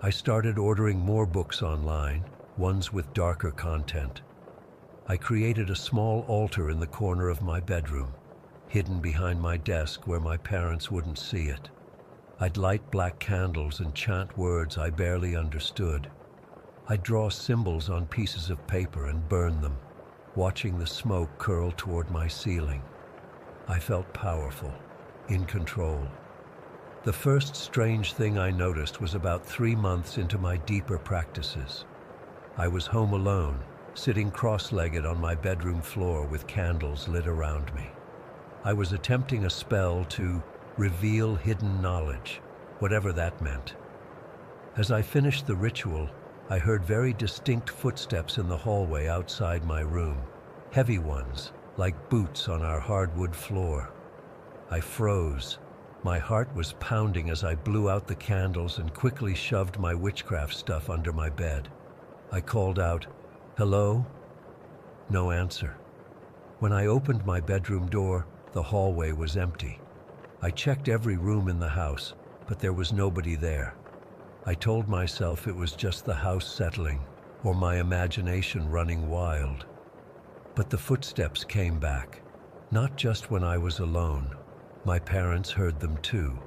I started ordering more books online, ones with darker content. I created a small altar in the corner of my bedroom, hidden behind my desk where my parents wouldn't see it. I'd light black candles and chant words I barely understood. I'd draw symbols on pieces of paper and burn them, watching the smoke curl toward my ceiling. I felt powerful, in control. The first strange thing I noticed was about 3 months into my deeper practices. I was home alone, sitting cross-legged on my bedroom floor with candles lit around me. I was attempting a spell to reveal hidden knowledge, whatever that meant. As I finished the ritual, I heard very distinct footsteps in the hallway outside my room, heavy ones, like boots on our hardwood floor. I froze. My heart was pounding as I blew out the candles and quickly shoved my witchcraft stuff under my bed. I called out, "Hello?" No answer. When I opened my bedroom door, the hallway was empty. I checked every room in the house, but there was nobody there. I told myself it was just the house settling, or my imagination running wild. But the footsteps came back, not just when I was alone. My parents heard them too.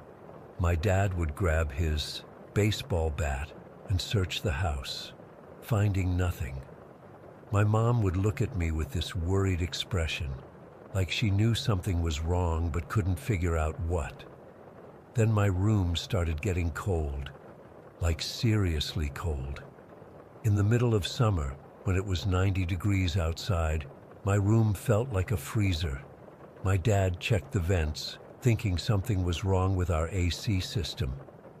My dad would grab his baseball bat and search the house, finding nothing. My mom would look at me with this worried expression. like she knew something was wrong but couldn't figure out what. Then my room started getting cold, like seriously cold. In the middle of summer, when it was 90 degrees outside, my room felt like a freezer. My dad checked the vents, thinking something was wrong with our AC system,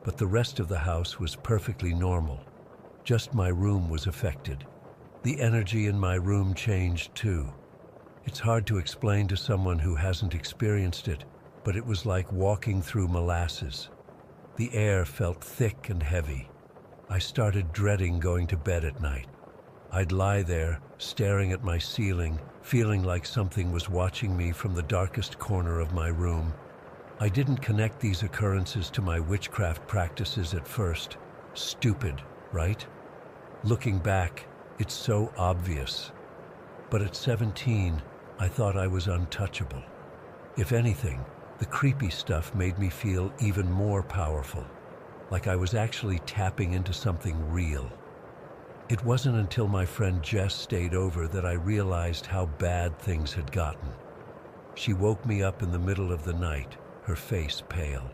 but the rest of the house was perfectly normal. Just my room was affected. The energy in my room changed too. It's hard to explain to someone who hasn't experienced it, but it was like walking through molasses. The air felt thick and heavy. I started dreading going to bed at night. I'd lie there, staring at my ceiling, feeling like something was watching me from the darkest corner of my room. I didn't connect these occurrences to my witchcraft practices at first. Stupid, right? Looking back, it's so obvious. But at 17, I thought I was untouchable. If anything, the creepy stuff made me feel even more powerful, like I was actually tapping into something real. It wasn't until my friend Jess stayed over that I realized how bad things had gotten. She woke me up in the middle of the night, her face pale.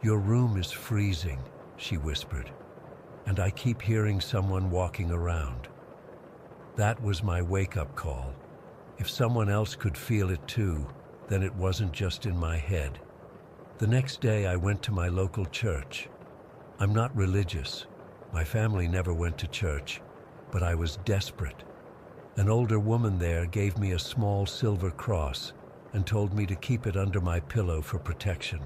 "Your room is freezing," she whispered, "and I keep hearing someone walking around." That was my wake-up call. If someone else could feel it too, then it wasn't just in my head. The next day I went to my local church. I'm not religious. My family never went to church, but I was desperate. An older woman there gave me a small silver cross and told me to keep it under my pillow for protection.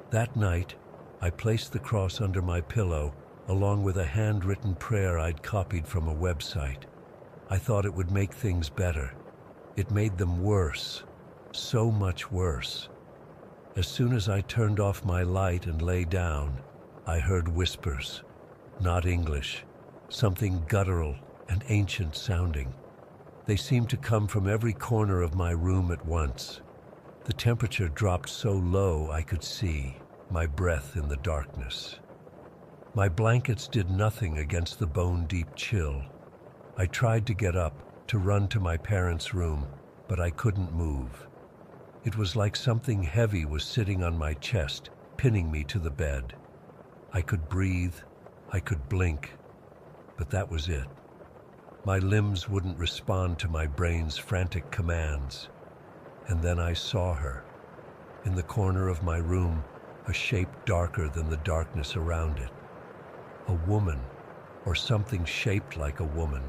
That night, I placed the cross under my pillow along with a handwritten prayer I'd copied from a website. I thought it would make things better. It made them worse, so much worse. As soon as I turned off my light and lay down, I heard whispers. Not English, something guttural and ancient sounding. They seemed to come from every corner of my room at once. The temperature dropped so low I could see, my breath in the darkness. My blankets did nothing against the bone-deep chill. I tried to get up, to run to my parents' room, but I couldn't move. It was like something heavy was sitting on my chest, pinning me to the bed. I could breathe, I could blink, but that was it. My limbs wouldn't respond to my brain's frantic commands. And then I saw her. In the corner of my room, a shape darker than the darkness around it. A woman, or something shaped like a woman.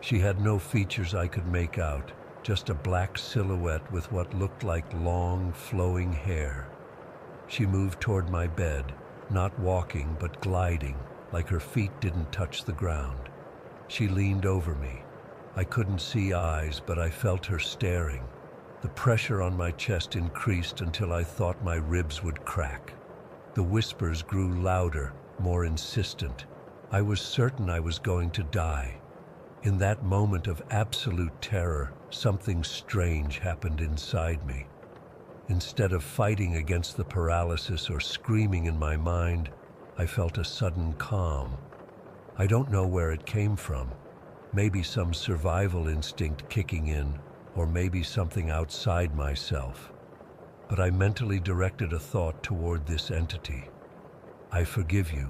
She had no features I could make out, just a black silhouette with what looked like long, flowing hair. She moved toward my bed, not walking but gliding, like her feet didn't touch the ground. She leaned over me. I couldn't see eyes, but I felt her staring. The pressure on my chest increased until I thought my ribs would crack. The whispers grew louder, more insistent. I was certain I was going to die. In that moment of absolute terror, something strange happened inside me. Instead of fighting against the paralysis or screaming in my mind, I felt a sudden calm. I don't know where it came from. Maybe some survival instinct kicking in, or maybe something outside myself. But I mentally directed a thought toward this entity. I forgive you.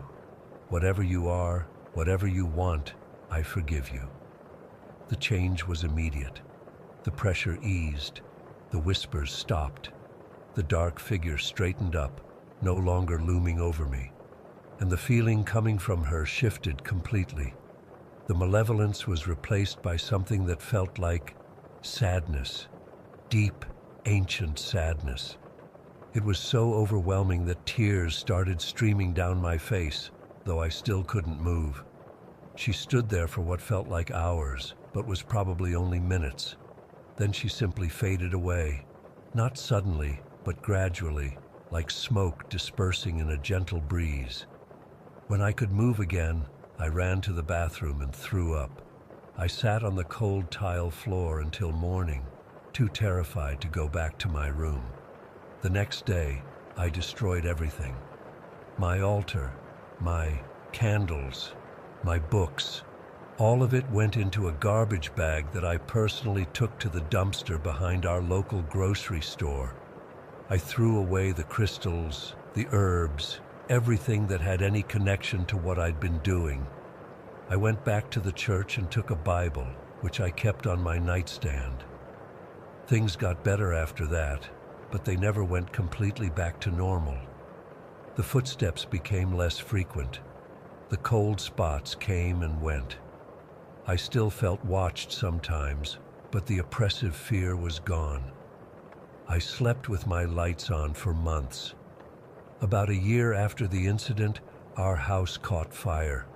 Whatever you are, whatever you want, I forgive you. The change was immediate. The pressure eased. The whispers stopped. The dark figure straightened up, no longer looming over me. And the feeling coming from her shifted completely. The malevolence was replaced by something that felt like sadness, deep, ancient sadness. It was so overwhelming that tears started streaming down my face, though I still couldn't move. She stood there for what felt like hours, but was probably only minutes. Then she simply faded away, not suddenly, but gradually, like smoke dispersing in a gentle breeze. When I could move again, I ran to the bathroom and threw up. I sat on the cold tile floor until morning, too terrified to go back to my room. The next day, I destroyed everything. My altar, my candles, my books, All of it went into a garbage bag that I personally took to the dumpster behind our local grocery store. I threw away the crystals, the herbs, everything that had any connection to what I'd been doing. I went back to the church and took a Bible, which I kept on my nightstand. Things got better after that, but they never went completely back to normal. The footsteps became less frequent. The cold spots came and went. I still felt watched sometimes, but the oppressive fear was gone. I slept with my lights on for months. About a year after the incident, our house caught fire.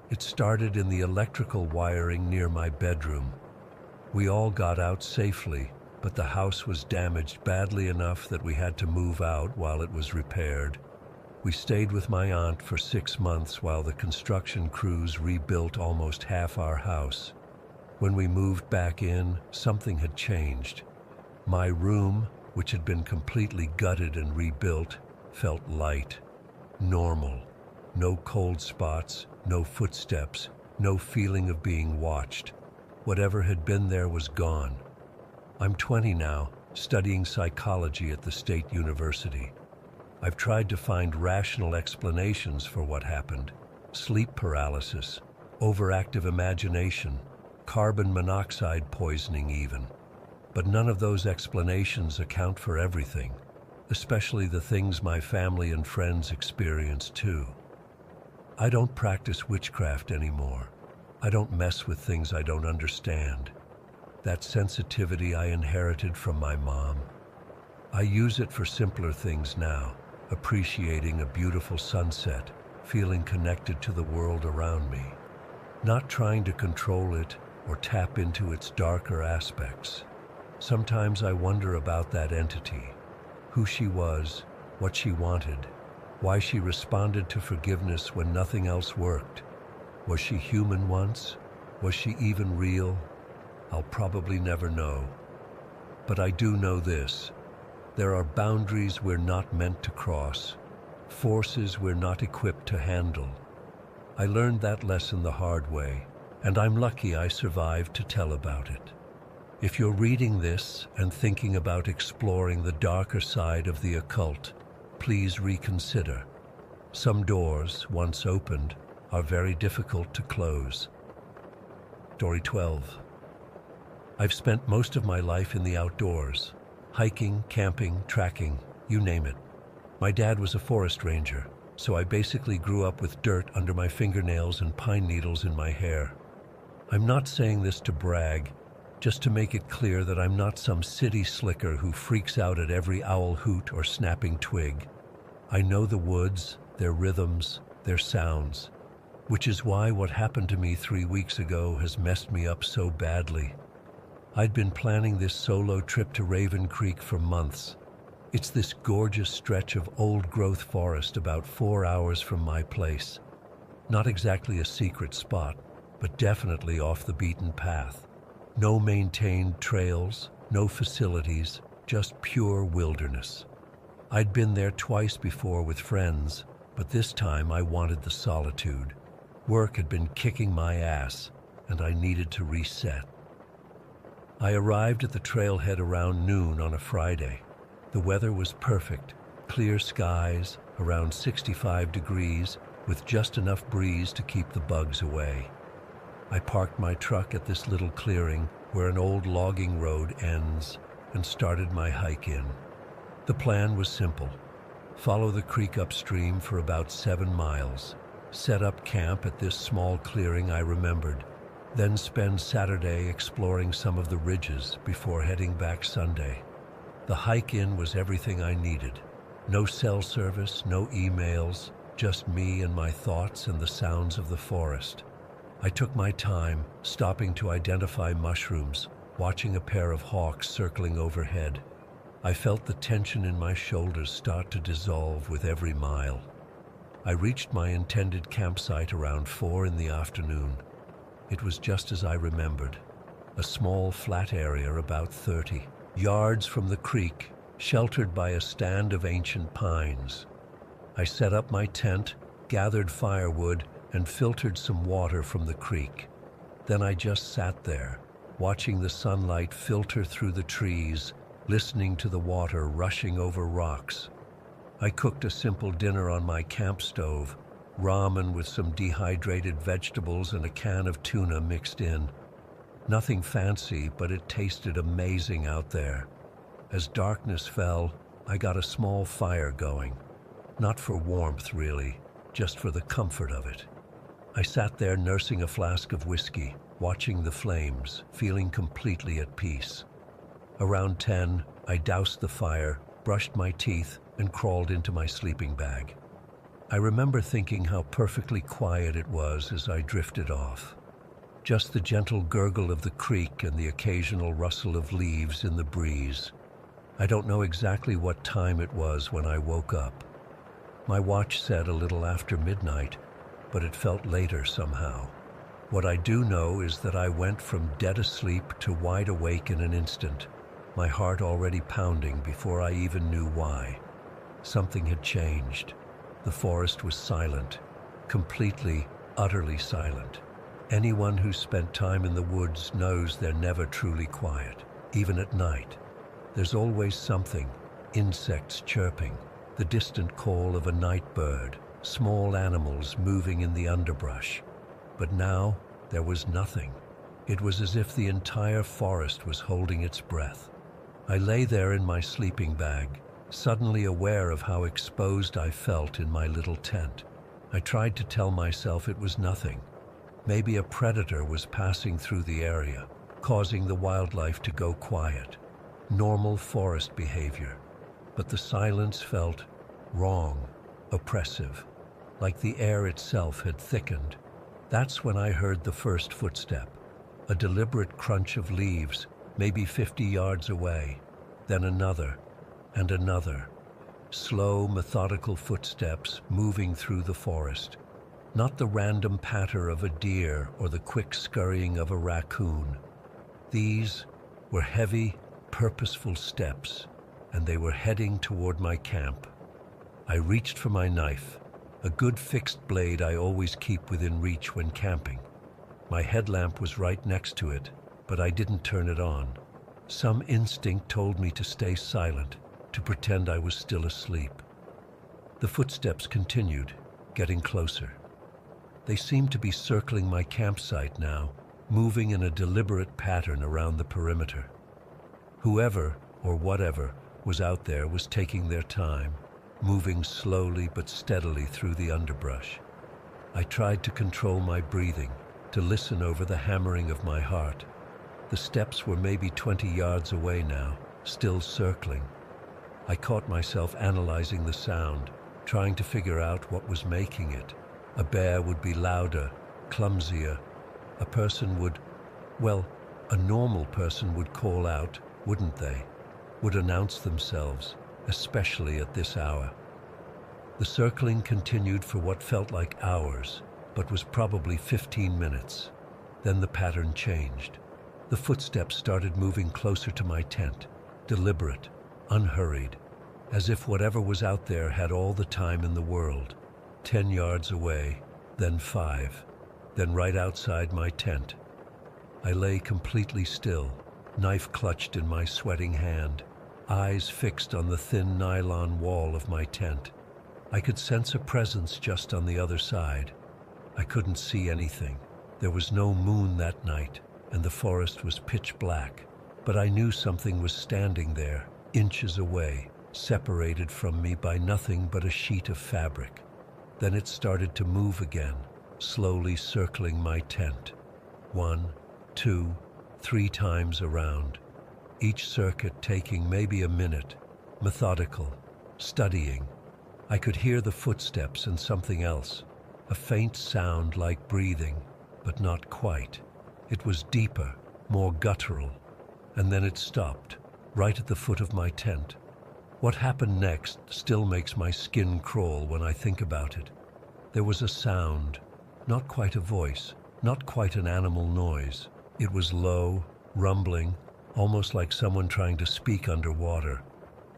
It started in the electrical wiring near my bedroom. We all got out safely, but the house was damaged badly enough that we had to move out while it was repaired. We stayed with my aunt for 6 months while the construction crews rebuilt almost half our house. When we moved back in, something had changed. My room, which had been completely gutted and rebuilt, felt light, normal. No cold spots, no footsteps, no feeling of being watched. Whatever had been there was gone. I'm 20 now, studying psychology at the State University. I've tried to find rational explanations for what happened. Sleep paralysis, overactive imagination, carbon monoxide poisoning even. But none of those explanations account for everything, especially the things my family and friends experienced too. I don't practice witchcraft anymore. I don't mess with things I don't understand. That sensitivity I inherited from my mom. I use it for simpler things now. Appreciating a beautiful sunset, feeling connected to the world around me, not trying to control it or tap into its darker aspects. Sometimes I wonder about that entity, who she was, what she wanted, why she responded to forgiveness when nothing else worked. Was she human once? Was she even real? I'll probably never know. But I do know this. There are boundaries we're not meant to cross, forces we're not equipped to handle. I learned that lesson the hard way, and I'm lucky I survived to tell about it. If you're reading this and thinking about exploring the darker side of the occult, please reconsider. Some doors, once opened, are very difficult to close. Story 12. I've spent most of my life in the outdoors. Hiking, camping, trekking, you name it. My dad was a forest ranger, so I basically grew up with dirt under my fingernails and pine needles in my hair. I'm not saying this to brag, just to make it clear that I'm not some city slicker who freaks out at every owl hoot or snapping twig. I know the woods, their rhythms, their sounds, which is why what happened to me 3 weeks ago has messed me up so badly. I'd been planning this solo trip to Raven Creek for months. It's this gorgeous stretch of old-growth forest about 4 hours from my place. Not exactly a secret spot, but definitely off the beaten path. No maintained trails, no facilities, just pure wilderness. I'd been there twice before with friends, but this time I wanted the solitude. Work had been kicking my ass, and I needed to reset. I arrived at the trailhead around noon on a Friday. The weather was perfect, clear skies, around 65 degrees, with just enough breeze to keep the bugs away. I parked my truck at this little clearing where an old logging road ends and started my hike in. The plan was simple. Follow the creek upstream for about 7 miles, set up camp at this small clearing I remembered, then spend Saturday exploring some of the ridges before heading back Sunday. The hike in was everything I needed. No cell service, no emails, just me and my thoughts and the sounds of the forest. I took my time, stopping to identify mushrooms, watching a pair of hawks circling overhead. I felt the tension in my shoulders start to dissolve with every mile. I reached my intended campsite around 4 in the afternoon. It was just as I remembered. A small flat area about 30 yards from the creek, sheltered by a stand of ancient pines. I set up my tent, gathered firewood, and filtered some water from the creek. Then I just sat there, watching the sunlight filter through the trees, listening to the water rushing over rocks. I cooked a simple dinner on my camp stove, ramen with some dehydrated vegetables and a can of tuna mixed in. Nothing fancy, but it tasted amazing out there. As darkness fell, I got a small fire going. Not for warmth, really, just for the comfort of it. I sat there nursing a flask of whiskey, watching the flames, feeling completely at peace. Around 10, I doused the fire, brushed my teeth, and crawled into my sleeping bag. I remember thinking how perfectly quiet it was as I drifted off. Just the gentle gurgle of the creek and the occasional rustle of leaves in the breeze. I don't know exactly what time it was when I woke up. My watch said a little after midnight, but it felt later somehow. What I do know is that I went from dead asleep to wide awake in an instant, my heart already pounding before I even knew why. Something had changed. The forest was silent, completely, utterly silent. Anyone who's spent time in the woods knows they're never truly quiet, even at night. There's always something, insects chirping, the distant call of a night bird, small animals moving in the underbrush. But now, there was nothing. It was as if the entire forest was holding its breath. I lay there in my sleeping bag, suddenly aware of how exposed I felt in my little tent. I tried to tell myself it was nothing. Maybe a predator was passing through the area, causing the wildlife to go quiet. Normal forest behavior. But the silence felt wrong, oppressive, like the air itself had thickened. That's when I heard the first footstep, a deliberate crunch of leaves, maybe 50 yards away, then another and another. Slow, methodical footsteps moving through the forest, not the random patter of a deer or the quick scurrying of a raccoon. These were heavy, purposeful steps, and they were heading toward my camp. I reached for my knife, a good fixed blade I always keep within reach when camping. My headlamp was right next to it, but I didn't turn it on. Some instinct told me to stay silent, to pretend I was still asleep. The footsteps continued, getting closer. They seemed to be circling my campsite now, moving in a deliberate pattern around the perimeter. Whoever, or whatever, was out there was taking their time, moving slowly but steadily through the underbrush. I tried to control my breathing, to listen over the hammering of my heart. The steps were maybe 20 yards away now, still circling. I caught myself analyzing the sound, trying to figure out what was making it. A bear would be louder, clumsier. A person would, well, a normal person would call out, wouldn't they? Would announce themselves, especially at this hour. The circling continued for what felt like hours, but was probably 15 minutes. Then the pattern changed. The footsteps started moving closer to my tent, deliberate, unhurried, as if whatever was out there had all the time in the world. 10 yards away, then 5, then right outside my tent. I lay completely still, knife clutched in my sweating hand, eyes fixed on the thin nylon wall of my tent. I could sense a presence just on the other side. I couldn't see anything. There was no moon that night, and the forest was pitch black, but I knew something was standing there, inches away, separated from me by nothing but a sheet of fabric. Then it started to move again, slowly circling my tent. 1, 2, 3 times around, each circuit taking maybe a minute, methodical, studying. I could hear the footsteps and something else, a faint sound like breathing, but not quite. It was deeper, more guttural, and then it stopped, right at the foot of my tent. What happened next still makes my skin crawl when I think about it. There was a sound, not quite a voice, not quite an animal noise. It was low, rumbling, almost like someone trying to speak underwater.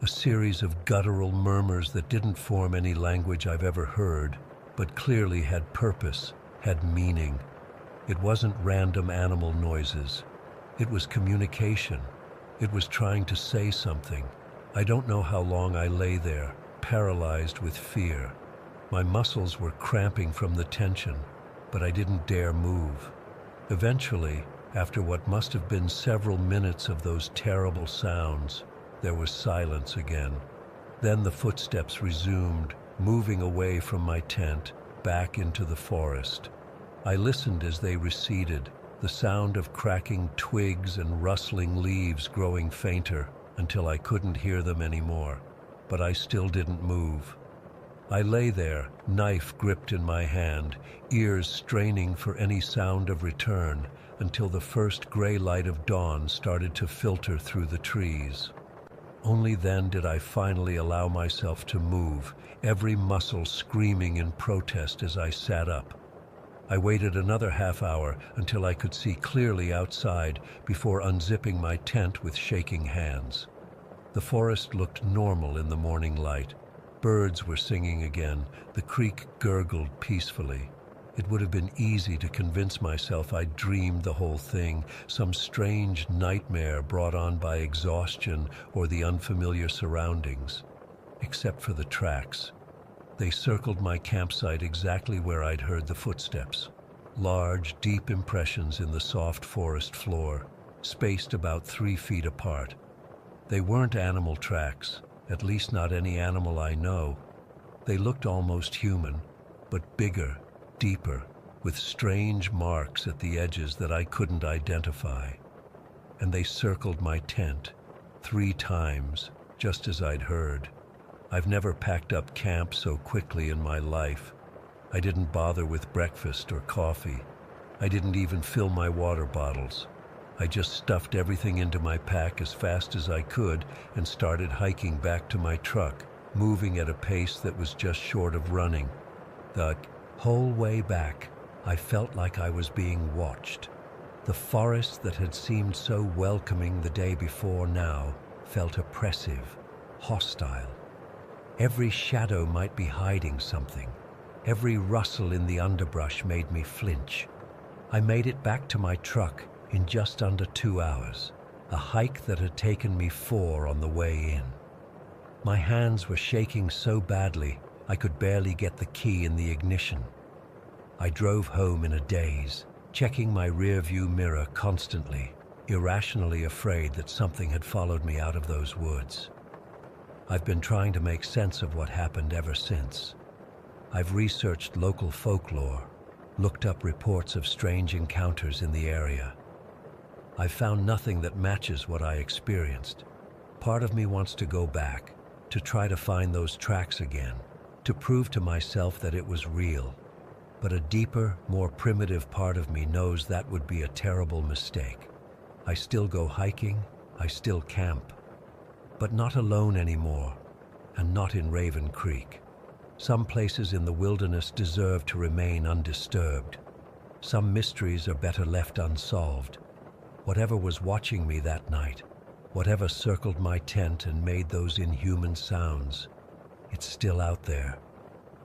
A series of guttural murmurs that didn't form any language I've ever heard, but clearly had purpose, had meaning. It wasn't random animal noises. It was communication. It was trying to say something. I don't know how long I lay there, paralyzed with fear. My muscles were cramping from the tension, but I didn't dare move. Eventually, after what must have been several minutes of those terrible sounds, there was silence again. Then the footsteps resumed, moving away from my tent, back into the forest. I listened as they receded, the sound of cracking twigs and rustling leaves growing fainter until I couldn't hear them anymore, but I still didn't move. I lay there, knife gripped in my hand, ears straining for any sound of return, until the first gray light of dawn started to filter through the trees. Only then did I finally allow myself to move, every muscle screaming in protest as I sat up. I waited another half hour until I could see clearly outside before unzipping my tent with shaking hands. The forest looked normal in the morning light. Birds were singing again, the creek gurgled peacefully. It would have been easy to convince myself I'd dreamed the whole thing, some strange nightmare brought on by exhaustion or the unfamiliar surroundings. Except for the tracks. They circled my campsite exactly where I'd heard the footsteps. Large, deep impressions in the soft forest floor, spaced about 3 feet apart. They weren't animal tracks, at least not any animal I know. They looked almost human, but bigger, deeper, with strange marks at the edges that I couldn't identify. And they circled my tent 3 times, just as I'd heard. I've never packed up camp so quickly in my life. I didn't bother with breakfast or coffee. I didn't even fill my water bottles. I just stuffed everything into my pack as fast as I could and started hiking back to my truck, moving at a pace that was just short of running. The whole way back, I felt like I was being watched. The forest that had seemed so welcoming the day before now felt oppressive, hostile. Every shadow might be hiding something. Every rustle in the underbrush made me flinch. I made it back to my truck in just under 2 hours, a hike that had taken me 4 on the way in. My hands were shaking so badly I could barely get the key in the ignition. I drove home in a daze, checking my rearview mirror constantly, irrationally afraid that something had followed me out of those woods. I've been trying to make sense of what happened ever since. I've researched local folklore, looked up reports of strange encounters in the area. I've found nothing that matches what I experienced. Part of me wants to go back, to try to find those tracks again, to prove to myself that it was real. But a deeper, more primitive part of me knows that would be a terrible mistake. I still go hiking, I still camp, but not alone anymore, and not in Raven Creek. Some places in the wilderness deserve to remain undisturbed. Some mysteries are better left unsolved. Whatever was watching me that night, whatever circled my tent and made those inhuman sounds, it's still out there.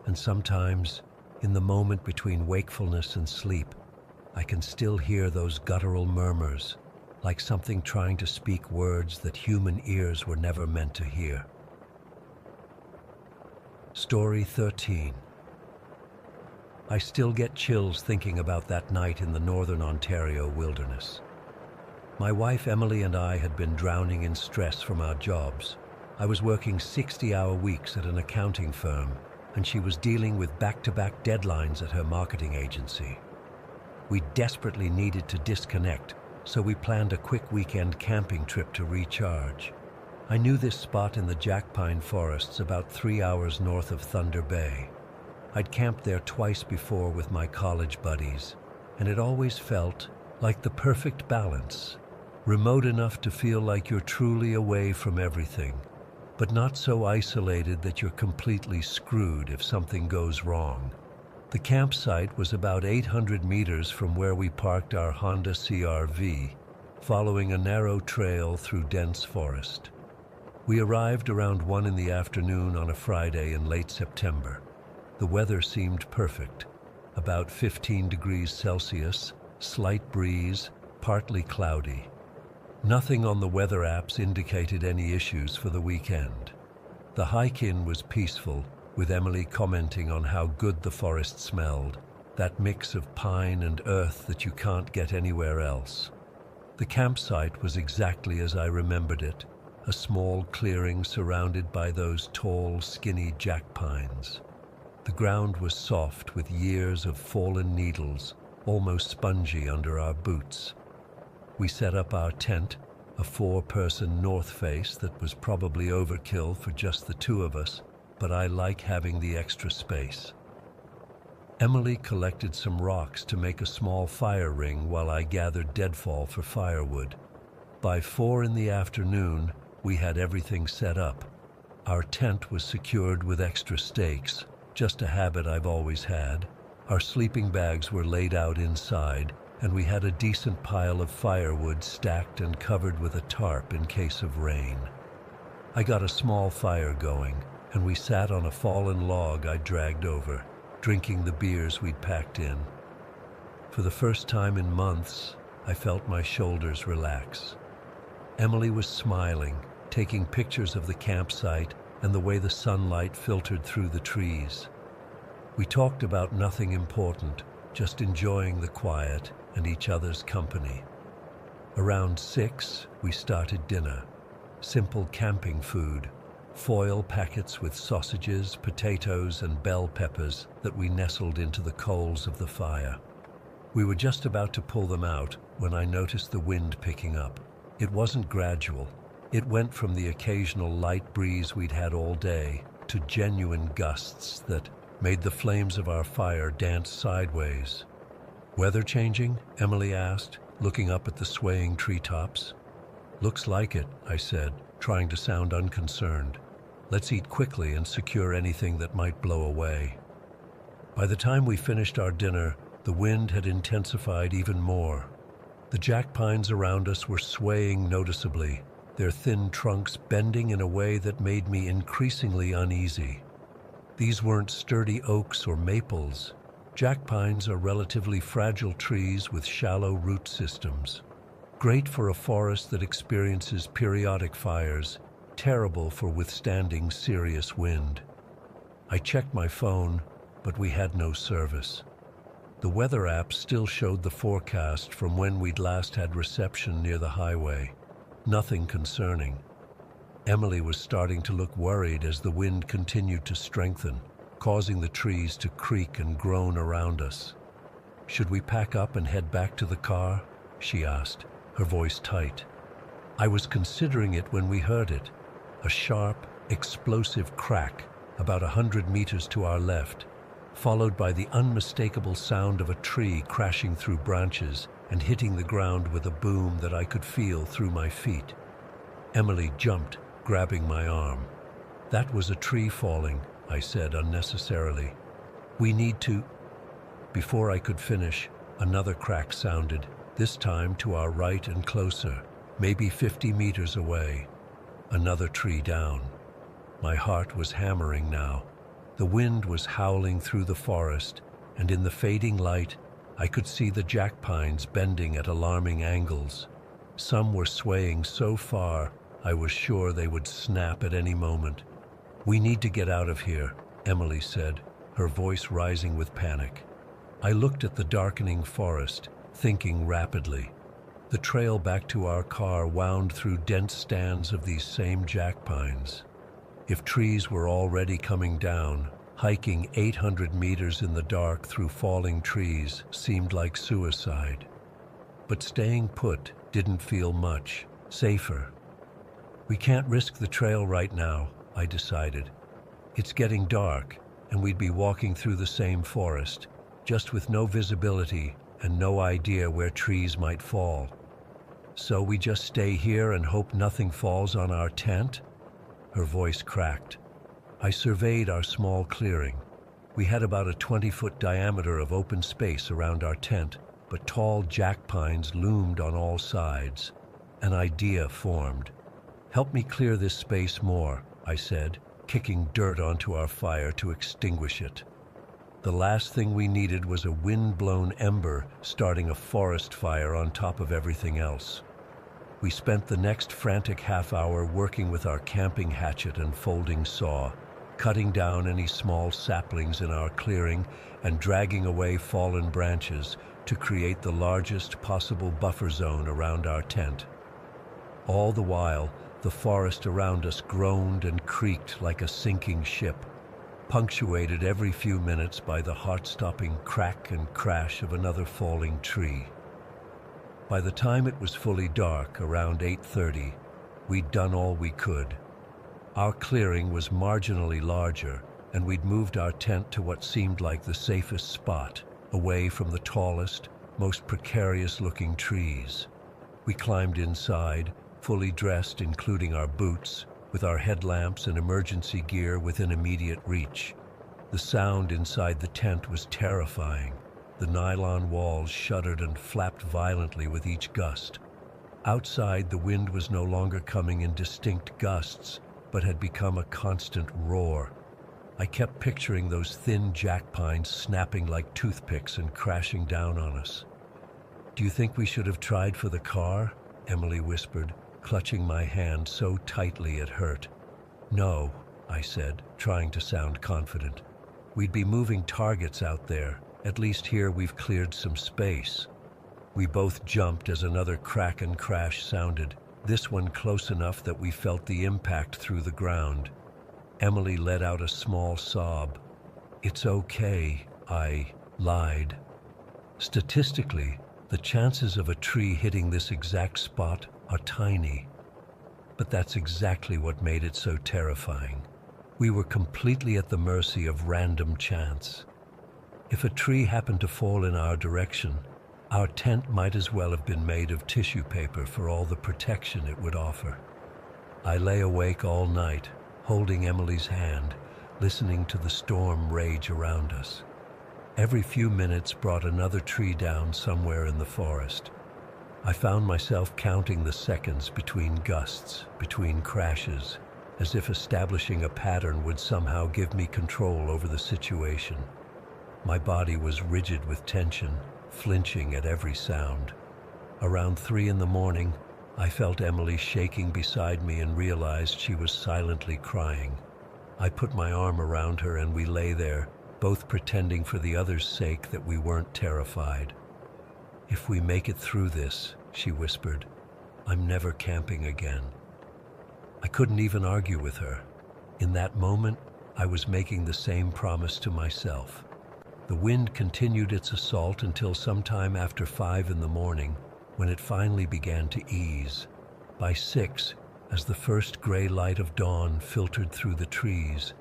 And sometimes, in the moment between wakefulness and sleep, I can still hear those guttural murmurs, like something trying to speak words that human ears were never meant to hear. Story 13. I still get chills thinking about that night in the northern Ontario wilderness. My wife Emily and I had been drowning in stress from our jobs. I was working 60-hour weeks at an accounting firm, and she was dealing with back-to-back deadlines at her marketing agency. We desperately needed to disconnect, so we planned a quick weekend camping trip to recharge. I knew this spot in the jackpine forests about 3 hours north of Thunder Bay. I'd camped there twice before with my college buddies, and it always felt like the perfect balance. Remote enough to feel like you're truly away from everything, but not so isolated that you're completely screwed if something goes wrong. The campsite was about 800 meters from where we parked our Honda CR-V, following a narrow trail through dense forest. We arrived around 1 in the afternoon on a Friday in late September. The weather seemed perfect, about 15 degrees Celsius, slight breeze, partly cloudy. Nothing on the weather apps indicated any issues for the weekend. The hike-in was peaceful, with Emily commenting on how good the forest smelled, that mix of pine and earth that you can't get anywhere else. The campsite was exactly as I remembered it, a small clearing surrounded by those tall, skinny jack pines. The ground was soft with years of fallen needles, almost spongy under our boots. We set up our tent, a 4-person north face that was probably overkill for just the 2 of us, but I like having the extra space. Emily collected some rocks to make a small fire ring while I gathered deadfall for firewood. By 4 in the afternoon, we had everything set up. Our tent was secured with extra stakes, just a habit I've always had. Our sleeping bags were laid out inside, and we had a decent pile of firewood stacked and covered with a tarp in case of rain. I got a small fire going, and we sat on a fallen log I dragged over, drinking the beers we'd packed in. For the first time in months, I felt my shoulders relax. Emily was smiling, taking pictures of the campsite and the way the sunlight filtered through the trees. We talked about nothing important, just enjoying the quiet and each other's company. Around 6, we started dinner. Simple camping food, foil packets with sausages, potatoes, and bell peppers that we nestled into the coals of the fire. We were just about to pull them out when I noticed the wind picking up. It wasn't gradual. It went from the occasional light breeze we'd had all day to genuine gusts that made the flames of our fire dance sideways. "Weather changing?" Emily asked, looking up at the swaying treetops. "Looks like it," I said, trying to sound unconcerned. "Let's eat quickly and secure anything that might blow away." By the time we finished our dinner, the wind had intensified even more. The jack pines around us were swaying noticeably, their thin trunks bending in a way that made me increasingly uneasy. These weren't sturdy oaks or maples. Jack pines are relatively fragile trees with shallow root systems. Great for a forest that experiences periodic fires, terrible for withstanding serious wind. I checked my phone, but we had no service. The weather app still showed the forecast from when we'd last had reception near the highway. Nothing concerning. Emily was starting to look worried as the wind continued to strengthen, causing the trees to creak and groan around us. "Should we pack up and head back to the car?" she asked, her voice tight. I was considering it when we heard it. A sharp, explosive crack about 100 meters to our left, followed by the unmistakable sound of a tree crashing through branches and hitting the ground with a boom that I could feel through my feet. Emily jumped, grabbing my arm. "That was a tree falling," I said unnecessarily. "We need to—" Before I could finish, another crack sounded, this time to our right and closer, maybe 50 meters away. Another tree down. My heart was hammering now. The wind was howling through the forest, and in the fading light, I could see the jack pines bending at alarming angles. Some were swaying so far, I was sure they would snap at any moment. "We need to get out of here," Emily said, her voice rising with panic. I looked at the darkening forest, thinking rapidly. The trail back to our car wound through dense stands of these same jack pines. If trees were already coming down, hiking 800 meters in the dark through falling trees seemed like suicide. But staying put didn't feel much safer. "We can't risk the trail right now," I decided. "It's getting dark, and we'd be walking through the same forest, just with no visibility and no idea where trees might fall. So we just stay here and hope nothing falls on our tent?" Her voice cracked. I surveyed our small clearing. We had about a 20-foot diameter of open space around our tent, but tall jack pines loomed on all sides. An idea formed. "Help me clear this space more," I said, kicking dirt onto our fire to extinguish it. The last thing we needed was a wind-blown ember starting a forest fire on top of everything else. We spent the next frantic half hour working with our camping hatchet and folding saw, cutting down any small saplings in our clearing and dragging away fallen branches to create the largest possible buffer zone around our tent. All the while, the forest around us groaned and creaked like a sinking ship, punctuated every few minutes by the heart-stopping crack and crash of another falling tree. By the time it was fully dark, around 8:30, we'd done all we could. Our clearing was marginally larger, and we'd moved our tent to what seemed like the safest spot, away from the tallest, most precarious-looking trees. We climbed inside, fully dressed, including our boots, with our headlamps and emergency gear within immediate reach. The sound inside the tent was terrifying. The nylon walls shuddered and flapped violently with each gust. Outside, the wind was no longer coming in distinct gusts, but had become a constant roar. I kept picturing those thin jack pines snapping like toothpicks and crashing down on us. "Do you think we should have tried for the car?" Emily whispered, clutching my hand so tightly it hurt. "No," I said, trying to sound confident. "We'd be moving targets out there. At least here we've cleared some space." We both jumped as another crack and crash sounded, this one close enough that we felt the impact through the ground. Emily let out a small sob. "It's okay," I lied. Statistically, the chances of a tree hitting this exact spot are tiny. But that's exactly what made it so terrifying. We were completely at the mercy of random chance. If a tree happened to fall in our direction, our tent might as well have been made of tissue paper for all the protection it would offer. I lay awake all night, holding Emily's hand, listening to the storm rage around us. Every few minutes brought another tree down somewhere in the forest. I found myself counting the seconds between gusts, between crashes, as if establishing a pattern would somehow give me control over the situation. My body was rigid with tension, flinching at every sound. Around 3 in the morning, I felt Emily shaking beside me and realized she was silently crying. I put my arm around her and we lay there, both pretending for the other's sake that we weren't terrified. "If we make it through this," she whispered, "I'm never camping again." I couldn't even argue with her. In that moment, I was making the same promise to myself. The wind continued its assault until sometime after 5 in the morning, when it finally began to ease. By 6, as the first gray light of dawn filtered through the trees,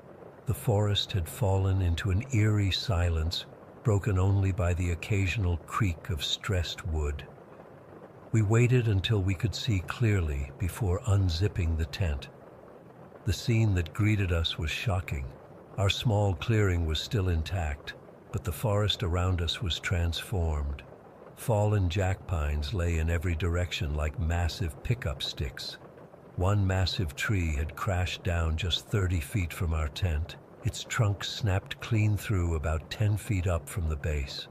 the forest had fallen into an eerie silence, broken only by the occasional creak of stressed wood. We waited until we could see clearly before unzipping the tent. The scene that greeted us was shocking. Our small clearing was still intact, but the forest around us was transformed. Fallen jack pines lay in every direction like massive pickup sticks. One massive tree had crashed down just 30 feet from our tent. Its trunk snapped clean through about 10 feet up from the base.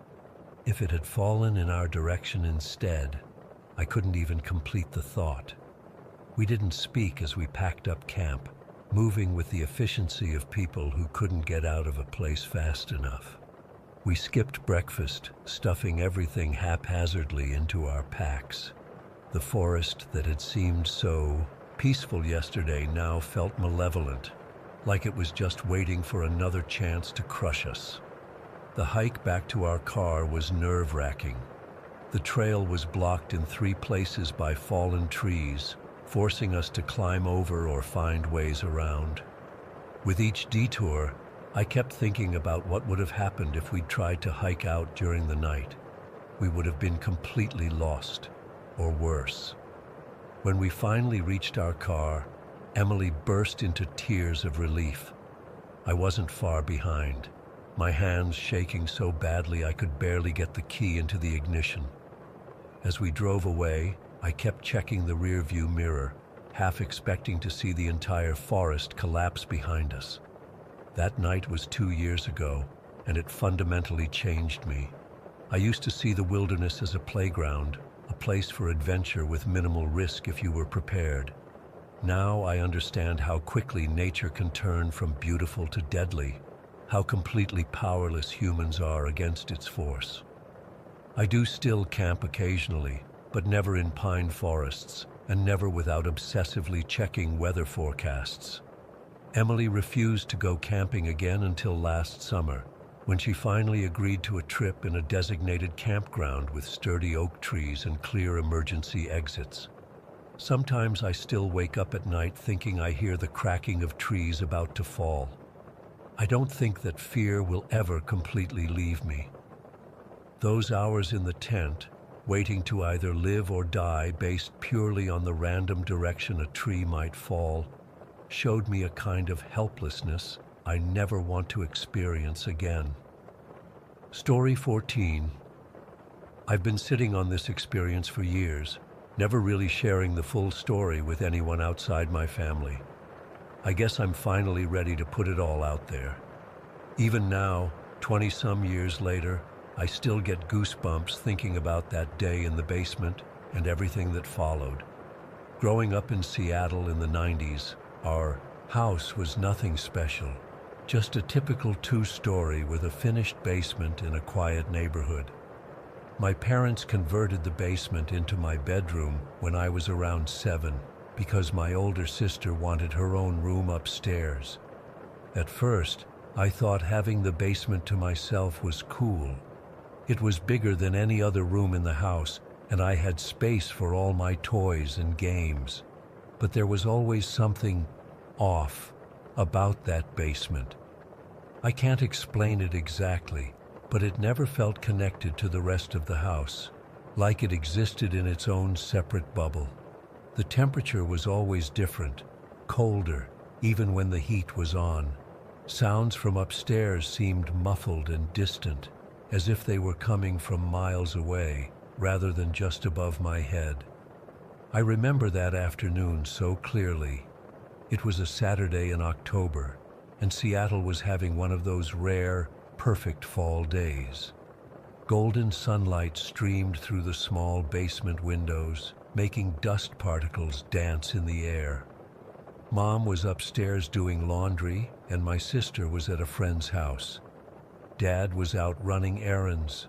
If it had fallen in our direction instead, I couldn't even complete the thought. We didn't speak as we packed up camp, moving with the efficiency of people who couldn't get out of a place fast enough. We skipped breakfast, stuffing everything haphazardly into our packs. The forest that had seemed so peaceful yesterday now felt malevolent, like it was just waiting for another chance to crush us. The hike back to our car was nerve-wracking. The trail was blocked in 3 places by fallen trees, forcing us to climb over or find ways around. With each detour, I kept thinking about what would have happened if we'd tried to hike out during the night. We would have been completely lost, or worse. When we finally reached our car, Emily burst into tears of relief. I wasn't far behind, my hands shaking so badly I could barely get the key into the ignition. As we drove away, I kept checking the rearview mirror, half expecting to see the entire forest collapse behind us. That night was 2 years ago, and it fundamentally changed me. I used to see the wilderness as a playground, a place for adventure with minimal risk if you were prepared. Now I understand how quickly nature can turn from beautiful to deadly, how completely powerless humans are against its force. I do still camp occasionally, but never in pine forests, and never without obsessively checking weather forecasts. Emily refused to go camping again until last summer, when she finally agreed to a trip in a designated campground with sturdy oak trees and clear emergency exits. Sometimes I still wake up at night thinking I hear the cracking of trees about to fall. I don't think that fear will ever completely leave me. Those hours in the tent, waiting to either live or die based purely on the random direction a tree might fall, showed me a kind of helplessness I never want to experience again. Story 14. I've been sitting on this experience for years, never really sharing the full story with anyone outside my family. I guess I'm finally ready to put it all out there. Even now, 20-some years later, I still get goosebumps thinking about that day in the basement and everything that followed. Growing up in Seattle in the 90s, our house was nothing special, just a typical two-story with a finished basement in a quiet neighborhood. My parents converted the basement into my bedroom when I was around 7 because my older sister wanted her own room upstairs. At first, I thought having the basement to myself was cool. It was bigger than any other room in the house, and I had space for all my toys and games. But there was always something off about that basement. I can't explain it exactly, but it never felt connected to the rest of the house, like it existed in its own separate bubble. The temperature was always different, colder, even when the heat was on. Sounds from upstairs seemed muffled and distant, as if they were coming from miles away, rather than just above my head. I remember that afternoon so clearly. It was a Saturday in October, and Seattle was having one of those rare, perfect fall days. Golden sunlight streamed through the small basement windows, making dust particles dance in the air. Mom was upstairs doing laundry, and my sister was at a friend's house. Dad was out running errands.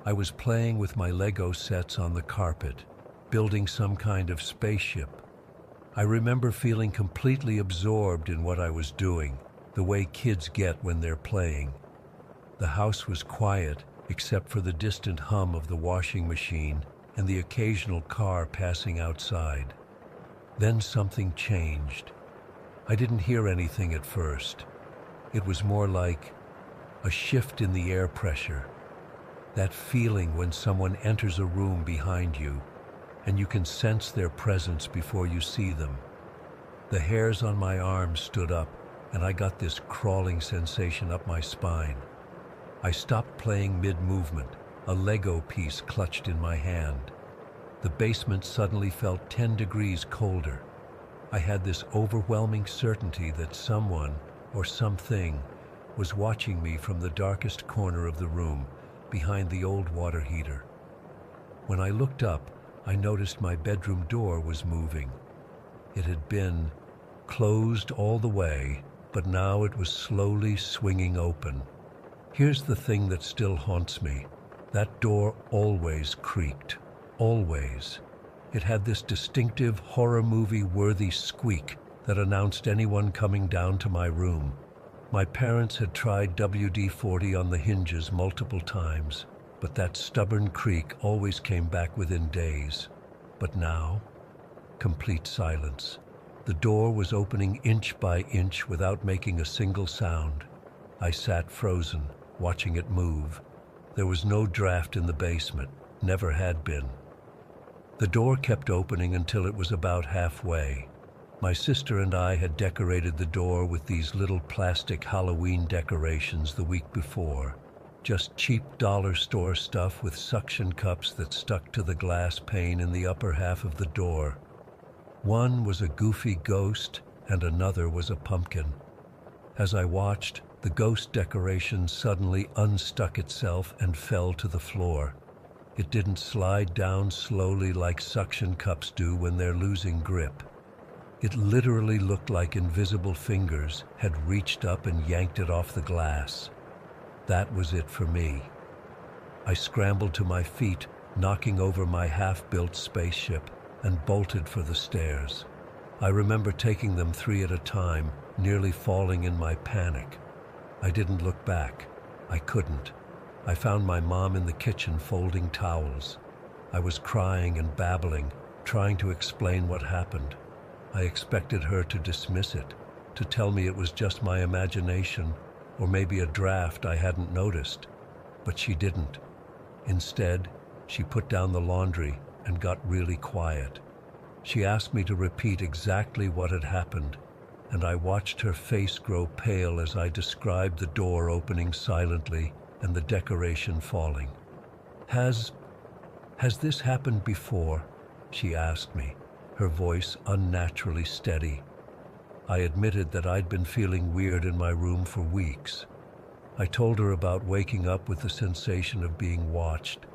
I was playing with my Lego sets on the carpet, building some kind of spaceship. I remember feeling completely absorbed in what I was doing, the way kids get when they're playing. The house was quiet, except for the distant hum of the washing machine and the occasional car passing outside. Then something changed. I didn't hear anything at first. It was more like a shift in the air pressure. That feeling when someone enters a room behind you and you can sense their presence before you see them. The hairs on my arms stood up and I got this crawling sensation up my spine. I stopped playing mid-movement, a Lego piece clutched in my hand. The basement suddenly felt 10 degrees colder. I had this overwhelming certainty that someone or something was watching me from the darkest corner of the room, behind the old water heater. When I looked up, I noticed my bedroom door was moving. It had been closed all the way, but now it was slowly swinging open. Here's the thing that still haunts me. That door always creaked. Always. It had this distinctive horror movie-worthy squeak that announced anyone coming down to my room. My parents had tried WD-40 on the hinges multiple times, but that stubborn creak always came back within days. But now, complete silence. The door was opening inch by inch without making a single sound. I sat frozen, watching it move. There was no draft in the basement, never had been. The door kept opening until it was about halfway. My sister and I had decorated the door with these little plastic Halloween decorations the week before. Just cheap dollar store stuff with suction cups that stuck to the glass pane in the upper half of the door. One was a goofy ghost and another was a pumpkin. As I watched, The ghost decoration suddenly unstuck itself and fell to the floor. It didn't slide down slowly like suction cups do when they're losing grip. It literally looked like invisible fingers had reached up and yanked it off the glass. That was it for me. I scrambled to my feet, knocking over my half-built spaceship, and bolted for the stairs. I remember taking them 3 at a time, nearly falling in my panic. I didn't look back. I couldn't. I found my mom in the kitchen folding towels. I was crying and babbling, trying to explain what happened. I expected her to dismiss it, to tell me it was just my imagination, or maybe a draft I hadn't noticed. But she didn't. Instead, she put down the laundry and got really quiet. She asked me to repeat exactly what had happened, and I watched her face grow pale as I described the door opening silently and the decoration falling. Has this happened before?" she asked me, her voice unnaturally steady. I admitted that I'd been feeling weird in my room for weeks. I told her about waking up with the sensation of being watched,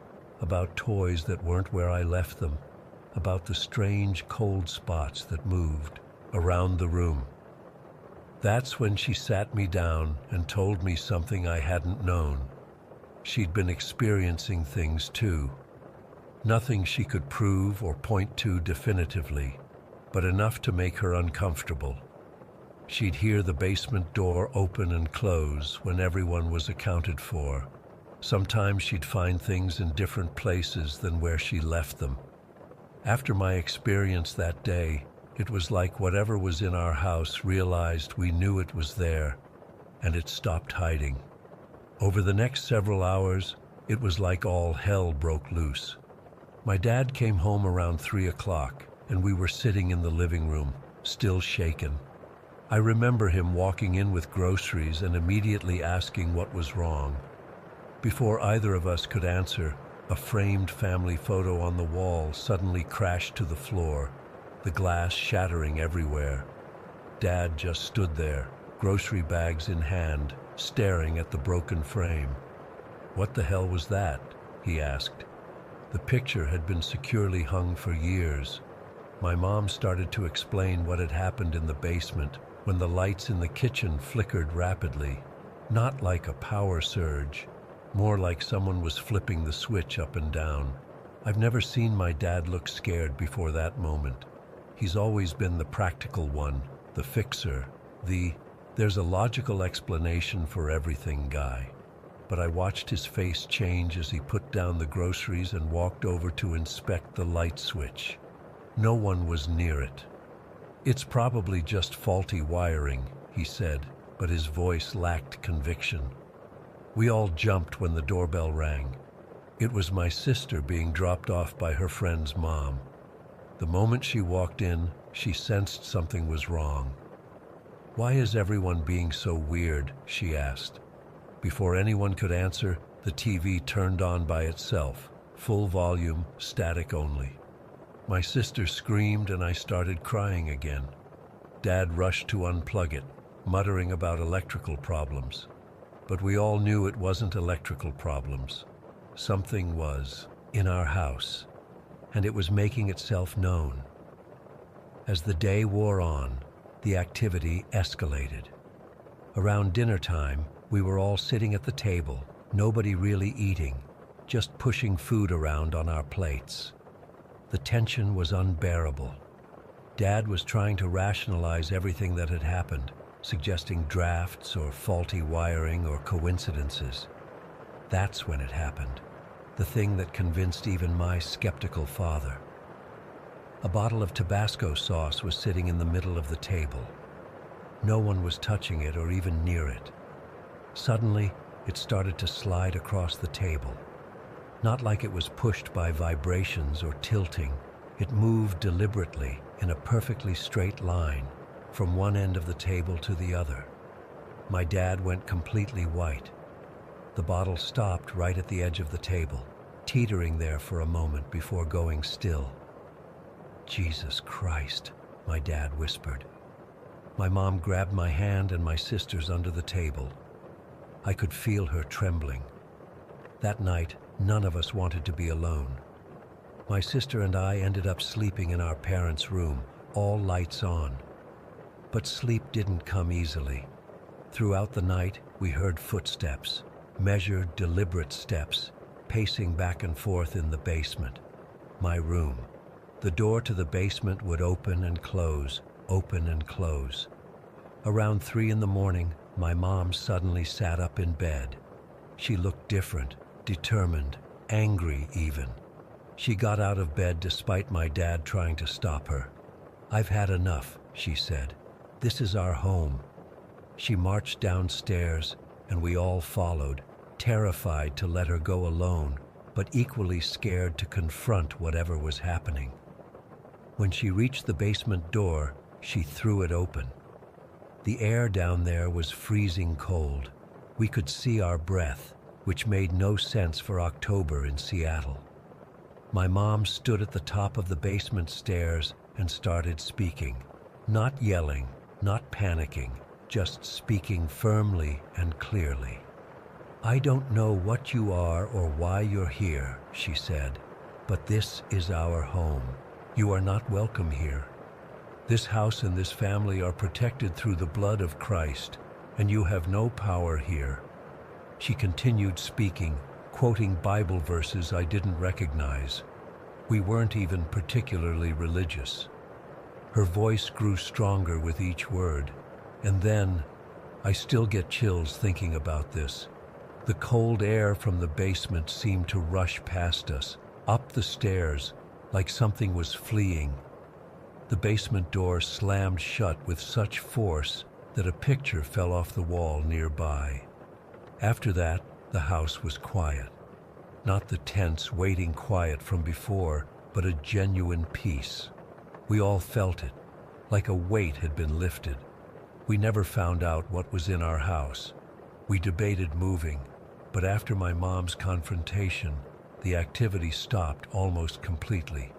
about toys that weren't where I left them, about the strange cold spots that moved around the room. That's when she sat me down and told me something I hadn't known. She'd been experiencing things too. Nothing she could prove or point to definitively, but enough to make her uncomfortable. She'd hear the basement door open and close when everyone was accounted for. Sometimes she'd find things in different places than where she left them. After my experience that day, it was like whatever was in our house realized we knew it was there, and it stopped hiding. Over the next several hours, it was like all hell broke loose. My dad came home around 3 o'clock, and we were sitting in the living room, still shaken. I remember him walking in with groceries and immediately asking what was wrong. Before either of us could answer, a framed family photo on the wall suddenly crashed to the floor, the glass shattering everywhere. Dad just stood there, grocery bags in hand, staring at the broken frame. "What the hell was that?" he asked. The picture had been securely hung for years. My mom started to explain what had happened in the basement when the lights in the kitchen flickered rapidly, not like a power surge, more like someone was flipping the switch up and down. I've never seen my dad look scared before that moment. He's always been the practical one, the fixer, there's a logical explanation for everything guy. But I watched his face change as he put down the groceries and walked over to inspect the light switch. No one was near it. "It's probably just faulty wiring," he said, but his voice lacked conviction. We all jumped when the doorbell rang. It was my sister being dropped off by her friend's mom. The moment she walked in, she sensed something was wrong. "Why is everyone being so weird?" she asked. Before anyone could answer, the TV turned on by itself, full volume, static only. My sister screamed and I started crying again. Dad rushed to unplug it, muttering about electrical problems. But we all knew it wasn't electrical problems. Something was in our house, and it was making itself known. As the day wore on, the activity escalated. Around dinner time, we were all sitting at the table, nobody really eating, just pushing food around on our plates. The tension was unbearable. Dad was trying to rationalize everything that had happened, suggesting drafts or faulty wiring or coincidences. That's when it happened, the thing that convinced even my skeptical father. A bottle of Tabasco sauce was sitting in the middle of the table. No one was touching it or even near it. Suddenly, it started to slide across the table. Not like it was pushed by vibrations or tilting. It moved deliberately in a perfectly straight line from one end of the table to the other. My dad went completely white. The bottle stopped right at the edge of the table, teetering there for a moment before going still. "Jesus Christ," my dad whispered. My mom grabbed my hand and my sister's under the table. I could feel her trembling. That night, none of us wanted to be alone. My sister and I ended up sleeping in our parents' room, all lights on. But sleep didn't come easily. Throughout the night, we heard footsteps, measured, deliberate steps, pacing back and forth in the basement, my room. The door to the basement would open and close, open and close. Around 3 in the morning, my mom suddenly sat up in bed. She looked different, determined, angry even. She got out of bed despite my dad trying to stop her. "I've had enough," she said. "This is our home." She marched downstairs, and we all followed, terrified to let her go alone, but equally scared to confront whatever was happening. When she reached the basement door, she threw it open. The air down there was freezing cold. We could see our breath, which made no sense for October in Seattle. My mom stood at the top of the basement stairs and started speaking, not yelling, not panicking, just speaking firmly and clearly. "I don't know what you are or why you're here," she said, "but this is our home. You are not welcome here. This house and this family are protected through the blood of Christ, and you have no power here." She continued speaking, quoting Bible verses I didn't recognize. We weren't even particularly religious. Her voice grew stronger with each word, and then, I still get chills thinking about this. The cold air from the basement seemed to rush past us, up the stairs, like something was fleeing. The basement door slammed shut with such force that a picture fell off the wall nearby. After that, the house was quiet. Not the tense, waiting quiet from before, but a genuine peace. We all felt it, like a weight had been lifted. We never found out what was in our house. We debated moving, but after my mom's confrontation, the activity stopped almost completely.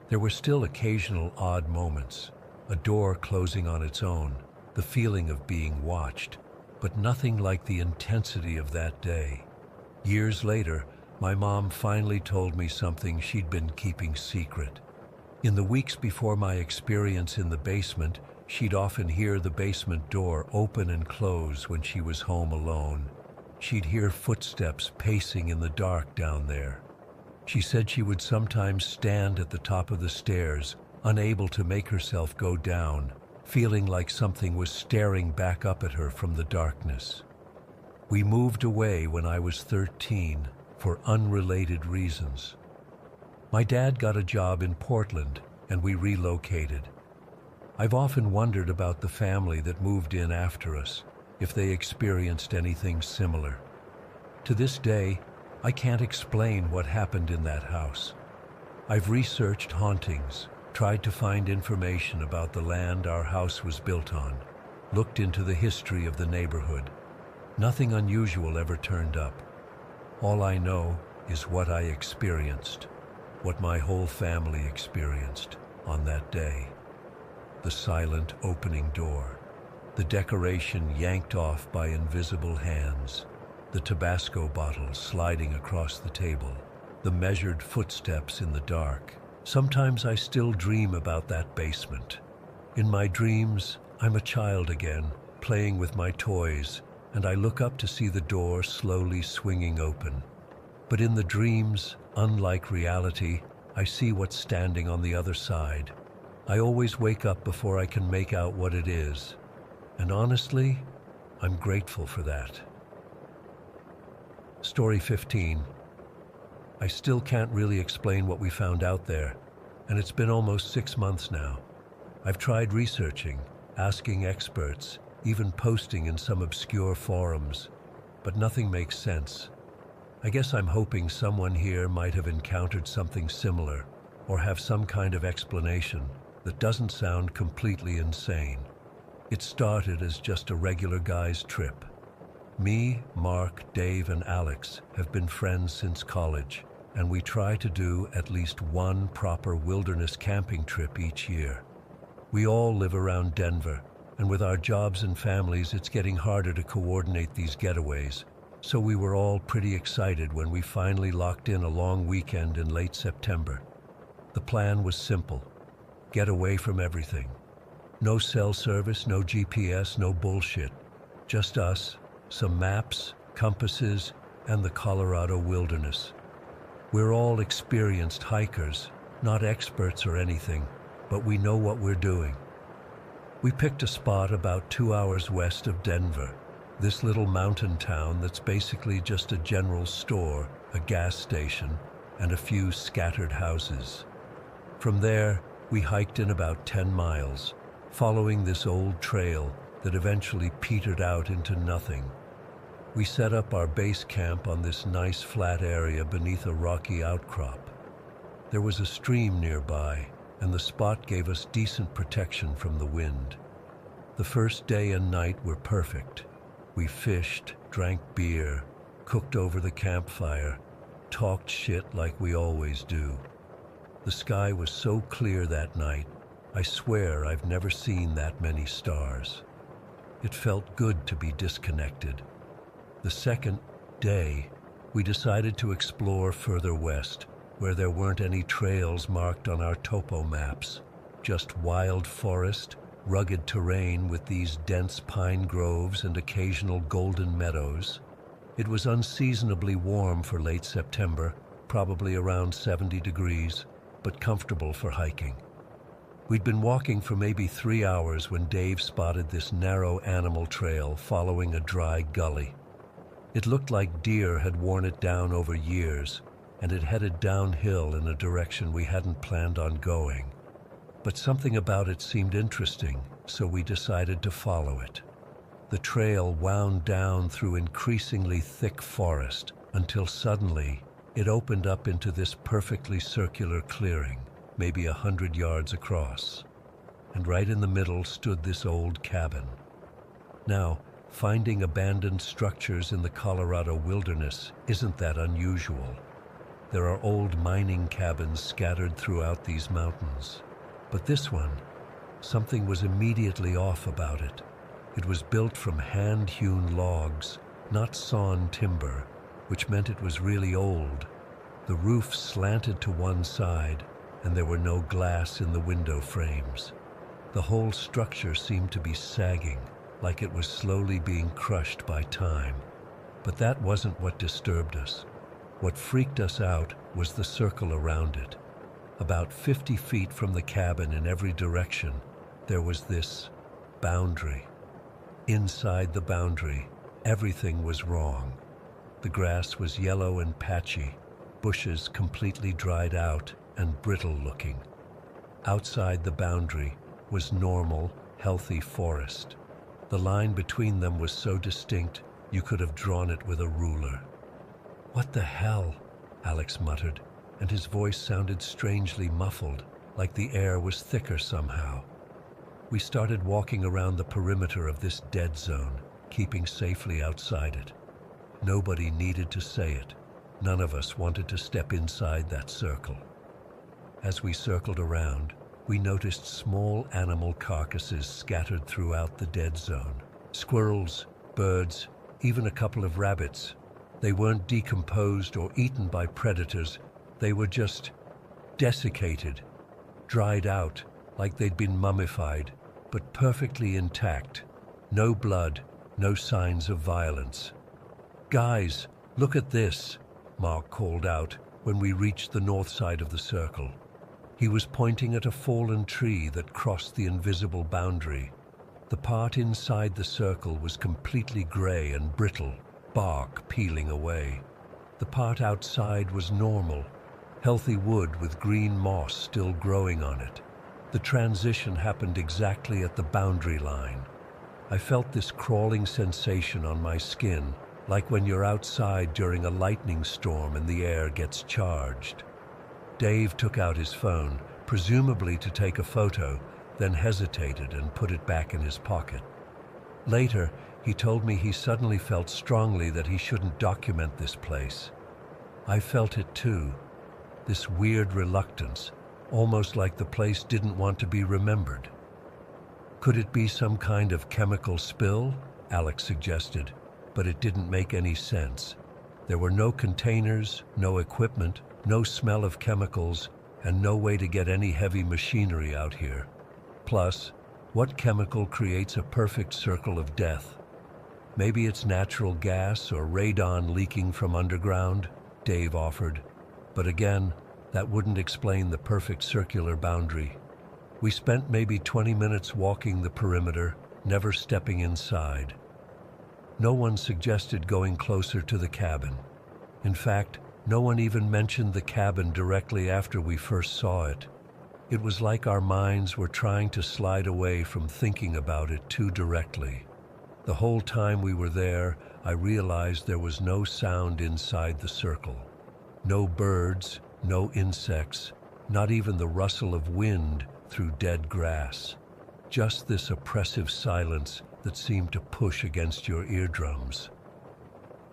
There were still occasional odd moments, a door closing on its own, the feeling of being watched, but nothing like the intensity of that day. Years later, my mom finally told me something she'd been keeping secret. In the weeks before my experience in the basement, she'd often hear the basement door open and close when she was home alone. She'd hear footsteps pacing in the dark down there. She said she would sometimes stand at the top of the stairs, unable to make herself go down, feeling like something was staring back up at her from the darkness. We moved away when I was 13 for unrelated reasons. My dad got a job in Portland, and we relocated. I've often wondered about the family that moved in after us, if they experienced anything similar. To this day, I can't explain what happened in that house. I've researched hauntings, tried to find information about the land our house was built on, looked into the history of the neighborhood. Nothing unusual ever turned up. All I know is what I experienced, what my whole family experienced on that day. The silent opening door, the decoration yanked off by invisible hands, the Tabasco bottle sliding across the table, the measured footsteps in the dark. Sometimes I still dream about that basement. In my dreams, I'm a child again, playing with my toys, and I look up to see the door slowly swinging open. But in the dreams, unlike reality, I see what's standing on the other side. I always wake up before I can make out what it is, and honestly, I'm grateful for that. Story 15. I still can't really explain what we found out there, and it's been almost 6 months now. I've tried researching, asking experts, even posting in some obscure forums, but nothing makes sense. I guess I'm hoping someone here might have encountered something similar, or have some kind of explanation that doesn't sound completely insane. It started as just a regular guy's trip. Me, Mark, Dave, and Alex have been friends since college, and we try to do at least one proper wilderness camping trip each year. We all live around Denver, And with our jobs and families, it's getting harder to coordinate these getaways. So we were all pretty excited when we finally locked in a long weekend in late September. The plan was simple: get away from everything. No cell service, no GPS, no bullshit. Just us, some maps, compasses, and the Colorado wilderness. We're all experienced hikers, not experts or anything, but we know what we're doing. We picked a spot about 2 hours west of Denver, this little mountain town that's basically just a general store, a gas station, and a few scattered houses. From there, we hiked in about 10 miles, following this old trail that eventually petered out into nothing. We set up our base camp on this nice flat area beneath a rocky outcrop. There was a stream nearby, and the spot gave us decent protection from the wind. The first day and night were perfect. We fished, drank beer, cooked over the campfire, talked shit like we always do. The sky was so clear that night, I swear I've never seen that many stars. It felt good to be disconnected. The second day, we decided to explore further west, where there weren't any trails marked on our topo maps, just wild forest, rugged terrain with these dense pine groves and occasional golden meadows. It was unseasonably warm for late September, probably around 70 degrees, but comfortable for hiking. We'd been walking for maybe 3 hours when Dave spotted this narrow animal trail following a dry gully. It looked like deer had worn it down over years, and it headed downhill in a direction we hadn't planned on going. But something about it seemed interesting, so we decided to follow it. The trail wound down through increasingly thick forest until suddenly it opened up into this perfectly circular clearing, maybe 100 yards across. And right in the middle stood this old cabin. Now, finding abandoned structures in the Colorado wilderness isn't that unusual. There are old mining cabins scattered throughout these mountains. But this one, something was immediately off about it. It was built from hand-hewn logs, not sawn timber, which meant it was really old. The roof slanted to one side, and there were no glass in the window frames. The whole structure seemed to be sagging, like it was slowly being crushed by time. But that wasn't what disturbed us. What freaked us out was the circle around it. About 50 feet from the cabin in every direction, there was this boundary. Inside the boundary, everything was wrong. The grass was yellow and patchy, bushes completely dried out and brittle looking. Outside the boundary was normal, healthy forest. The line between them was so distinct you could have drawn it with a ruler. "What the hell?" Alex muttered, and his voice sounded strangely muffled, like the air was thicker somehow. We started walking around the perimeter of this dead zone, keeping safely outside it. Nobody needed to say it. None of us wanted to step inside that circle. As we circled around, we noticed small animal carcasses scattered throughout the dead zone. Squirrels, birds, even a couple of rabbits. They weren't decomposed or eaten by predators. They were just desiccated, dried out, like they'd been mummified, but perfectly intact. No blood, no signs of violence. "Guys, look at this," Mark called out when we reached the north side of the circle. He was pointing at a fallen tree that crossed the invisible boundary. The part inside the circle was completely gray and brittle, bark peeling away. The part outside was normal, healthy wood with green moss still growing on it. The transition happened exactly at the boundary line. I felt this crawling sensation on my skin, like when you're outside during a lightning storm and the air gets charged. Dave took out his phone, presumably to take a photo, then hesitated and put it back in his pocket. Later, he told me he suddenly felt strongly that he shouldn't document this place. I felt it too, this weird reluctance, almost like the place didn't want to be remembered. Could it be some kind of chemical spill? Alex suggested, but it didn't make any sense. There were no containers, no equipment, no smell of chemicals, and no way to get any heavy machinery out here. Plus, what chemical creates a perfect circle of death? Maybe it's natural gas or radon leaking from underground, Dave offered. But again, that wouldn't explain the perfect circular boundary. We spent maybe 20 minutes walking the perimeter, never stepping inside. No one suggested going closer to the cabin. In fact, no one even mentioned the cabin directly after we first saw it. It was like our minds were trying to slide away from thinking about it too directly. The whole time we were there, I realized there was no sound inside the circle. No birds, no insects, not even the rustle of wind through dead grass. Just this oppressive silence that seemed to push against your eardrums.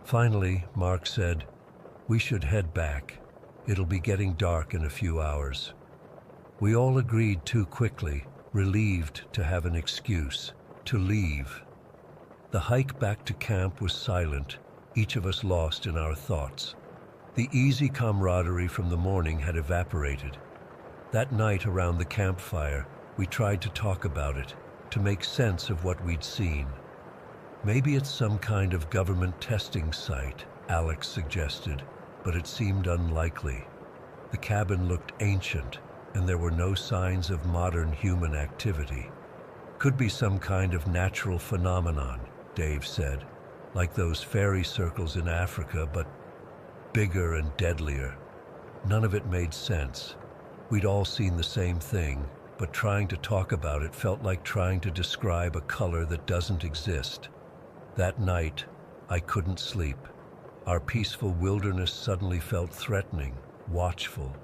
Finally, Mark said, "We should head back. It'll be getting dark in a few hours." We all agreed too quickly, relieved to have an excuse, to leave. The hike back to camp was silent, each of us lost in our thoughts. The easy camaraderie from the morning had evaporated. That night around the campfire, we tried to talk about it, to make sense of what we'd seen. Maybe it's some kind of government testing site, Alex suggested, but it seemed unlikely. The cabin looked ancient, and there were no signs of modern human activity. Could be some kind of natural phenomenon, Dave said, like those fairy circles in Africa, but bigger and deadlier. None of it made sense. We'd all seen the same thing, but trying to talk about it felt like trying to describe a color that doesn't exist. That night, I couldn't sleep. Our peaceful wilderness suddenly felt threatening, watchful.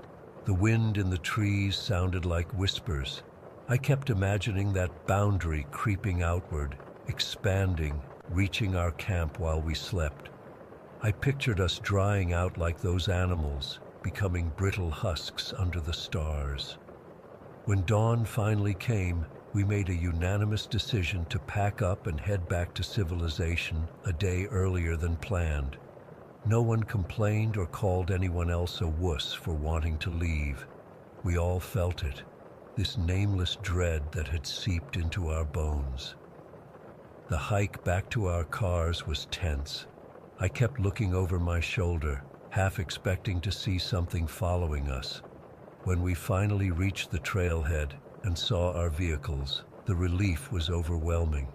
The wind in the trees sounded like whispers. I kept imagining that boundary creeping outward, expanding, reaching our camp while we slept. I pictured us drying out like those animals, becoming brittle husks under the stars. When dawn finally came, we made a unanimous decision to pack up and head back to civilization a day earlier than planned. No one complained or called anyone else a wuss for wanting to leave. We all felt it, this nameless dread that had seeped into our bones. The hike back to our cars was tense. I kept looking over my shoulder, half expecting to see something following us. When we finally reached the trailhead and saw our vehicles, the relief was overwhelming.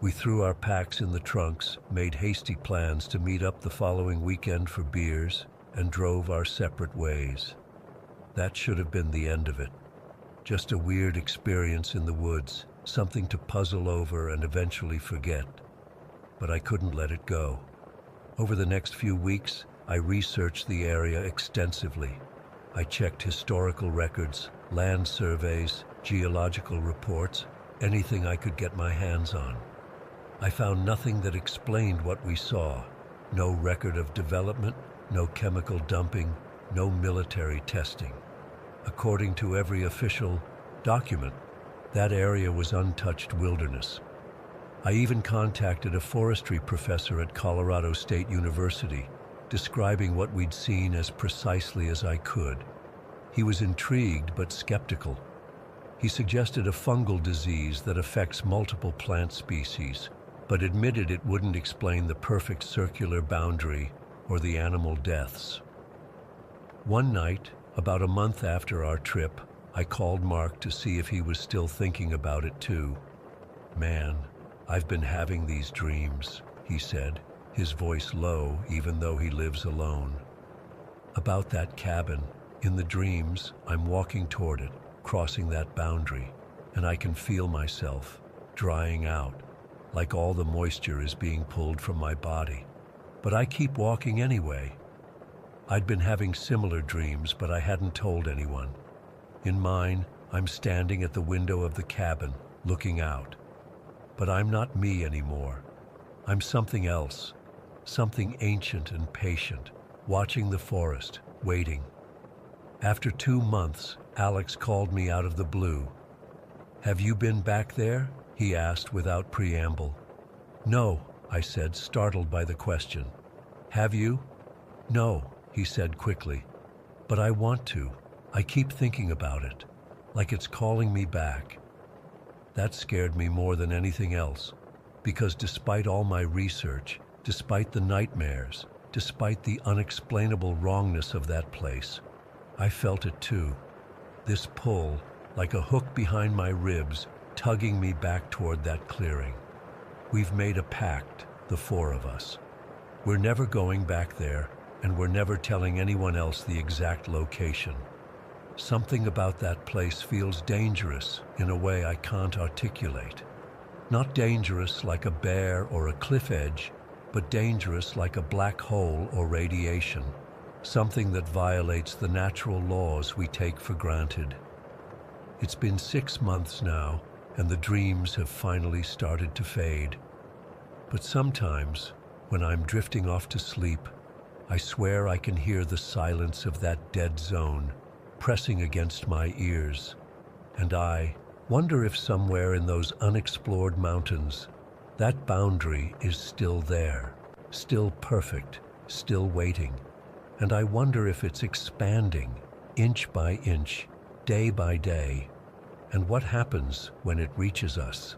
We threw our packs in the trunks, made hasty plans to meet up the following weekend for beers, and drove our separate ways. That should have been the end of it. Just a weird experience in the woods, something to puzzle over and eventually forget. But I couldn't let it go. Over the next few weeks, I researched the area extensively. I checked historical records, land surveys, geological reports, anything I could get my hands on. I found nothing that explained what we saw. No record of development, no chemical dumping, no military testing. According to every official document, that area was untouched wilderness. I even contacted a forestry professor at Colorado State University, describing what we'd seen as precisely as I could. He was intrigued but skeptical. He suggested a fungal disease that affects multiple plant species, but admitted it wouldn't explain the perfect circular boundary or the animal deaths. One night, about a month after our trip, I called Mark to see if he was still thinking about it too. "Man, I've been having these dreams," he said, his voice low even though he lives alone. "About that cabin. In the dreams, I'm walking toward it, crossing that boundary, and I can feel myself drying out, like all the moisture is being pulled from my body. But I keep walking anyway." I'd been having similar dreams, but I hadn't told anyone. In mine, I'm standing at the window of the cabin, looking out. But I'm not me anymore. I'm something else, something ancient and patient, watching the forest, waiting. After 2 months, Alex called me out of the blue. "Have you been back there?" he asked without preamble. "No," I said, startled by the question. "Have you?" "No," he said quickly. "But I want to. I keep thinking about it, like it's calling me back." That scared me more than anything else, because despite all my research, despite the nightmares, despite the unexplainable wrongness of that place, I felt it too. This pull, like a hook behind my ribs, tugging me back toward that clearing. We've made a pact, the four of us. We're never going back there, and we're never telling anyone else the exact location. Something about that place feels dangerous in a way I can't articulate. Not dangerous like a bear or a cliff edge, but dangerous like a black hole or radiation, something that violates the natural laws we take for granted. It's been 6 months now, and the dreams have finally started to fade. But sometimes, when I'm drifting off to sleep, I swear I can hear the silence of that dead zone pressing against my ears, and I wonder if somewhere in those unexplored mountains, that boundary is still there, still perfect, still waiting, and I wonder if it's expanding, inch by inch, day by day, and what happens when it reaches us.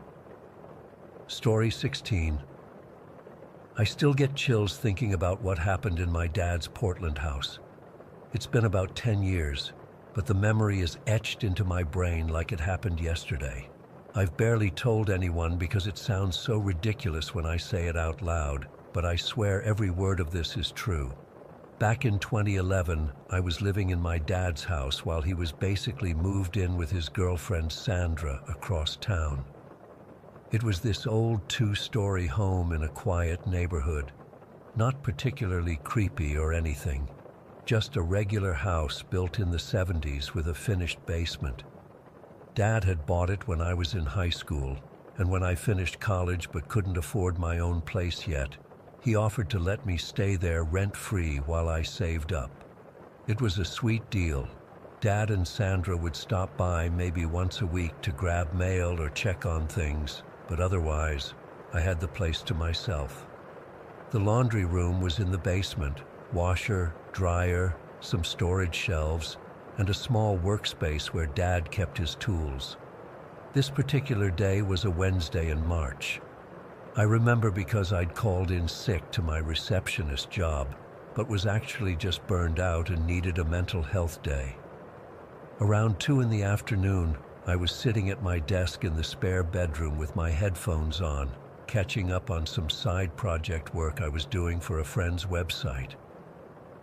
Story 16. I still get chills thinking about what happened in my dad's Portland house. It's been about 10 years, but the memory is etched into my brain like it happened yesterday. I've barely told anyone because it sounds so ridiculous when I say it out loud, but I swear every word of this is true. Back in 2011, I was living in my dad's house while he was basically moved in with his girlfriend Sandra across town. It was this old 2-story home in a quiet neighborhood, not particularly creepy or anything. Just a regular house built in the 70s with a finished basement. Dad had bought it when I was in high school, and when I finished college but couldn't afford my own place yet, he offered to let me stay there rent-free while I saved up. It was a sweet deal. Dad and Sandra would stop by maybe once a week to grab mail or check on things, but otherwise, I had the place to myself. The laundry room was in the basement. Washer, dryer, some storage shelves, and a small workspace where Dad kept his tools. This particular day was a Wednesday in March. I remember because I'd called in sick to my receptionist job, but was actually just burned out and needed a mental health day. Around 2 in the afternoon, I was sitting at my desk in the spare bedroom with my headphones on, catching up on some side project work I was doing for a friend's website.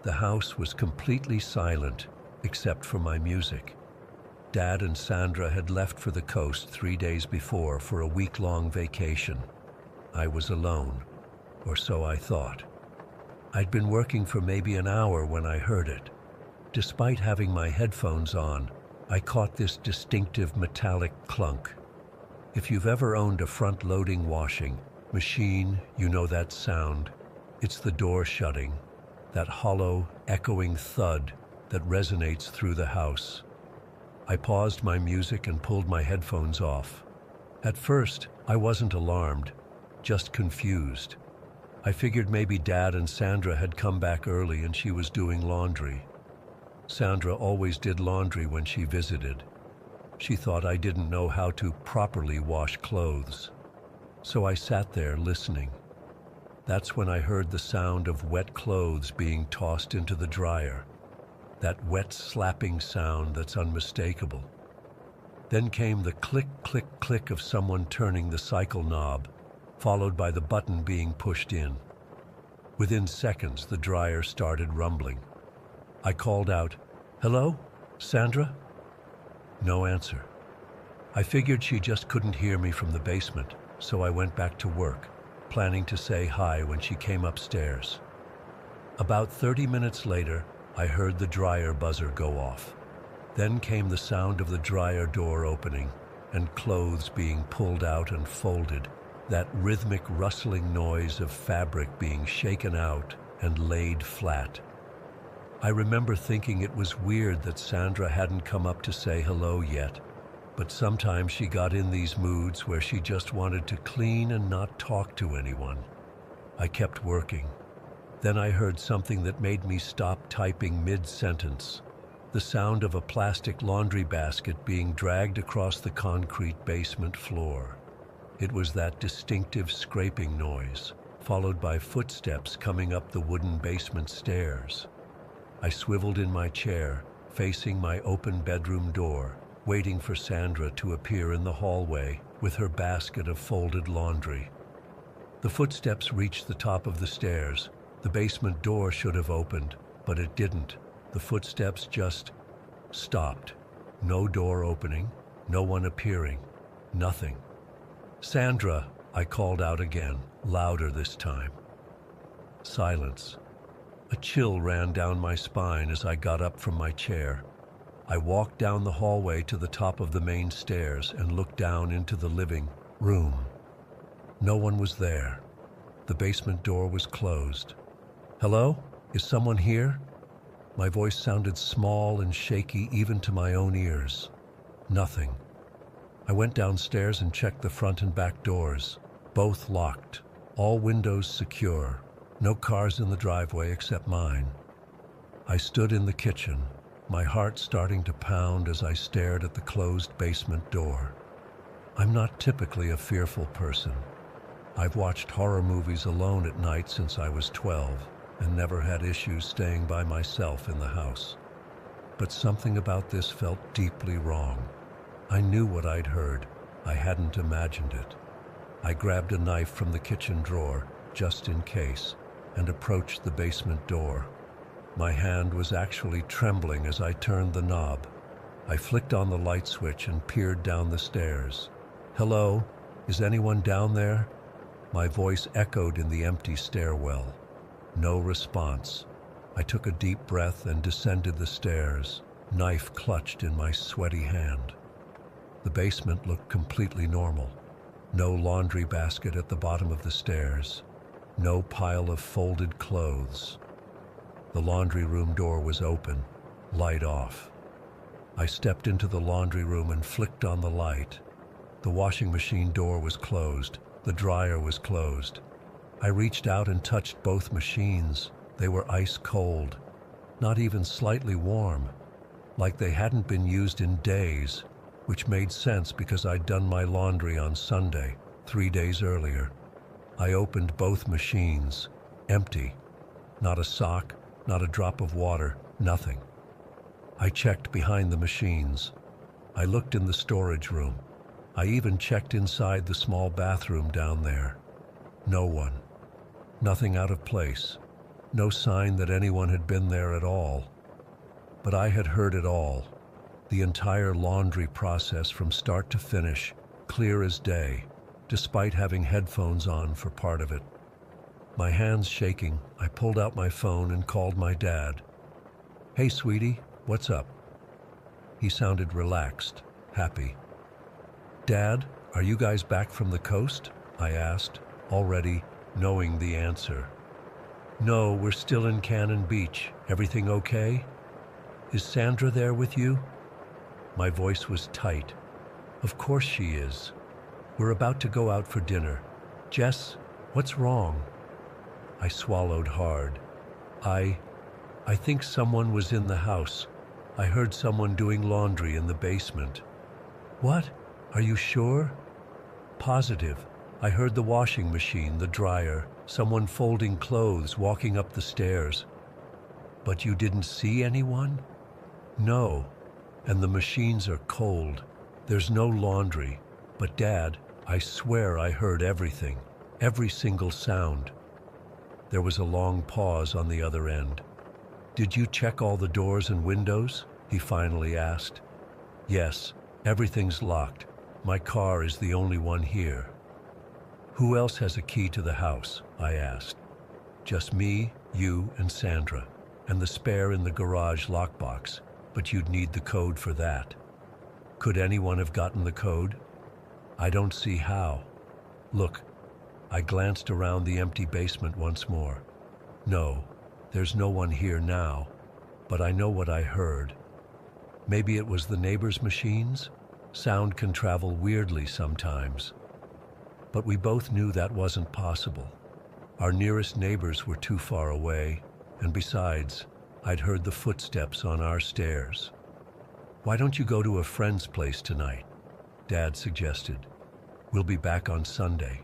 The house was completely silent, except for my music. Dad and Sandra had left for the coast 3 days before for a week-long vacation. I was alone, or so I thought. I'd been working for maybe an hour when I heard it. Despite having my headphones on, I caught this distinctive metallic clunk. If you've ever owned a front-loading washing machine, you know that sound. It's the door shutting. That hollow, echoing thud that resonates through the house. I paused my music and pulled my headphones off. At first, I wasn't alarmed, just confused. I figured maybe Dad and Sandra had come back early and she was doing laundry. Sandra always did laundry when she visited. She thought I didn't know how to properly wash clothes. So I sat there listening. That's when I heard the sound of wet clothes being tossed into the dryer. That wet slapping sound that's unmistakable. Then came the click, click, click of someone turning the cycle knob, followed by the button being pushed in. Within seconds, the dryer started rumbling. I called out, "Hello, Sandra?" No answer. I figured she just couldn't hear me from the basement, so I went back to work, planning to say hi when she came upstairs. About 30 minutes later, I heard the dryer buzzer go off. Then came the sound of the dryer door opening and clothes being pulled out and folded, that rhythmic rustling noise of fabric being shaken out and laid flat. I remember thinking it was weird that Sandra hadn't come up to say hello yet, But sometimes she got in these moods where she just wanted to clean and not talk to anyone. I kept working. Then I heard something that made me stop typing mid-sentence. The sound of a plastic laundry basket being dragged across the concrete basement floor. It was that distinctive scraping noise, followed by footsteps coming up the wooden basement stairs. I swiveled in my chair, facing my open bedroom door, waiting for Sandra to appear in the hallway with her basket of folded laundry. The footsteps reached the top of the stairs. The basement door should have opened, but it didn't. The footsteps just stopped. No door opening, no one appearing, nothing. "Sandra," I called out again, louder this time. Silence. A chill ran down my spine as I got up from my chair. I walked down the hallway to the top of the main stairs and looked down into the living room. No one was there. The basement door was closed. "Hello? Is someone here?" My voice sounded small and shaky even to my own ears. Nothing. I went downstairs and checked the front and back doors. Both locked. All windows secure. No cars in the driveway except mine. I stood in the kitchen, my heart starting to pound as I stared at the closed basement door. I'm not typically a fearful person. I've watched horror movies alone at night since I was 12 and never had issues staying by myself in the house. But something about this felt deeply wrong. I knew what I'd heard. I hadn't imagined it. I grabbed a knife from the kitchen drawer, just in case, and approached the basement door. My hand was actually trembling as I turned the knob. I flicked on the light switch and peered down the stairs. "Hello? Is anyone down there?" My voice echoed in the empty stairwell. No response. I took a deep breath and descended the stairs, knife clutched in my sweaty hand. The basement looked completely normal. No laundry basket at the bottom of the stairs. No pile of folded clothes. The laundry room door was open, light off. I stepped into the laundry room and flicked on the light. The washing machine door was closed. The dryer was closed. I reached out and touched both machines. They were ice cold, not even slightly warm, like they hadn't been used in days, which made sense because I'd done my laundry on Sunday, 3 days earlier. I opened both machines, empty. Not a sock, not a drop of water, nothing. I checked behind the machines. I looked in the storage room. I even checked inside the small bathroom down there. No one. Nothing out of place. No sign that anyone had been there at all. But I had heard it all. The entire laundry process from start to finish, clear as day, despite having headphones on for part of it. My hands shaking, I pulled out my phone and called my dad. "Hey, sweetie, what's up?" He sounded relaxed, happy. "Dad, are you guys back from the coast?" I asked, already knowing the answer. "No, we're still in Cannon Beach. Everything okay? Is Sandra there with you?" My voice was tight. "Of course she is. We're about to go out for dinner. Jess, what's wrong?" I swallowed hard. I think someone was in the house. I heard someone doing laundry in the basement." "What? Are you sure?" "Positive. I heard the washing machine, the dryer, someone folding clothes, walking up the stairs." "But you didn't see anyone?" "No. And the machines are cold. There's no laundry. But Dad, I swear I heard everything. Every single sound." There was a long pause on the other end. "Did you check all the doors and windows?" he finally asked. "Yes, everything's locked. My car is the only one here." "Who else has a key to the house?" I asked. "Just me, you, and Sandra, and the spare in the garage lockbox, but you'd need the code for that." "Could anyone have gotten the code?" "I don't see how. Look." I glanced around the empty basement once more. "No, there's no one here now, but I know what I heard. Maybe it was the neighbors' machines? Sound can travel weirdly sometimes. But we both knew that wasn't possible. Our nearest neighbors were too far away, and besides, I'd heard the footsteps on our stairs. "Why don't you go to a friend's place tonight?" Dad suggested. "We'll be back on Sunday."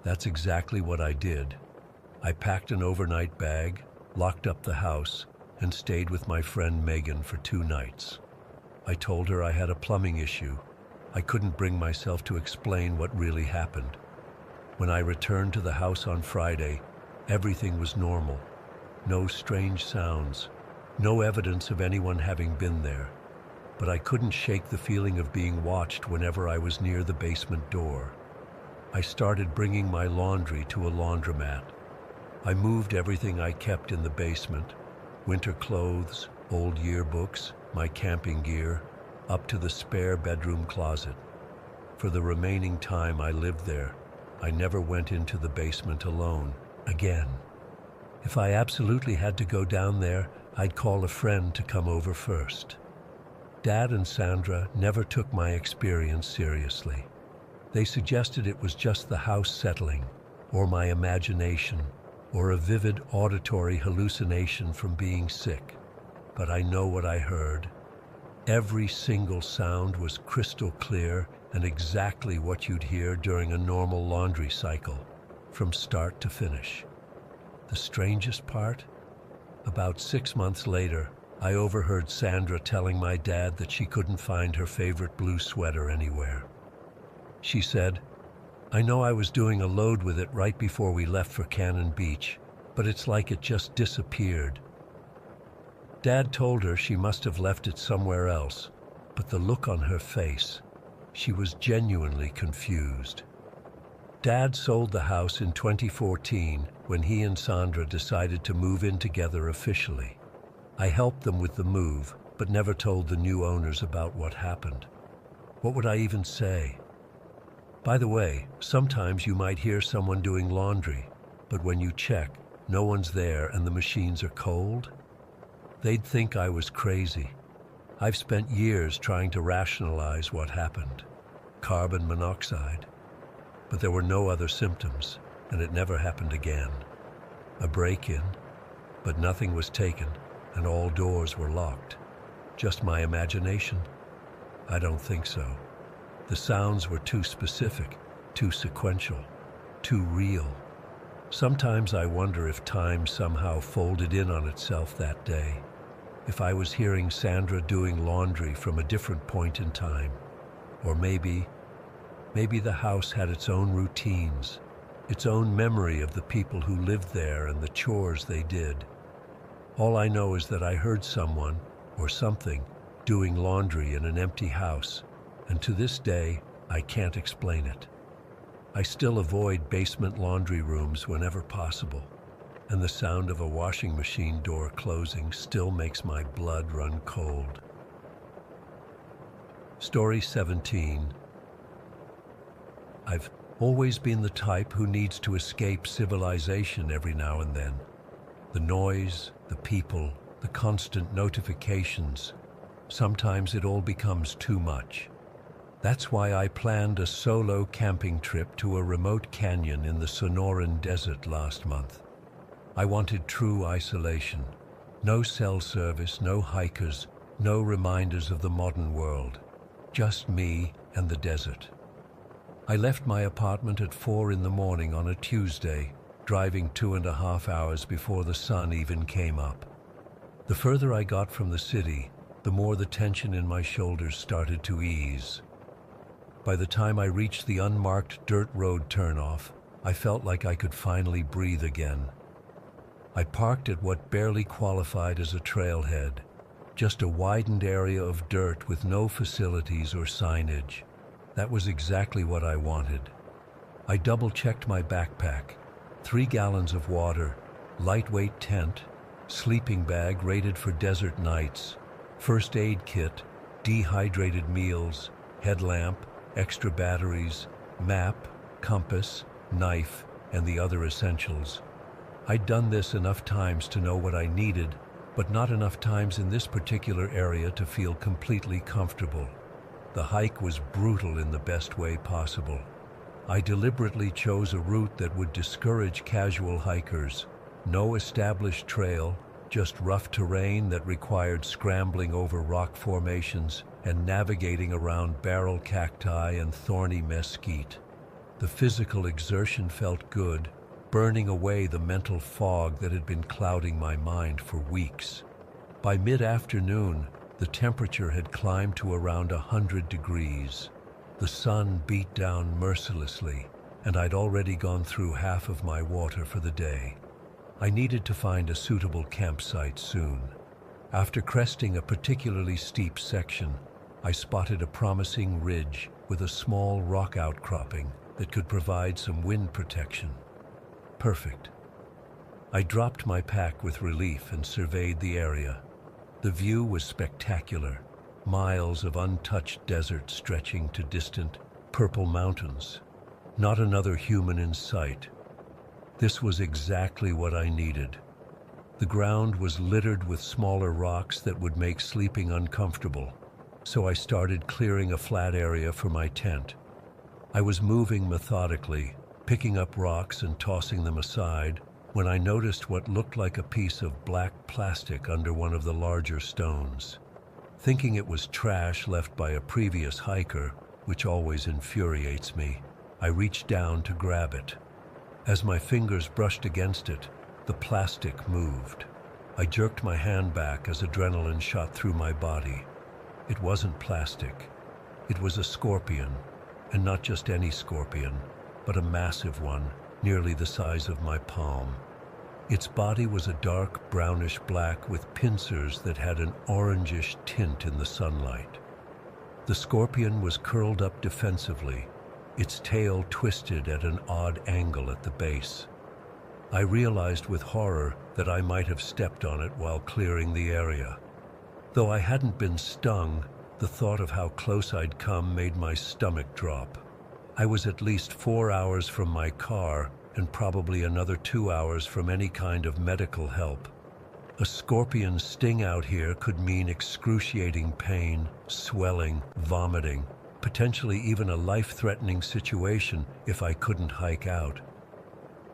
That's exactly what I did. I packed an overnight bag, locked up the house, and stayed with my friend Megan for 2 nights. I told her I had a plumbing issue. I couldn't bring myself to explain what really happened. When I returned to the house on Friday, everything was normal. No strange sounds, no evidence of anyone having been there. But I couldn't shake the feeling of being watched whenever I was near the basement door. I started bringing my laundry to a laundromat. I moved everything I kept in the basement, winter clothes, old yearbooks, my camping gear, up to the spare bedroom closet. For the remaining time I lived there, I never went into the basement alone again. If I absolutely had to go down there, I'd call a friend to come over first. Dad and Sandra never took my experience seriously. They suggested it was just the house settling, or my imagination, or a vivid auditory hallucination from being sick. But I know what I heard. Every single sound was crystal clear and exactly what you'd hear during a normal laundry cycle, from start to finish. The strangest part? About 6 months later, I overheard Sandra telling my dad that she couldn't find her favorite blue sweater anywhere. She said, "I know I was doing a load with it right before we left for Cannon Beach, but it's like it just disappeared." Dad told her she must have left it somewhere else, but the look on her face, she was genuinely confused. Dad sold the house in 2014 when he and Sandra decided to move in together officially. I helped them with the move, but never told the new owners about what happened. What would I even say? By the way, sometimes you might hear someone doing laundry, but when you check, no one's there and the machines are cold? They'd think I was crazy. I've spent years trying to rationalize what happened. Carbon monoxide. But there were no other symptoms, and it never happened again. A break-in, but nothing was taken, and all doors were locked. Just my imagination? I don't think so. The sounds were too specific, too sequential, too real. Sometimes I wonder if time somehow folded in on itself that day. If I was hearing Sandra doing laundry from a different point in time. Or maybe the house had its own routines, its own memory of the people who lived there and the chores they did. All I know is that I heard someone, or something, doing laundry in an empty house, and to this day, I can't explain it. I still avoid basement laundry rooms whenever possible, and the sound of a washing machine door closing still makes my blood run cold. Story 17. I've always been the type who needs to escape civilization every now and then. The noise, the people, the constant notifications. Sometimes it all becomes too much. That's why I planned a solo camping trip to a remote canyon in the Sonoran Desert last month. I wanted true isolation. No cell service, no hikers, no reminders of the modern world. Just me and the desert. I left my apartment at 4 in the morning on a Tuesday, driving 2.5 hours before the sun even came up. The further I got from the city, the more the tension in my shoulders started to ease. By the time I reached the unmarked dirt road turnoff, I felt like I could finally breathe again. I parked at what barely qualified as a trailhead, just a widened area of dirt with no facilities or signage. That was exactly what I wanted. I double-checked my backpack, 3 gallons of water, lightweight tent, sleeping bag rated for desert nights, first aid kit, dehydrated meals, headlamp, extra batteries, map, compass, knife, and the other essentials. I'd done this enough times to know what I needed, but not enough times in this particular area to feel completely comfortable. The hike was brutal in the best way possible. I deliberately chose a route that would discourage casual hikers. No established trail, just rough terrain that required scrambling over rock formations and navigating around barrel cacti and thorny mesquite. The physical exertion felt good, burning away the mental fog that had been clouding my mind for weeks. By mid-afternoon, the temperature had climbed to around 100 degrees. The sun beat down mercilessly, and I'd already gone through half of my water for the day. I needed to find a suitable campsite soon. After cresting a particularly steep section, I spotted a promising ridge with a small rock outcropping that could provide some wind protection. Perfect. I dropped my pack with relief and surveyed the area. The view was spectacular, miles of untouched desert stretching to distant, purple mountains. Not another human in sight. This was exactly what I needed. The ground was littered with smaller rocks that would make sleeping uncomfortable, so I started clearing a flat area for my tent. I was moving methodically, picking up rocks and tossing them aside, when I noticed what looked like a piece of black plastic under one of the larger stones. Thinking it was trash left by a previous hiker, which always infuriates me, I reached down to grab it. As my fingers brushed against it, the plastic moved. I jerked my hand back as adrenaline shot through my body. It wasn't plastic. It was a scorpion, and not just any scorpion, but a massive one, nearly the size of my palm. Its body was a dark brownish black with pincers that had an orangish tint in the sunlight. The scorpion was curled up defensively, its tail twisted at an odd angle at the base. I realized with horror that I might have stepped on it while clearing the area. Though I hadn't been stung, the thought of how close I'd come made my stomach drop. I was at least 4 hours from my car and probably another 2 hours from any kind of medical help. A scorpion sting out here could mean excruciating pain, swelling, vomiting, potentially even a life-threatening situation if I couldn't hike out.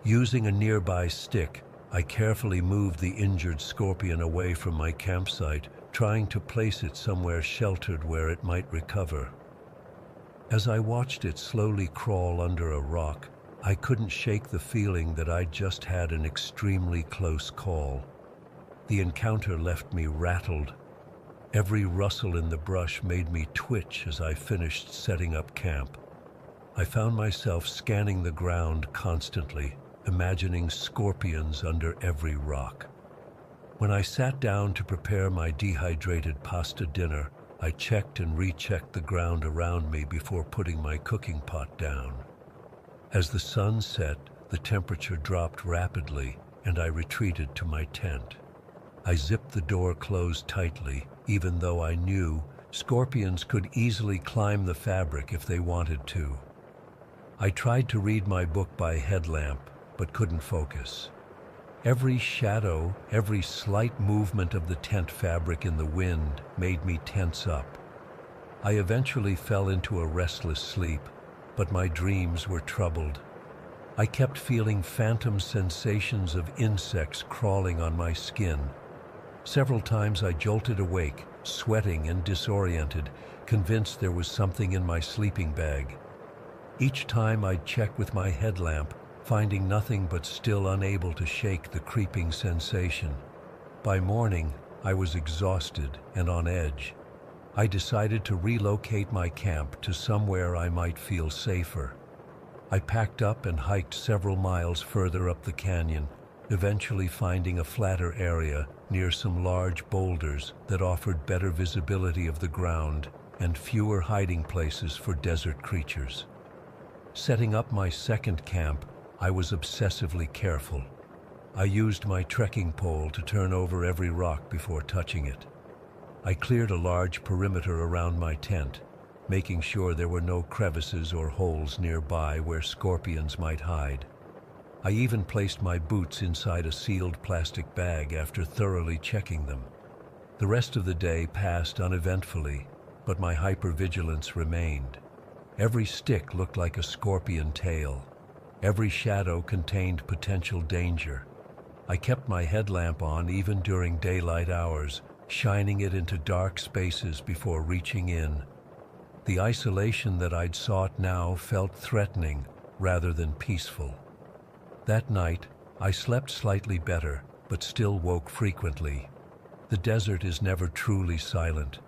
Using a nearby stick, I carefully moved the injured scorpion away from my campsite, trying to place it somewhere sheltered where it might recover. As I watched it slowly crawl under a rock, I couldn't shake the feeling that I'd just had an extremely close call. The encounter left me rattled. Every rustle in the brush made me twitch as I finished setting up camp. I found myself scanning the ground constantly, imagining scorpions under every rock. When I sat down to prepare my dehydrated pasta dinner, I checked and rechecked the ground around me before putting my cooking pot down. As the sun set, the temperature dropped rapidly, and I retreated to my tent. I zipped the door closed tightly, even though I knew scorpions could easily climb the fabric if they wanted to. I tried to read my book by headlamp, but couldn't focus. Every shadow, every slight movement of the tent fabric in the wind made me tense up. I eventually fell into a restless sleep, but my dreams were troubled. I kept feeling phantom sensations of insects crawling on my skin. Several times I jolted awake, sweating and disoriented, convinced there was something in my sleeping bag. Each time I'd check with my headlamp, finding nothing but still unable to shake the creeping sensation. By morning, I was exhausted and on edge. I decided to relocate my camp to somewhere I might feel safer. I packed up and hiked several miles further up the canyon, eventually finding a flatter area near some large boulders that offered better visibility of the ground and fewer hiding places for desert creatures. Setting up my second camp, I was obsessively careful. I used my trekking pole to turn over every rock before touching it. I cleared a large perimeter around my tent, making sure there were no crevices or holes nearby where scorpions might hide. I even placed my boots inside a sealed plastic bag after thoroughly checking them. The rest of the day passed uneventfully, but my hypervigilance remained. Every stick looked like a scorpion tail. Every shadow contained potential danger. I kept my headlamp on even during daylight hours, shining it into dark spaces before reaching in. The isolation that I'd sought now felt threatening rather than peaceful. That night, I slept slightly better, but still woke frequently. The desert is never truly silent.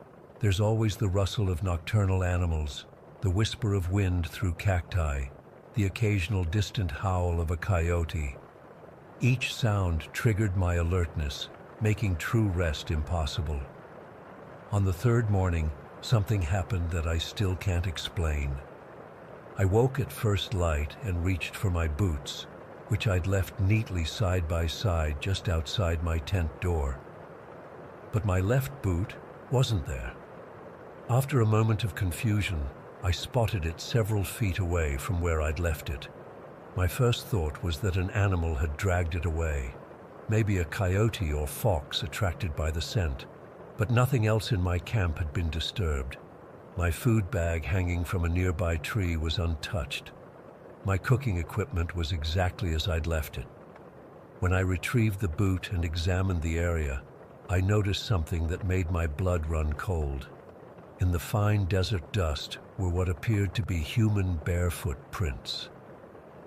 There's always the rustle of nocturnal animals, the whisper of wind through cacti, the occasional distant howl of a coyote. Each sound triggered my alertness, making true rest impossible. On the third morning, something happened that I still can't explain. I woke at first light and reached for my boots, which I'd left neatly side by side just outside my tent door. But my left boot wasn't there. After a moment of confusion, I spotted it several feet away from where I'd left it. My first thought was that an animal had dragged it away, maybe a coyote or fox attracted by the scent, but nothing else in my camp had been disturbed. My food bag hanging from a nearby tree was untouched. My cooking equipment was exactly as I'd left it. When I retrieved the boot and examined the area, I noticed something that made my blood run cold. In the fine desert dust were what appeared to be human barefoot prints.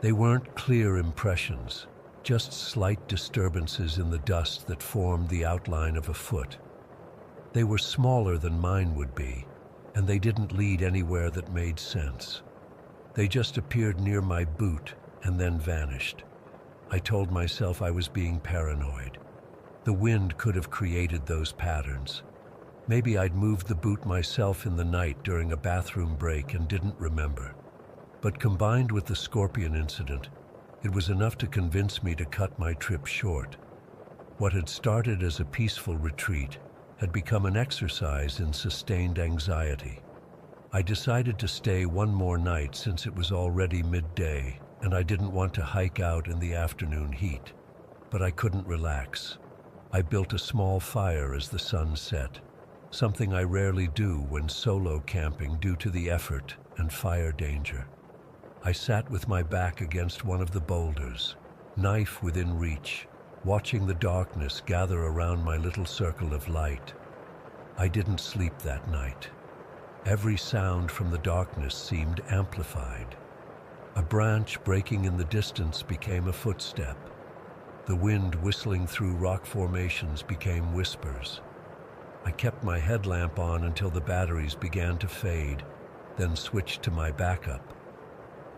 They weren't clear impressions, just slight disturbances in the dust that formed the outline of a foot. They were smaller than mine would be, and they didn't lead anywhere that made sense. They just appeared near my boot and then vanished. I told myself I was being paranoid. The wind could have created those patterns. Maybe I'd moved the boot myself in the night during a bathroom break and didn't remember. But combined with the scorpion incident, it was enough to convince me to cut my trip short. What had started as a peaceful retreat had become an exercise in sustained anxiety. I decided to stay one more night since it was already midday and I didn't want to hike out in the afternoon heat. But I couldn't relax. I built a small fire as the sun set, something I rarely do when solo camping due to the effort and fire danger. I sat with my back against one of the boulders, knife within reach, watching the darkness gather around my little circle of light. I didn't sleep that night. Every sound from the darkness seemed amplified. A branch breaking in the distance became a footstep. The wind whistling through rock formations became whispers. I kept my headlamp on until the batteries began to fade, then switched to my backup.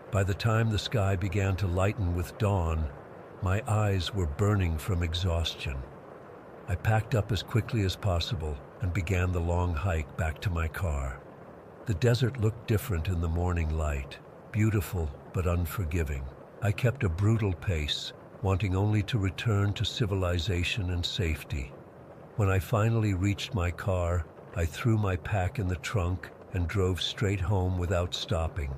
By the time the sky began to lighten with dawn, my eyes were burning from exhaustion. I packed up as quickly as possible and began the long hike back to my car. The desert looked different in the morning light, beautiful but unforgiving. I kept a brutal pace, wanting only to return to civilization and safety. When I finally reached my car, I threw my pack in the trunk and drove straight home without stopping.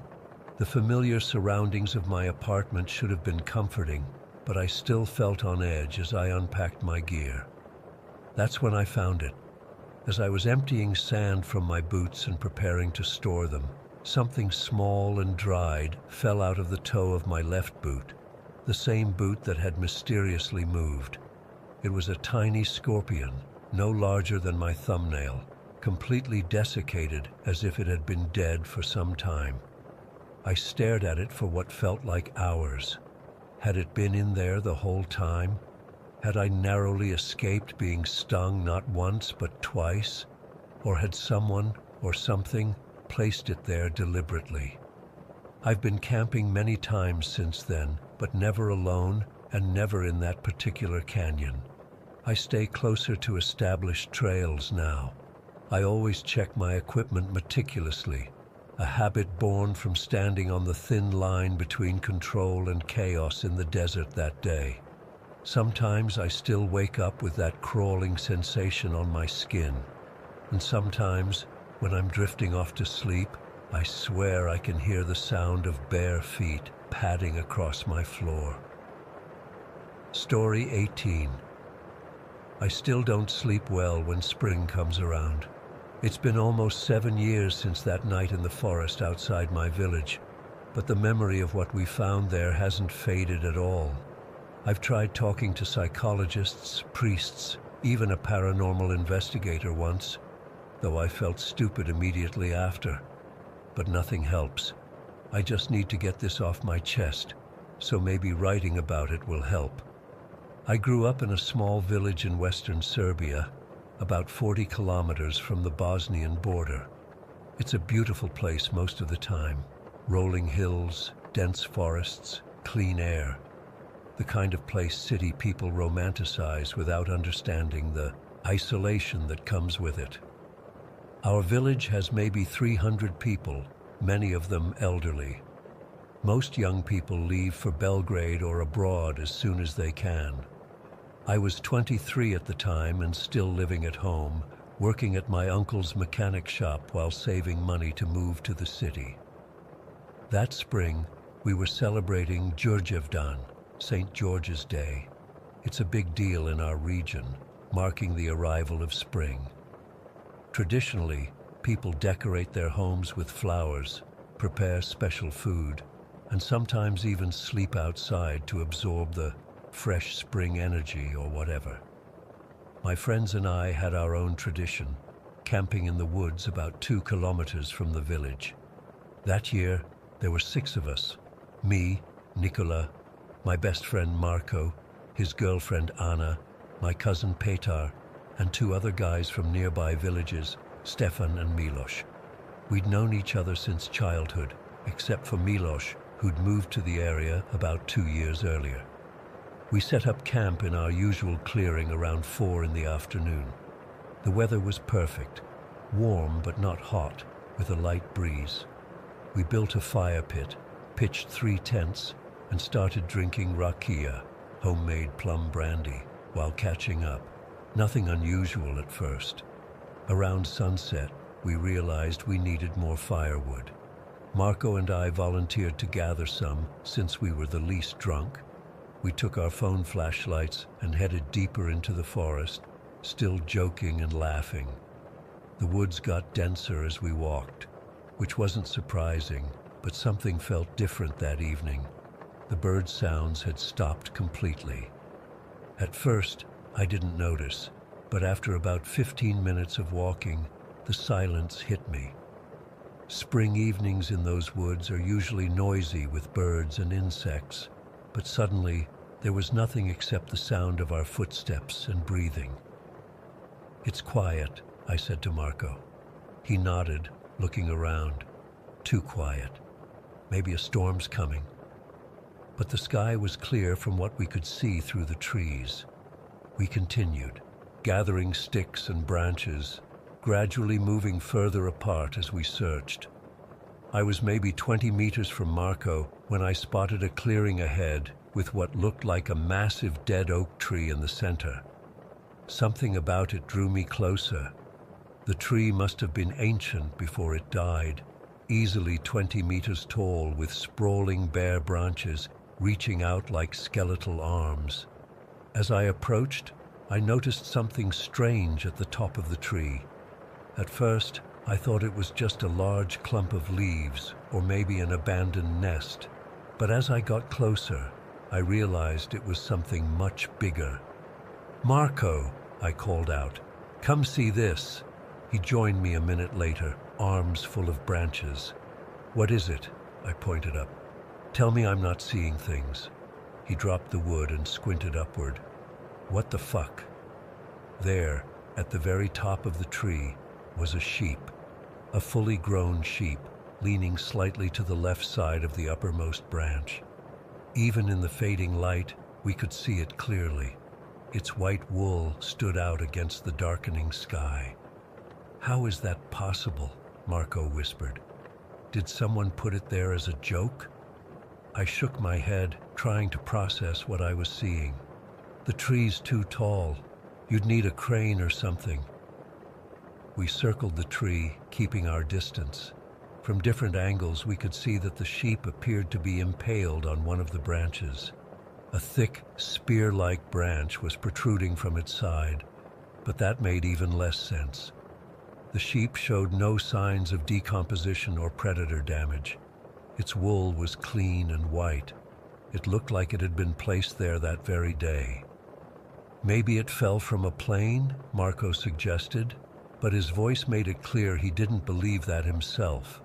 The familiar surroundings of my apartment should have been comforting, but I still felt on edge as I unpacked my gear. That's when I found it. As I was emptying sand from my boots and preparing to store them, something small and dried fell out of the toe of my left boot, the same boot that had mysteriously moved. It was a tiny scorpion, no larger than my thumbnail, completely desiccated as if it had been dead for some time. I stared at it for what felt like hours. Had it been in there the whole time? Had I narrowly escaped being stung not once but twice? Or had someone or something placed it there deliberately? I've been camping many times since then, but never alone and never in that particular canyon. I stay closer to established trails now. I always check my equipment meticulously, a habit born from standing on the thin line between control and chaos in the desert that day. Sometimes I still wake up with that crawling sensation on my skin, and sometimes, when I'm drifting off to sleep, I swear I can hear the sound of bare feet padding across my floor. Story 18. I still don't sleep well when spring comes around. It's been almost 7 years since that night in the forest outside my village, but the memory of what we found there hasn't faded at all. I've tried talking to psychologists, priests, even a paranormal investigator once, though I felt stupid immediately after. But nothing helps. I just need to get this off my chest, so maybe writing about it will help. I grew up in a small village in western Serbia, about 40 kilometers from the Bosnian border. It's a beautiful place most of the time. Rolling hills, dense forests, clean air. The kind of place city people romanticize without understanding the isolation that comes with it. Our village has maybe 300 people, many of them elderly. Most young people leave for Belgrade or abroad as soon as they can. I was 23 at the time and still living at home, working at my uncle's mechanic shop while saving money to move to the city. That spring, we were celebrating Đurđevdan, St. George's Day. It's a big deal in our region, marking the arrival of spring. Traditionally, people decorate their homes with flowers, prepare special food, and sometimes even sleep outside to absorb the fresh spring energy or whatever. My friends and I had our own tradition, camping in the woods about 2 kilometers from the village. That year, there were 6 of us: me, Nicola, my best friend Marco, his girlfriend Anna, my cousin Petar, and 2 other guys from nearby villages, Stefan and Milos. We'd known each other since childhood, except for Milos, who'd moved to the area about 2 years earlier. We set up camp in our usual clearing around 4 in the afternoon. The weather was perfect, warm but not hot, with a light breeze. We built a fire pit, pitched 3 tents, and started drinking rakia, homemade plum brandy, while catching up. Nothing unusual at first. Around sunset, we realized we needed more firewood. Marco and I volunteered to gather some, since we were the least drunk. We took our phone flashlights and headed deeper into the forest, still joking and laughing. The woods got denser as we walked, which wasn't surprising, but something felt different that evening. The bird sounds had stopped completely. At first, I didn't notice, but after about 15 minutes of walking, the silence hit me. Spring evenings in those woods are usually noisy with birds and insects, but suddenly there was nothing except the sound of our footsteps and breathing. "It's quiet," I said to Marco. He nodded, looking around. "Too quiet. Maybe a storm's coming." But the sky was clear from what we could see through the trees. We continued, gathering sticks and branches, gradually moving further apart as we searched. I was maybe 20 meters from Marco when I spotted a clearing ahead with what looked like a massive dead oak tree in the center. Something about it drew me closer. The tree must have been ancient before it died, easily 20 meters tall with sprawling bare branches reaching out like skeletal arms. As I approached, I noticed something strange at the top of the tree. At first, I thought it was just a large clump of leaves, or maybe an abandoned nest. But as I got closer, I realized it was something much bigger. "Marco," I called out, "come see this." He joined me a minute later, arms full of branches. "What is it?" I pointed up. "Tell me I'm not seeing things." He dropped the wood and squinted upward. "What the fuck?" There, at the very top of the tree, was a sheep. A fully grown sheep, leaning slightly to the left side of the uppermost branch. Even in the fading light, we could see it clearly. Its white wool stood out against the darkening sky. "How is that possible?" Marco whispered. "Did someone put it there as a joke?" I shook my head, trying to process what I was seeing. "The tree's too tall. You'd need a crane or something." We circled the tree, keeping our distance. From different angles, we could see that the sheep appeared to be impaled on one of the branches. A thick, spear-like branch was protruding from its side, but that made even less sense. The sheep showed no signs of decomposition or predator damage. Its wool was clean and white. It looked like it had been placed there that very day. Maybe it fell from a plane, Marco suggested, but his voice made it clear he didn't believe that himself.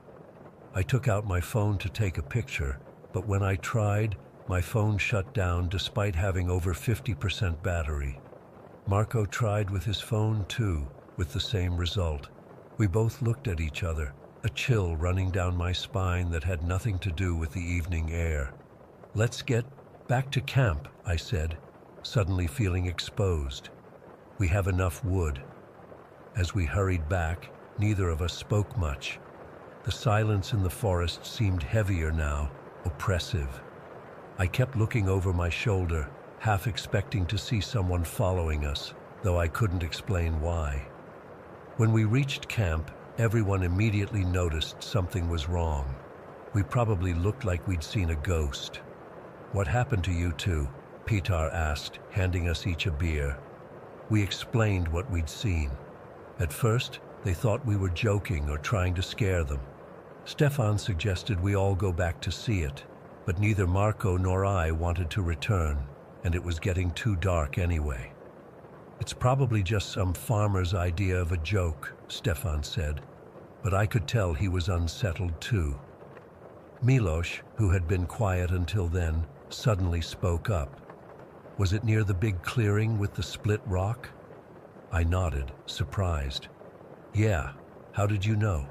I took out my phone to take a picture, but when I tried, my phone shut down despite having over 50% battery. Marco tried with his phone too, with the same result. We both looked at each other, a chill running down my spine that had nothing to do with the evening air. "Let's get back to camp," I said, suddenly feeling exposed. "We have enough wood." As we hurried back, neither of us spoke much. The silence in the forest seemed heavier now, oppressive. I kept looking over my shoulder, half expecting to see someone following us, though I couldn't explain why. When we reached camp, everyone immediately noticed something was wrong. We probably looked like we'd seen a ghost. "What happened to you two?" Petar asked, handing us each a beer. We explained what we'd seen. At first, they thought we were joking or trying to scare them. Stefan suggested we all go back to see it, but neither Marco nor I wanted to return, and it was getting too dark anyway. "It's probably just some farmer's idea of a joke," Stefan said, but I could tell he was unsettled too. Milos, who had been quiet until then, suddenly spoke up. "Was it near the big clearing with the split rock?" I nodded, surprised. "Yeah, how did you know?"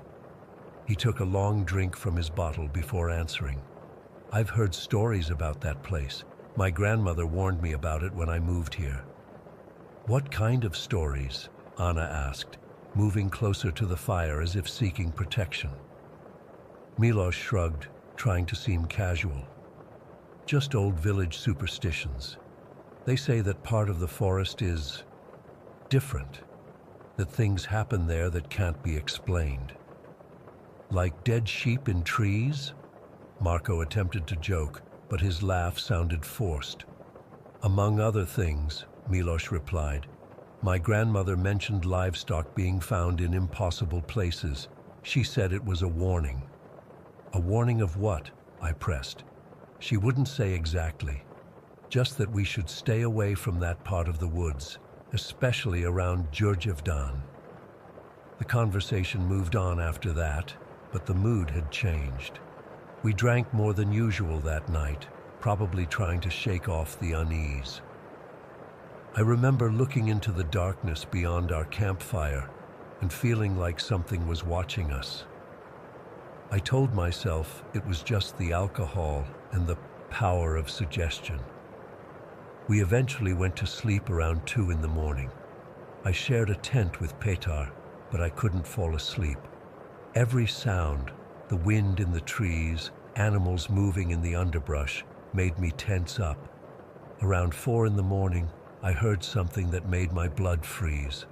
He took a long drink from his bottle before answering. "I've heard stories about that place. My grandmother warned me about it when I moved here." "What kind of stories?" Anna asked, moving closer to the fire as if seeking protection. Milos shrugged, trying to seem casual. "Just old village superstitions. They say that part of the forest is different, that things happen there that can't be explained." "Like dead sheep in trees?" Marco attempted to joke, but his laugh sounded forced. "Among other things," Milos replied. "My grandmother mentioned livestock being found in impossible places. She said it was a warning." "A warning of what?" I pressed. She wouldn't say exactly, just that we should stay away from that part of the woods, especially around Jurjevdan. The conversation moved on after that, but the mood had changed. We drank more than usual that night, probably trying to shake off the unease. I remember looking into the darkness beyond our campfire and feeling like something was watching us. I told myself it was just the alcohol and the power of suggestion. We eventually went to sleep around 2 in the morning. I shared a tent with Petar, but I couldn't fall asleep. Every sound, the wind in the trees, animals moving in the underbrush, made me tense up. Around 4 in the morning, I heard something that made my blood freeze.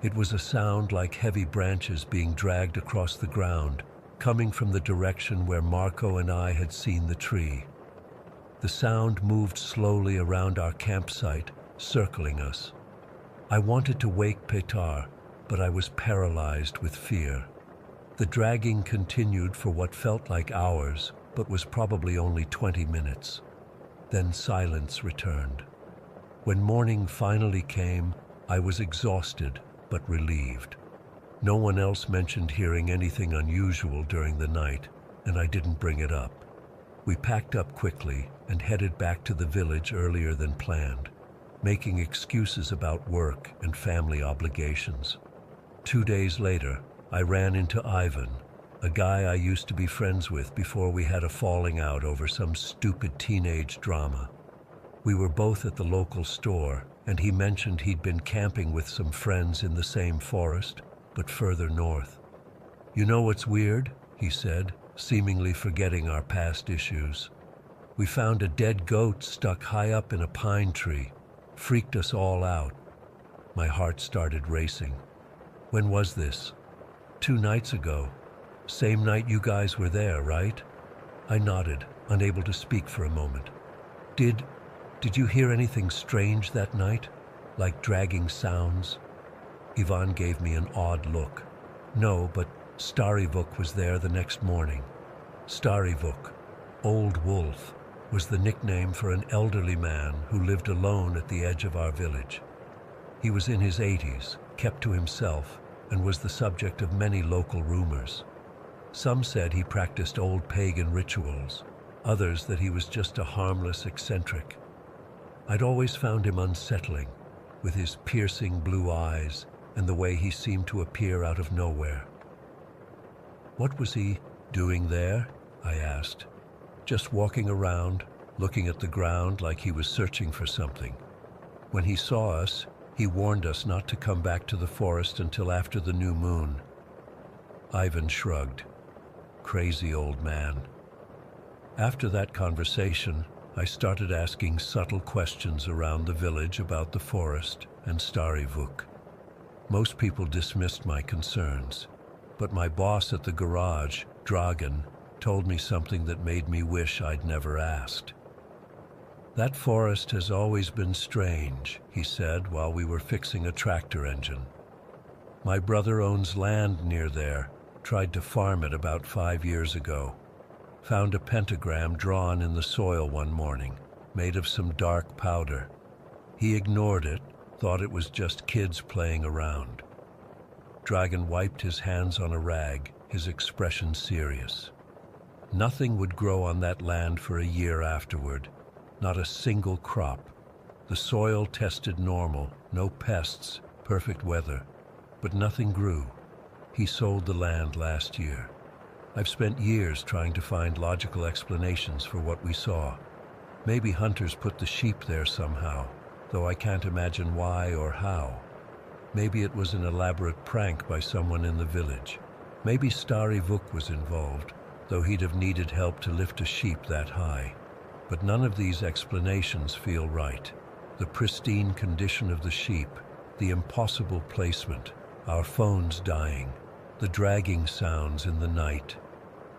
It was a sound like heavy branches being dragged across the ground, coming from the direction where Marco and I had seen the tree. The sound moved slowly around our campsite, circling us. I wanted to wake Petar, but I was paralyzed with fear. The dragging continued for what felt like hours, but was probably only 20 minutes. Then silence returned. When morning finally came, I was exhausted but relieved. No one else mentioned hearing anything unusual during the night, and I didn't bring it up. We packed up quickly and headed back to the village earlier than planned, making excuses about work and family obligations. 2 days later, I ran into Ivan, a guy I used to be friends with before we had a falling out over some stupid teenage drama. We were both at the local store, and he mentioned he'd been camping with some friends in the same forest, but further north. "You know what's weird?" he said, seemingly forgetting our past issues. "We found a dead goat stuck high up in a pine tree. Freaked us all out." My heart started racing. "When was this?" 2 nights ago. Same night you guys were there, right?" I nodded, unable to speak for a moment. Did you hear anything strange that night? Like dragging sounds?" Ivan gave me an odd look. No, but Starivuk was there the next morning. Starivuk, Old Wolf, was the nickname for an elderly man who lived alone at the edge of our village. He was in his 80s, kept to himself, and was the subject of many local rumors. Some said he practiced old pagan rituals, others that he was just a harmless eccentric. I'd always found him unsettling, with his piercing blue eyes and the way he seemed to appear out of nowhere. "What was he doing there?" I asked. "Just walking around, looking at the ground like he was searching for something. When he saw us, he warned us not to come back to the forest until after the new moon." Ivan shrugged. Crazy old man. After that conversation, I started asking subtle questions around the village about the forest and Starivuk. Most people dismissed my concerns, but my boss at the garage, Dragan, told me something that made me wish I'd never asked. "That forest has always been strange," he said while we were fixing a tractor engine. "My brother owns land near there, tried to farm it about 5 years ago. Found a pentagram drawn in the soil one morning, made of some dark powder. He ignored it, thought it was just kids playing around." Dragan wiped his hands on a rag, his expression serious. "Nothing would grow on that land for a year afterward, not a single crop. The soil tested normal, no pests, perfect weather, but nothing grew. He sold the land last year. I've spent years trying to find logical explanations for what we saw. Maybe hunters put the sheep there somehow, though I can't imagine why or how. Maybe it was an elaborate prank by someone in the village. Maybe Starivuk was involved, though he'd have needed help to lift a sheep that high. But none of these explanations feel right. The pristine condition of the sheep, the impossible placement, our phones dying, the dragging sounds in the night,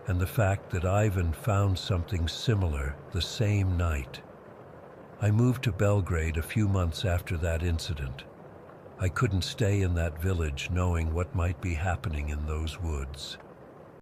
and the fact that Ivan found something similar the same night. I moved to Belgrade a few months after that incident. I couldn't stay in that village knowing what might be happening in those woods.